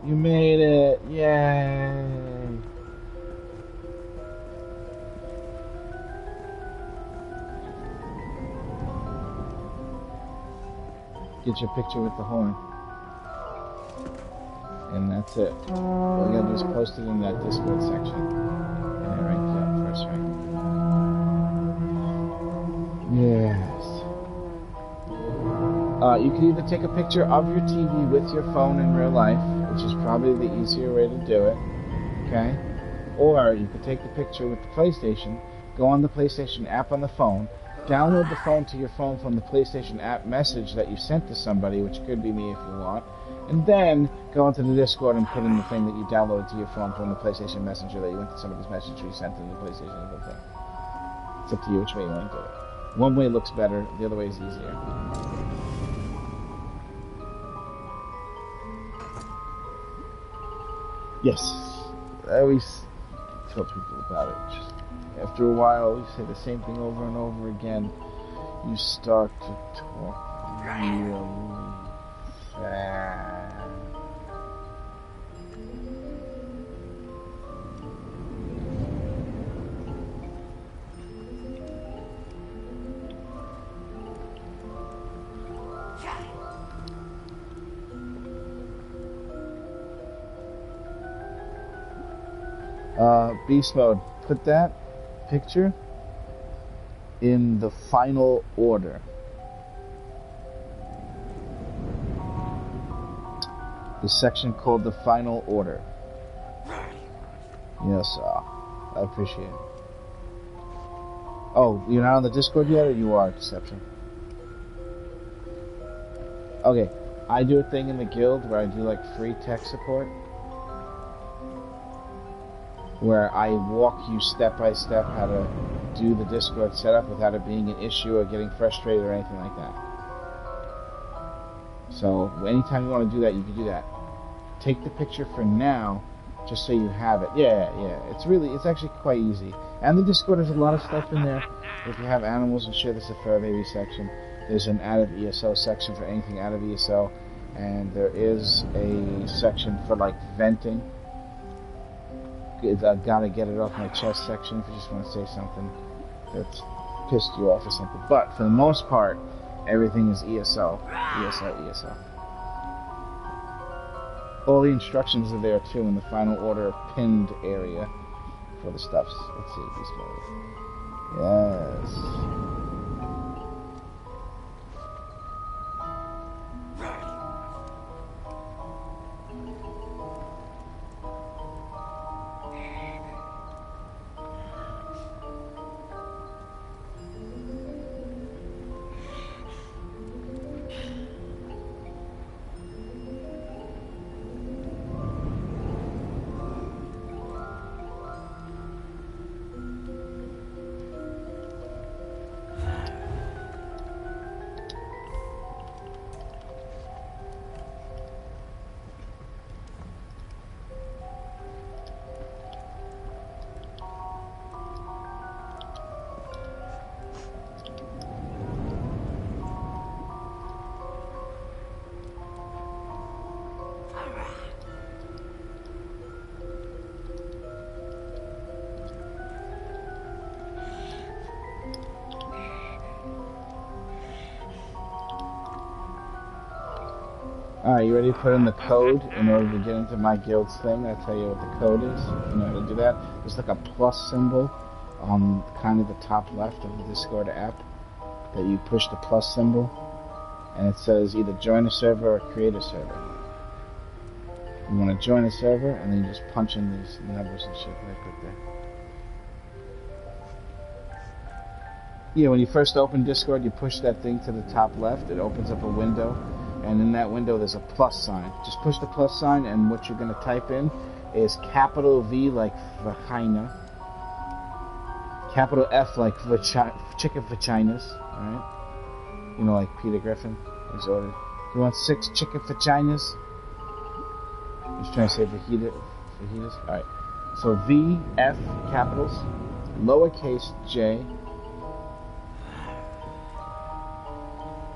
Speaker 7: You made it! Yay! Get your picture with the horn. And that's it. All you gotta do is post it in that Discord section. And it ranks you up first rank. Yes. You can either take a picture of your TV with your phone in real life, which is probably the easier way to do it, okay? Or you could take the picture with the PlayStation, go on the PlayStation app on the phone, download the phone to your phone from the PlayStation app message that you sent to somebody, which could be me if you want, and then go into the Discord and put in the thing that you downloaded to your phone from the PlayStation Messenger that you went to somebody's message you sent to the PlayStation and the thing. It's up to you which way you want to do it. One way looks better, the other way is easier. Yes, I always tell people about it. Just after a while, you say the same thing over and over again. You start to talk really fast. Beast mode, put that picture in the final order. The section called the final order. Yes, I appreciate it. Oh, you're not on the Discord yet, or you are, Deception? Okay, I do a thing in the guild where I do like free tech support, where I walk you step by step how to do the Discord setup without it being an issue or getting frustrated or anything like that. So anytime you want to do that, you can do that. Take the picture for now, just so you have it. Yeah. It's actually quite easy. And the Discord has a lot of stuff in there. If you have animals and shit, there's a fur baby section. There's an out of ESO section for anything out of ESO. And there is a section for like venting. I've got to get it off my chest section if you just want to say something that's pissed you off or something. But for the most part, everything is ESO. ESO. All the instructions are there too in the final order pinned area for the stuffs. Let's see, beast mode. Yes. Alright, you ready to put in the code in order to get into my guild's thing? I'll tell you what the code is. You know how to do that? There's like a plus symbol on kind of the top left of the Discord app that you push the plus symbol and it says either join a server or create a server. You want to join a server and then you just punch in these numbers and shit right quick there. Yeah, when you first open Discord, you push that thing to the top left, it opens up a window. And in that window, there's a plus sign. Just push the plus sign, and what you're going to type in is capital V like vagina, capital F like chicken vaginas, alright? You know, like Peter Griffin, he's ordered. You want 6 chicken vaginas? He's trying to say fajitas? Alright. So V, F, capitals, lowercase j,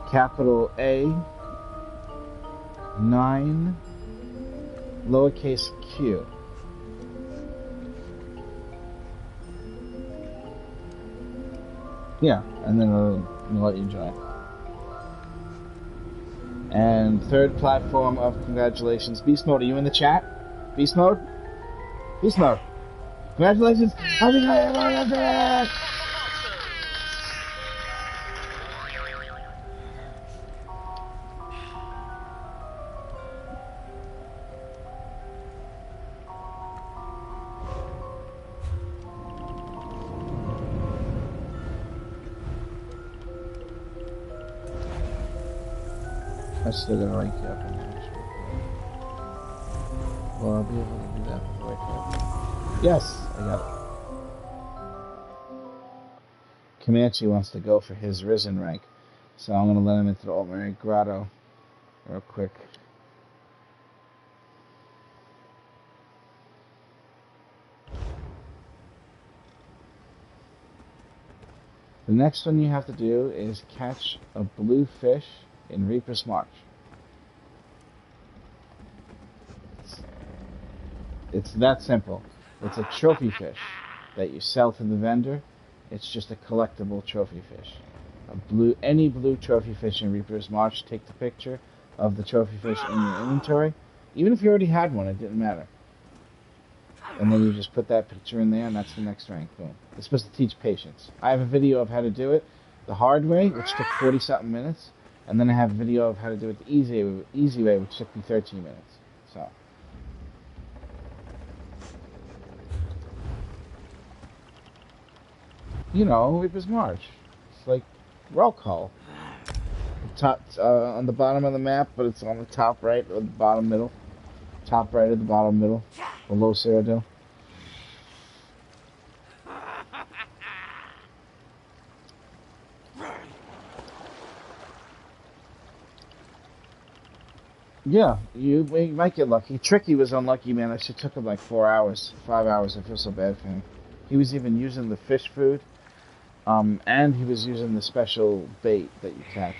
Speaker 7: capital A, 9, lowercase q. Yeah, and then it'll let you join. And third platform of congratulations. Beast Mode, are you in the chat? Beast Mode? Beast Mode. Congratulations! Happy birthday! I'm still gonna rank you up in there. Well, I'll be able to do that before I can. Yes, I got it. Comanche wants to go for his Risen rank, so I'm gonna let him into the Altmary Grotto real quick. The next one you have to do is catch a blue fish in Reaper's March. It's that simple. It's a trophy fish that you sell to the vendor. It's just a collectible trophy fish. Any blue trophy fish in Reaper's March, take the picture of the trophy fish in your inventory. Even if you already had one, it didn't matter. And then you just put that picture in there, and that's the next rank. Boom. It's supposed to teach patience. I have a video of how to do it the hard way, which took 40-something minutes. And then I have a video of how to do it the easy way, which took me 13 minutes. So, you know, Reaper's March. It's like roll call. top on the bottom of the map, but it's on the top right or the bottom middle. Top right or the bottom middle, below Cyrodiil. Yeah, you might get lucky. Tricky was unlucky, man. It took him like 4 hours, 5 hours. I feel so bad for him. He was even using the fish food, and he was using the special bait that you catch.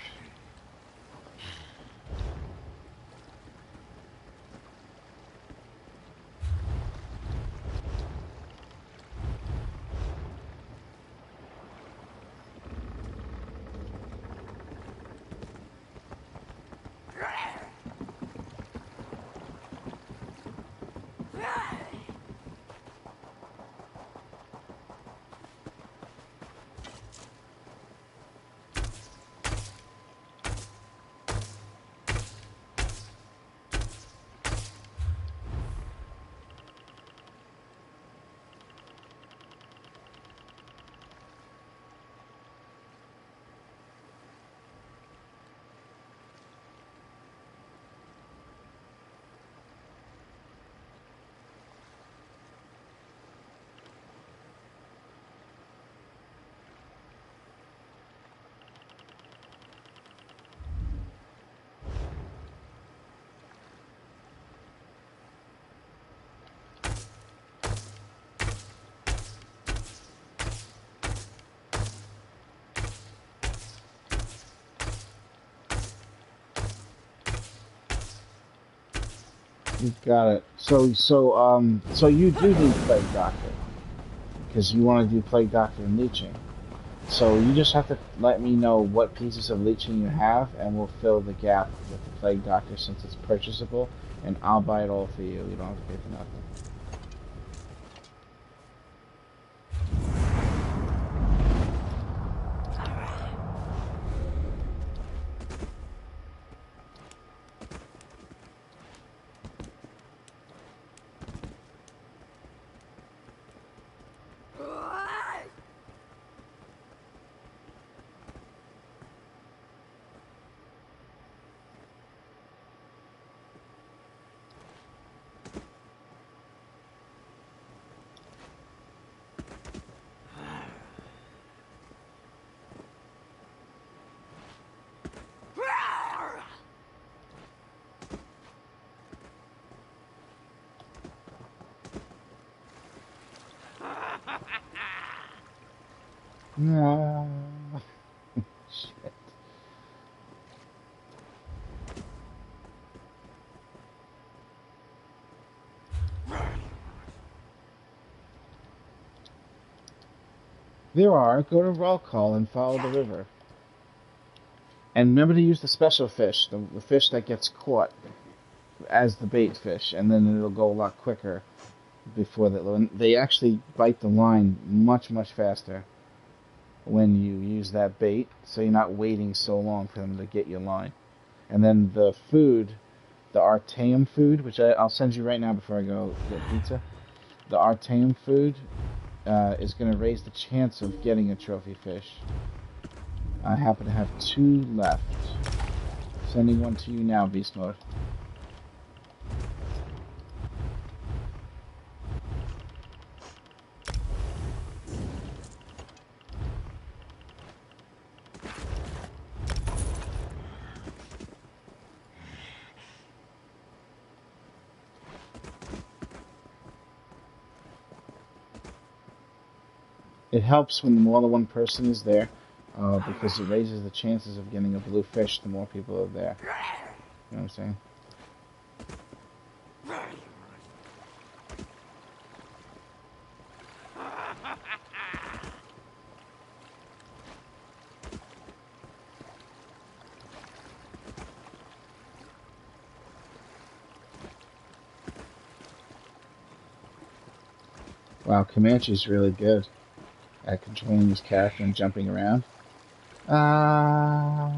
Speaker 7: You got it. So you do need Plague Doctor because you want to do Plague Doctor and leeching. So you just have to let me know what pieces of leeching you have, and we'll fill the gap with the Plague Doctor since it's purchasable, and I'll buy it all for you. You don't have to pay for nothing. No. Shit. There are. Go to Ralkal and follow the river. And remember to use the special fish, the fish that gets caught as the bait fish, and then it'll go a lot quicker before they actually bite the line much faster when you use that bait, so you're not waiting so long for them to get your line. And then the food, the Artaeum food, which I'll send you right now before I go get pizza. The Artaeum food is going to raise the chance of getting a trophy fish. I happen to have 2 left. Sending one to you now, Beast Mode. It helps when more than one person is there, because it raises the chances of getting a blue fish the more people are there. You know what I'm saying? Wow, Comanche's really good at controlling his character and jumping around. Not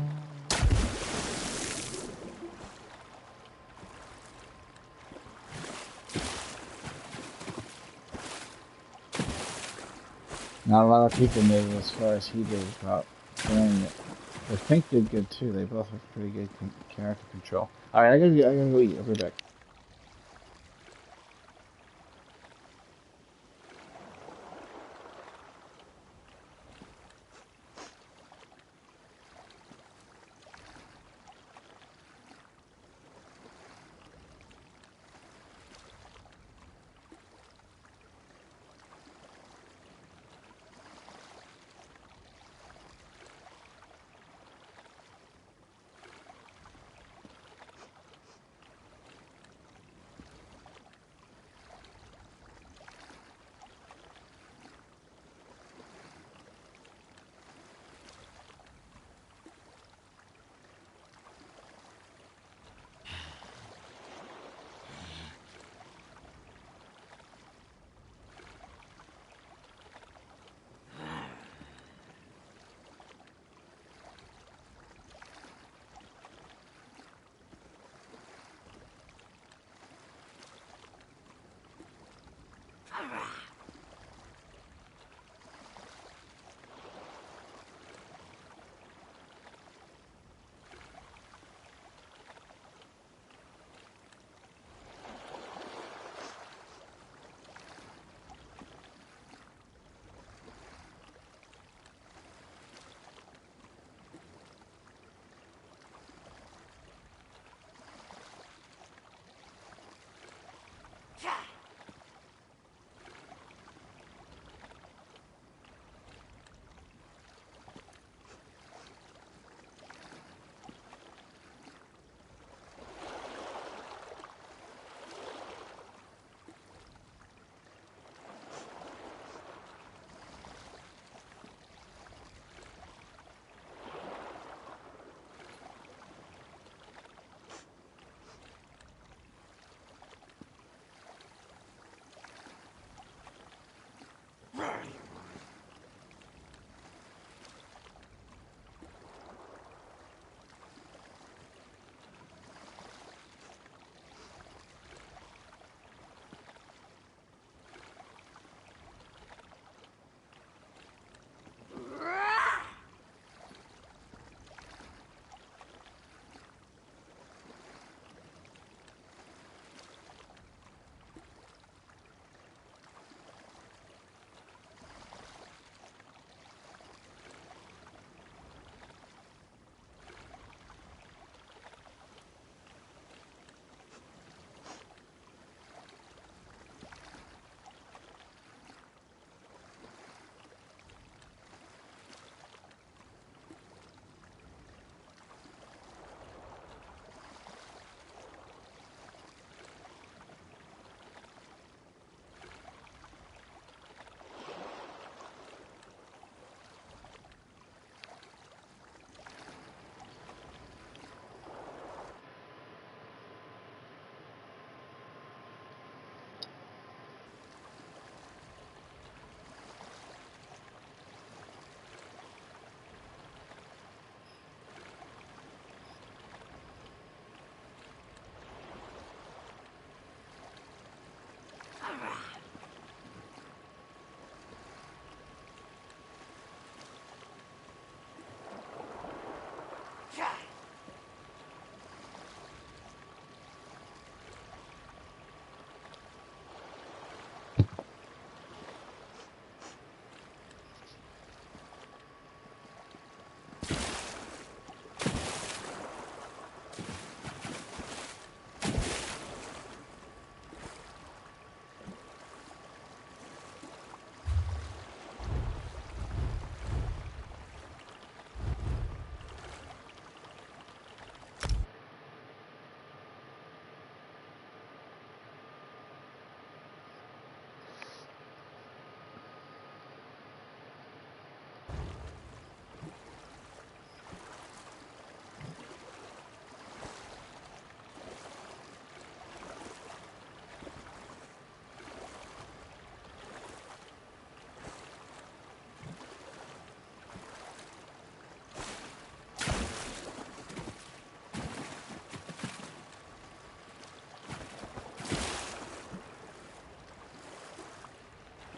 Speaker 7: a lot of people made it as far as he did without doing it. The Pink did good too. They both have pretty good character control. Alright, I gotta go eat. I'll be back.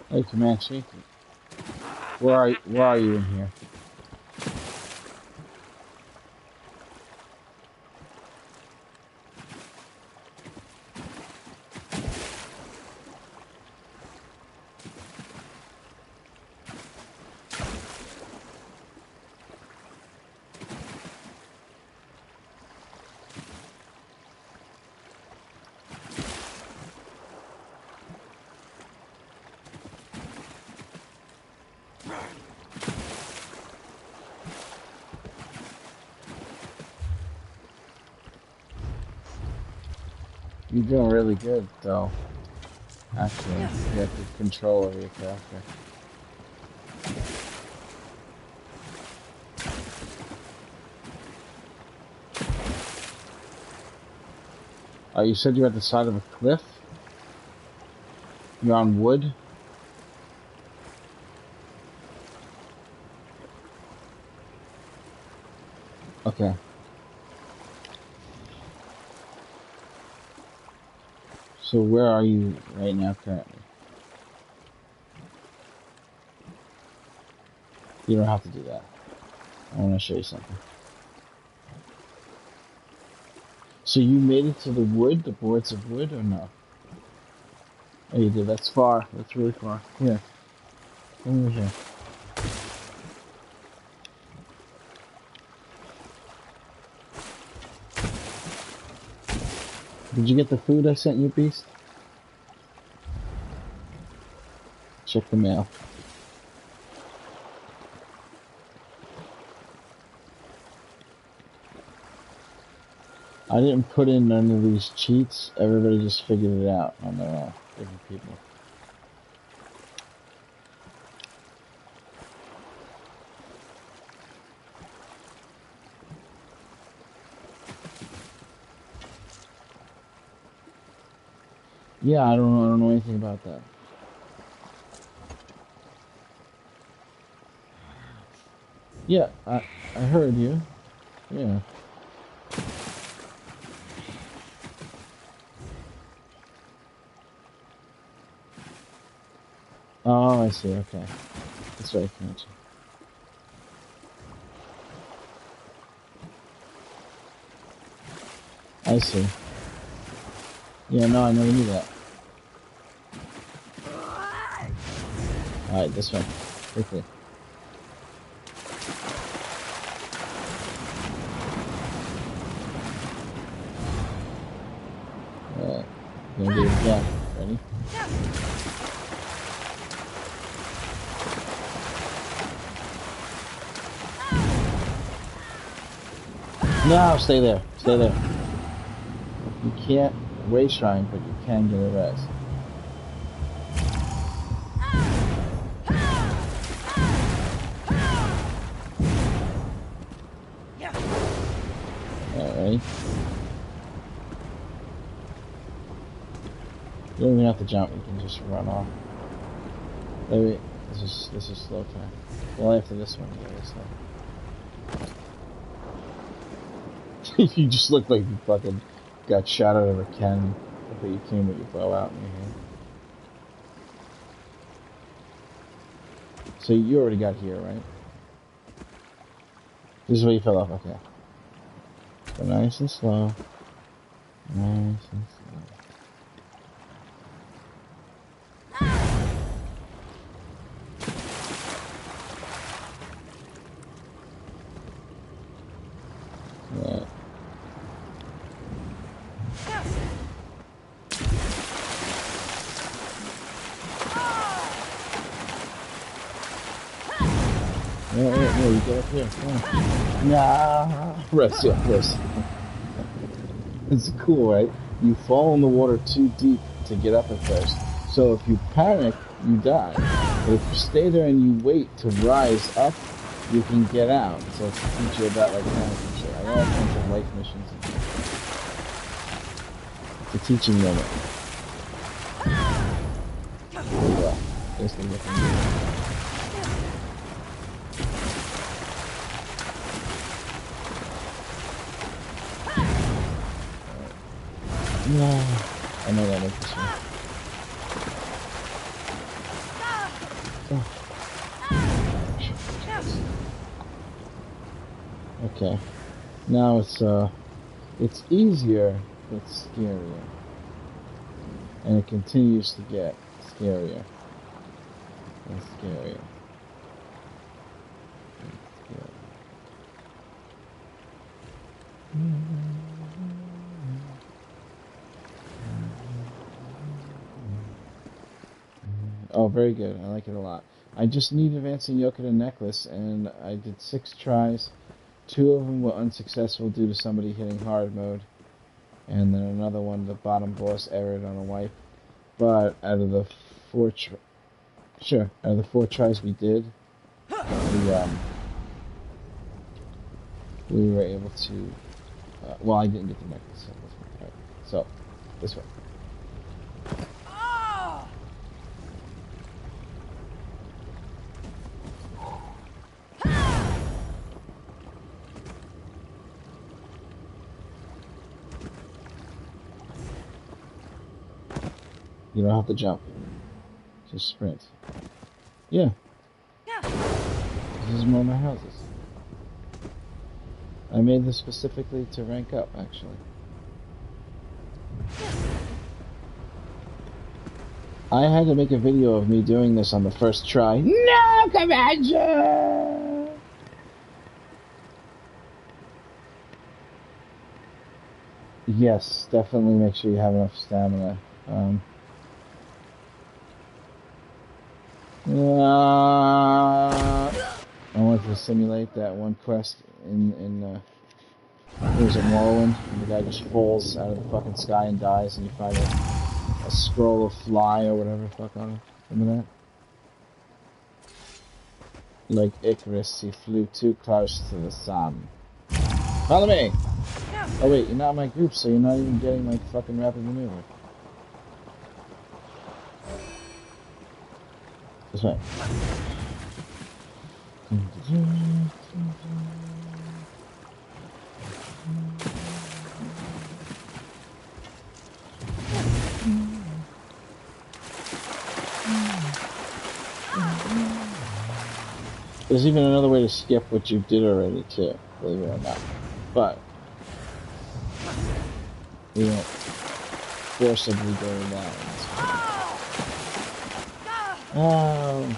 Speaker 7: Hey, Comanche. Where are you in here? You're doing really good, though. Actually, you have good control over your character. Oh, you said you're at the side of a cliff? You're on wood? Okay. So where are you right now currently? You don't have to do that. I want to show you something. So you made it to the wood, the boards of wood, or no? Oh, you did. That's far. That's really far. Here. Come over here. Did you get the food I sent you, Beast? Check the mail. I didn't put in none of these cheats. Everybody just figured it out on their own. Different people. Yeah, I don't know anything about that. Yeah, I heard you. Yeah. Oh, I see, okay. That's right, gotcha. I see. Yeah, no, I never knew that. Alright, this one. Quickly. Alright. Gonna do it again. Ready? No, stay there. Stay there. You can't waste shrine, but you can get a res. Alright. You don't even have to jump, you can just run off. Wait, this is slow time. Well, after this one, yeah, this one. You just look like you fucking got shot out of a cannon. But you came with your bow out in your hand. So you already got here, right? This is where you fell off, okay. So nice and slow. Nice and slow. Right. Yeah, you get up here. Come on. Nah. Rest, yeah, rest. It's cool, right? You fall in the water too deep to get up at first. So if you panic, you die. But if you stay there and you wait to rise up, you can get out. So it's to teach you about like panic and shit. I got all kinds of life missions. It's a teaching moment. Yeah, this thing looking good. No, I know that like this one. Oh. Okay, now it's easier, but scarier, and it continues to get scarier and scarier. Oh, very good. I like it a lot. I just need advancing Yokota necklace, and I did 6 tries. 2 of them were unsuccessful due to somebody hitting hard mode. And then another one, the bottom boss errored on a wipe. But out of the four tries we did, we were able to, well, I didn't get the necklace. Alright, so, this way. You don't have to jump. Just sprint. Yeah. This is one of my houses. I made this specifically to rank up, actually. I had to make a video of me doing this on the first try. No, Commander! Yes, definitely make sure you have enough stamina. I wanted to simulate that one quest in was it Morrowind? And the guy just falls out of the fucking sky and dies, and you find a scroll of fly or whatever the fuck on it. Remember that? Like Icarus, he flew too close to the sun. Follow me! Oh wait, you're not in my group, so you're not even getting my fucking rapid maneuver. This way. There's even another way to skip what you did already too, believe it or not. But we won't forcibly go down. Oh.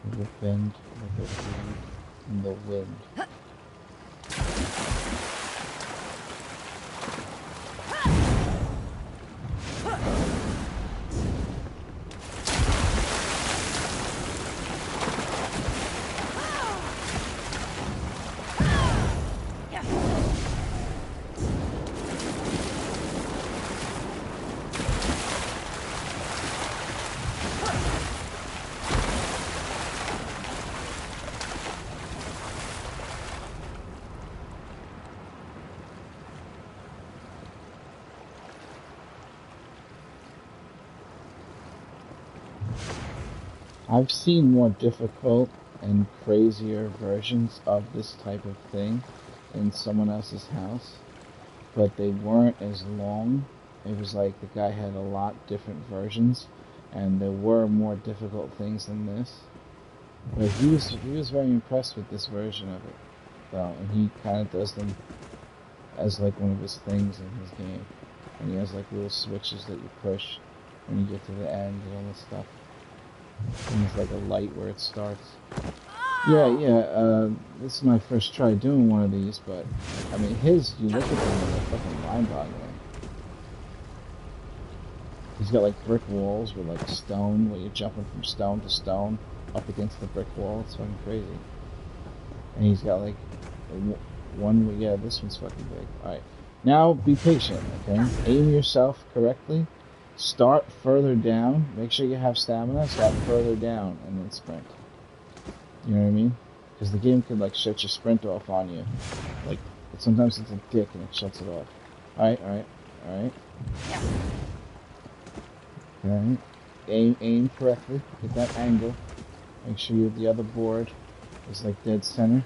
Speaker 7: The bend in the wind. I've seen more difficult and crazier versions of this type of thing in someone else's house, but they weren't as long. It was like the guy had a lot different versions, and there were more difficult things than this. But he was very impressed with this version of it, though, and he kind of does them as like one of his things in his game. And he has like little switches that you push when you get to the end and all this stuff. And it's like a light where it starts. Yeah, this is my first try doing one of these, but, I mean, you look at them and they're fucking mind-boggling. He's got, like, brick walls with, like, stone, where you're jumping from stone to stone up against the brick wall. It's fucking crazy. And he's got, like, one, yeah, this one's fucking big. Alright, now be patient, okay? Aim yourself correctly. Start further down. Make sure you have stamina. Start further down and then sprint. You know what I mean? Because the game could like shut your sprint off on you. Like sometimes it's a dick and it shuts it off. Alright. Okay. Aim correctly. Get that angle. Make sure the other board is like dead center.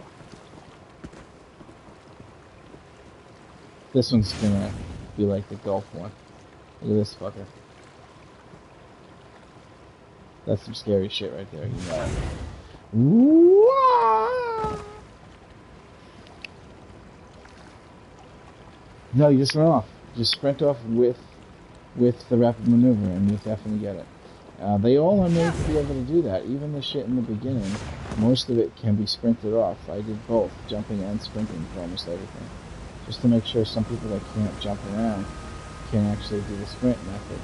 Speaker 7: This one's gonna be like the golf one. Look at this fucker. That's some scary shit right there, you know. No, you just run off. Just sprint off with with the rapid maneuver, and you definitely get it. They all are made to be able to do that. Even the shit in the beginning, most of it can be sprinted off. I did both, jumping and sprinting for almost everything. Just to make sure some people that can't jump around can actually do the sprint method.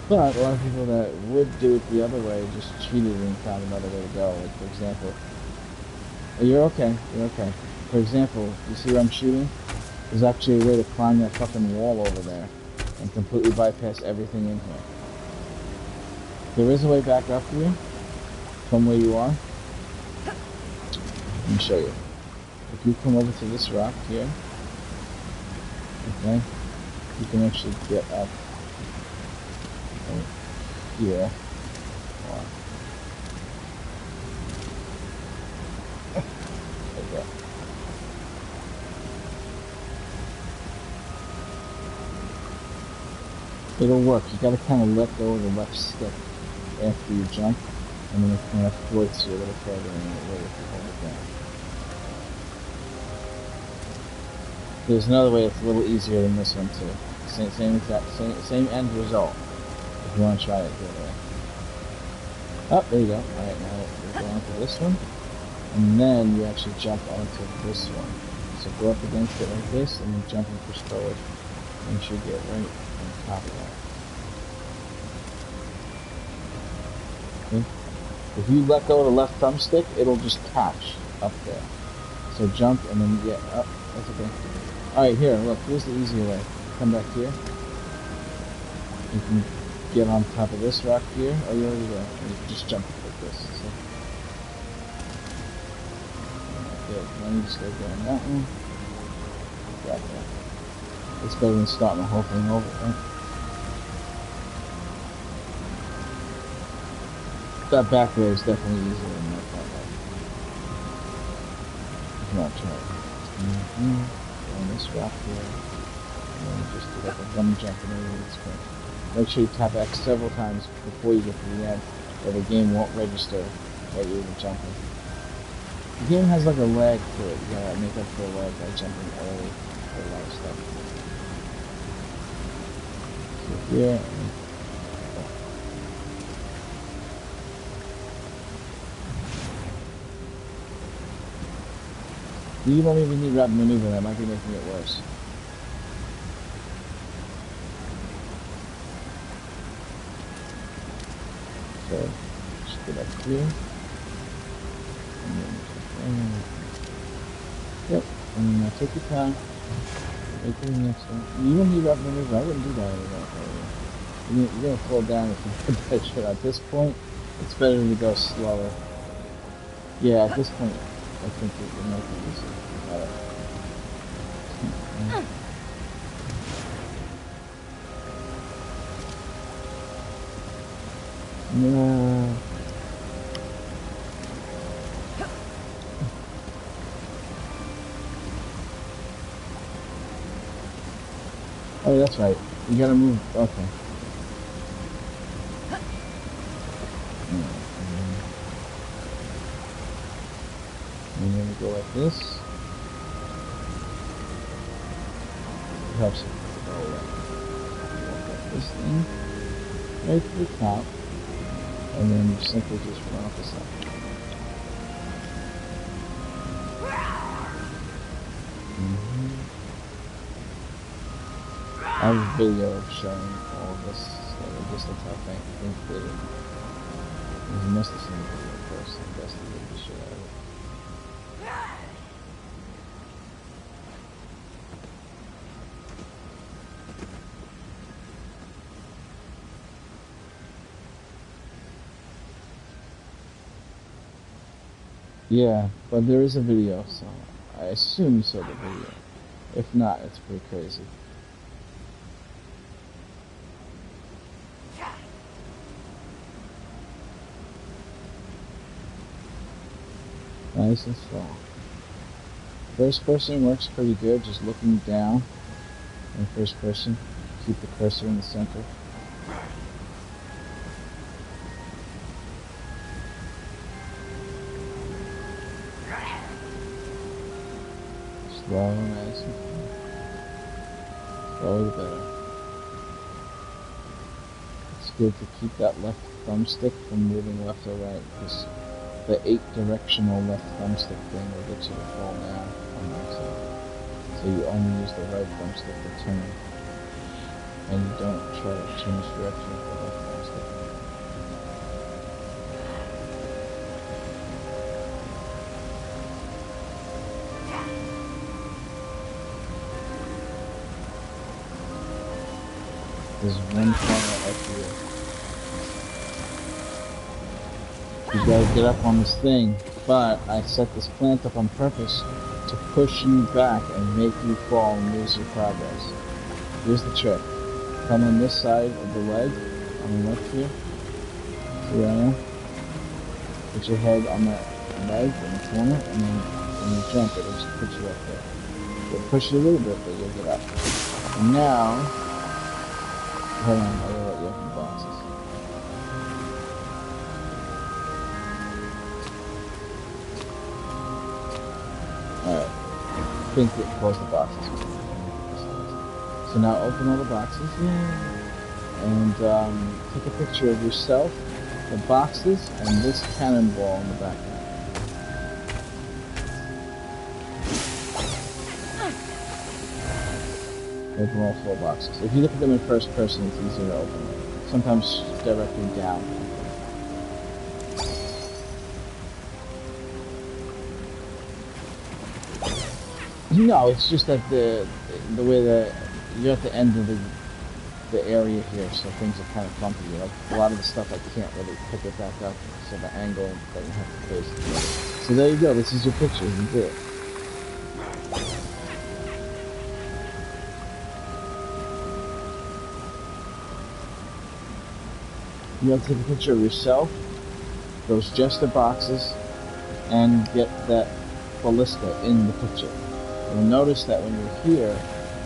Speaker 7: But a lot of people that would do it the other way just cheated and found another way to go. Like, for example, you're okay. For example, you see where I'm shooting? There's actually a way to climb that fucking wall over there and completely bypass everything in here. There is a way back up here from where you are. Let me show you. If you come over to this rock here, okay, you can actually get up right here. Wow. Like that. It'll work. You gotta kind of let go of the left stick after you jump, and then it kind of floats you a little further in the way if you hold it down. There's another way that's a little easier than this one too. Same end result. If you want to try it the other way. Oh, there you go. Alright, now we're going to this one. And then you actually jump onto this one. So go up against it like this, and then jump and push forward. And you should get right on top of that. Okay. If you let go of the left thumbstick, it'll just catch up there. So jump and then get up. That's okay. Alright, here, look, here's the easier way. Come back here. You can get on top of this rock here. Oh, you already there. You can just jump like this. So. Okay, then you just go down that one. Got that. It's better than starting the whole thing over, right? That back way is definitely easier than that front way. Come on, try it. On this rock here. And then just do like a one jump and over this way. Make sure you tap X several times before you get to the end, or the game won't register that you're even jumping. The game has like a lag to it. You gotta make up for a lag by jumping early for a lot of stuff. So here, you don't even need rapid maneuver, that might be making it worse. So, just get up here. And then yep, and then take your time. Wait for the next one. You don't need rapid maneuver, I wouldn't do that anymore. You're gonna fall down if you put that shit. At this point, it's better to go slower. Yeah, at this point, I think it might be easier. No. Oh, that's right. You gotta move. Okay. And then we go like this. It helps it go away. Walk up this thing right to the top, and then you simply just run up the side. I have a video showing all of this, so just that's how things did it. You must have seen the video first, I guess they did the shit out of it. Yeah, but there is a video, so I assume you saw the video. If not, it's pretty crazy. Nice and slow. First person works pretty good, just looking down in first person. Keep the cursor in the center. Slow, nice and slow. Slower the better. good to keep that left thumbstick from moving left or right, because the 8-directional left thumbstick thing will get you to fall down on the side. So you only use the right thumbstick to turn, and you don't try to change direction with the left thumbstick. There's one corner up here. You gotta get up on this thing, but I set this plant up on purpose to push you back and make you fall and lose your progress. Here's the trick. Come on this side of the leg, on the left here. See where I am? Put your head on that leg in the corner, and then when you jump, it'll just put you up there. It'll push you a little bit, but you'll get up. And now, hold on, I'll let you open the boxes. Alright, I think it close the boxes. So now open all the boxes, and take a picture of yourself, the boxes, and this cannonball in the background. Open all 4 boxes. If you look at them in first person, it's easier to open them. Sometimes directly down. No, it's just that the way that you're at the end of the area here, so things are kind of bumpy. Like a lot of the stuff I can't really pick it back up, so the angle that you have to face. So there you go. This is your picture. You did it. You have to take a picture of yourself, those Jester boxes, and get that ballista in the picture. You'll notice that when you're here,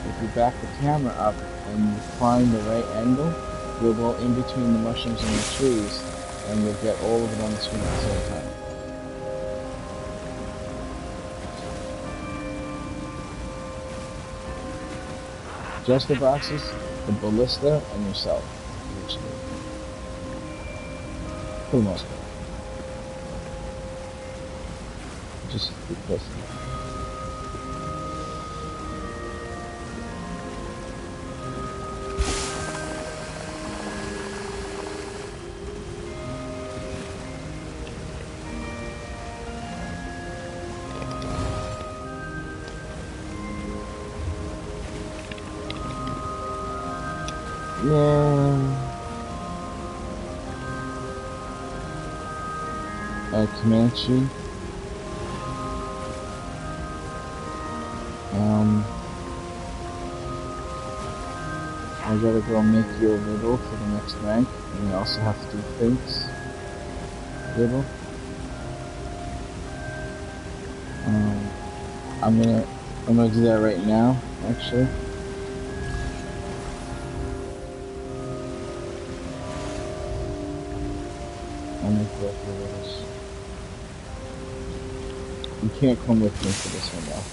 Speaker 7: if you back the camera up and you find the right angle, you'll go in between the mushrooms and the trees, and you'll get all of it on the screen at the same time. Jester boxes, the ballista, and yourself. For the most part. Just be close to that. Yeah. Comanche. I gotta go make you a riddle for the next rank, and we also have to do Fink's riddle. I'm gonna do that right now, actually. I'll make both your riddles. You can't come with me for this one though.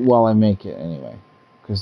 Speaker 7: While I make it anyway.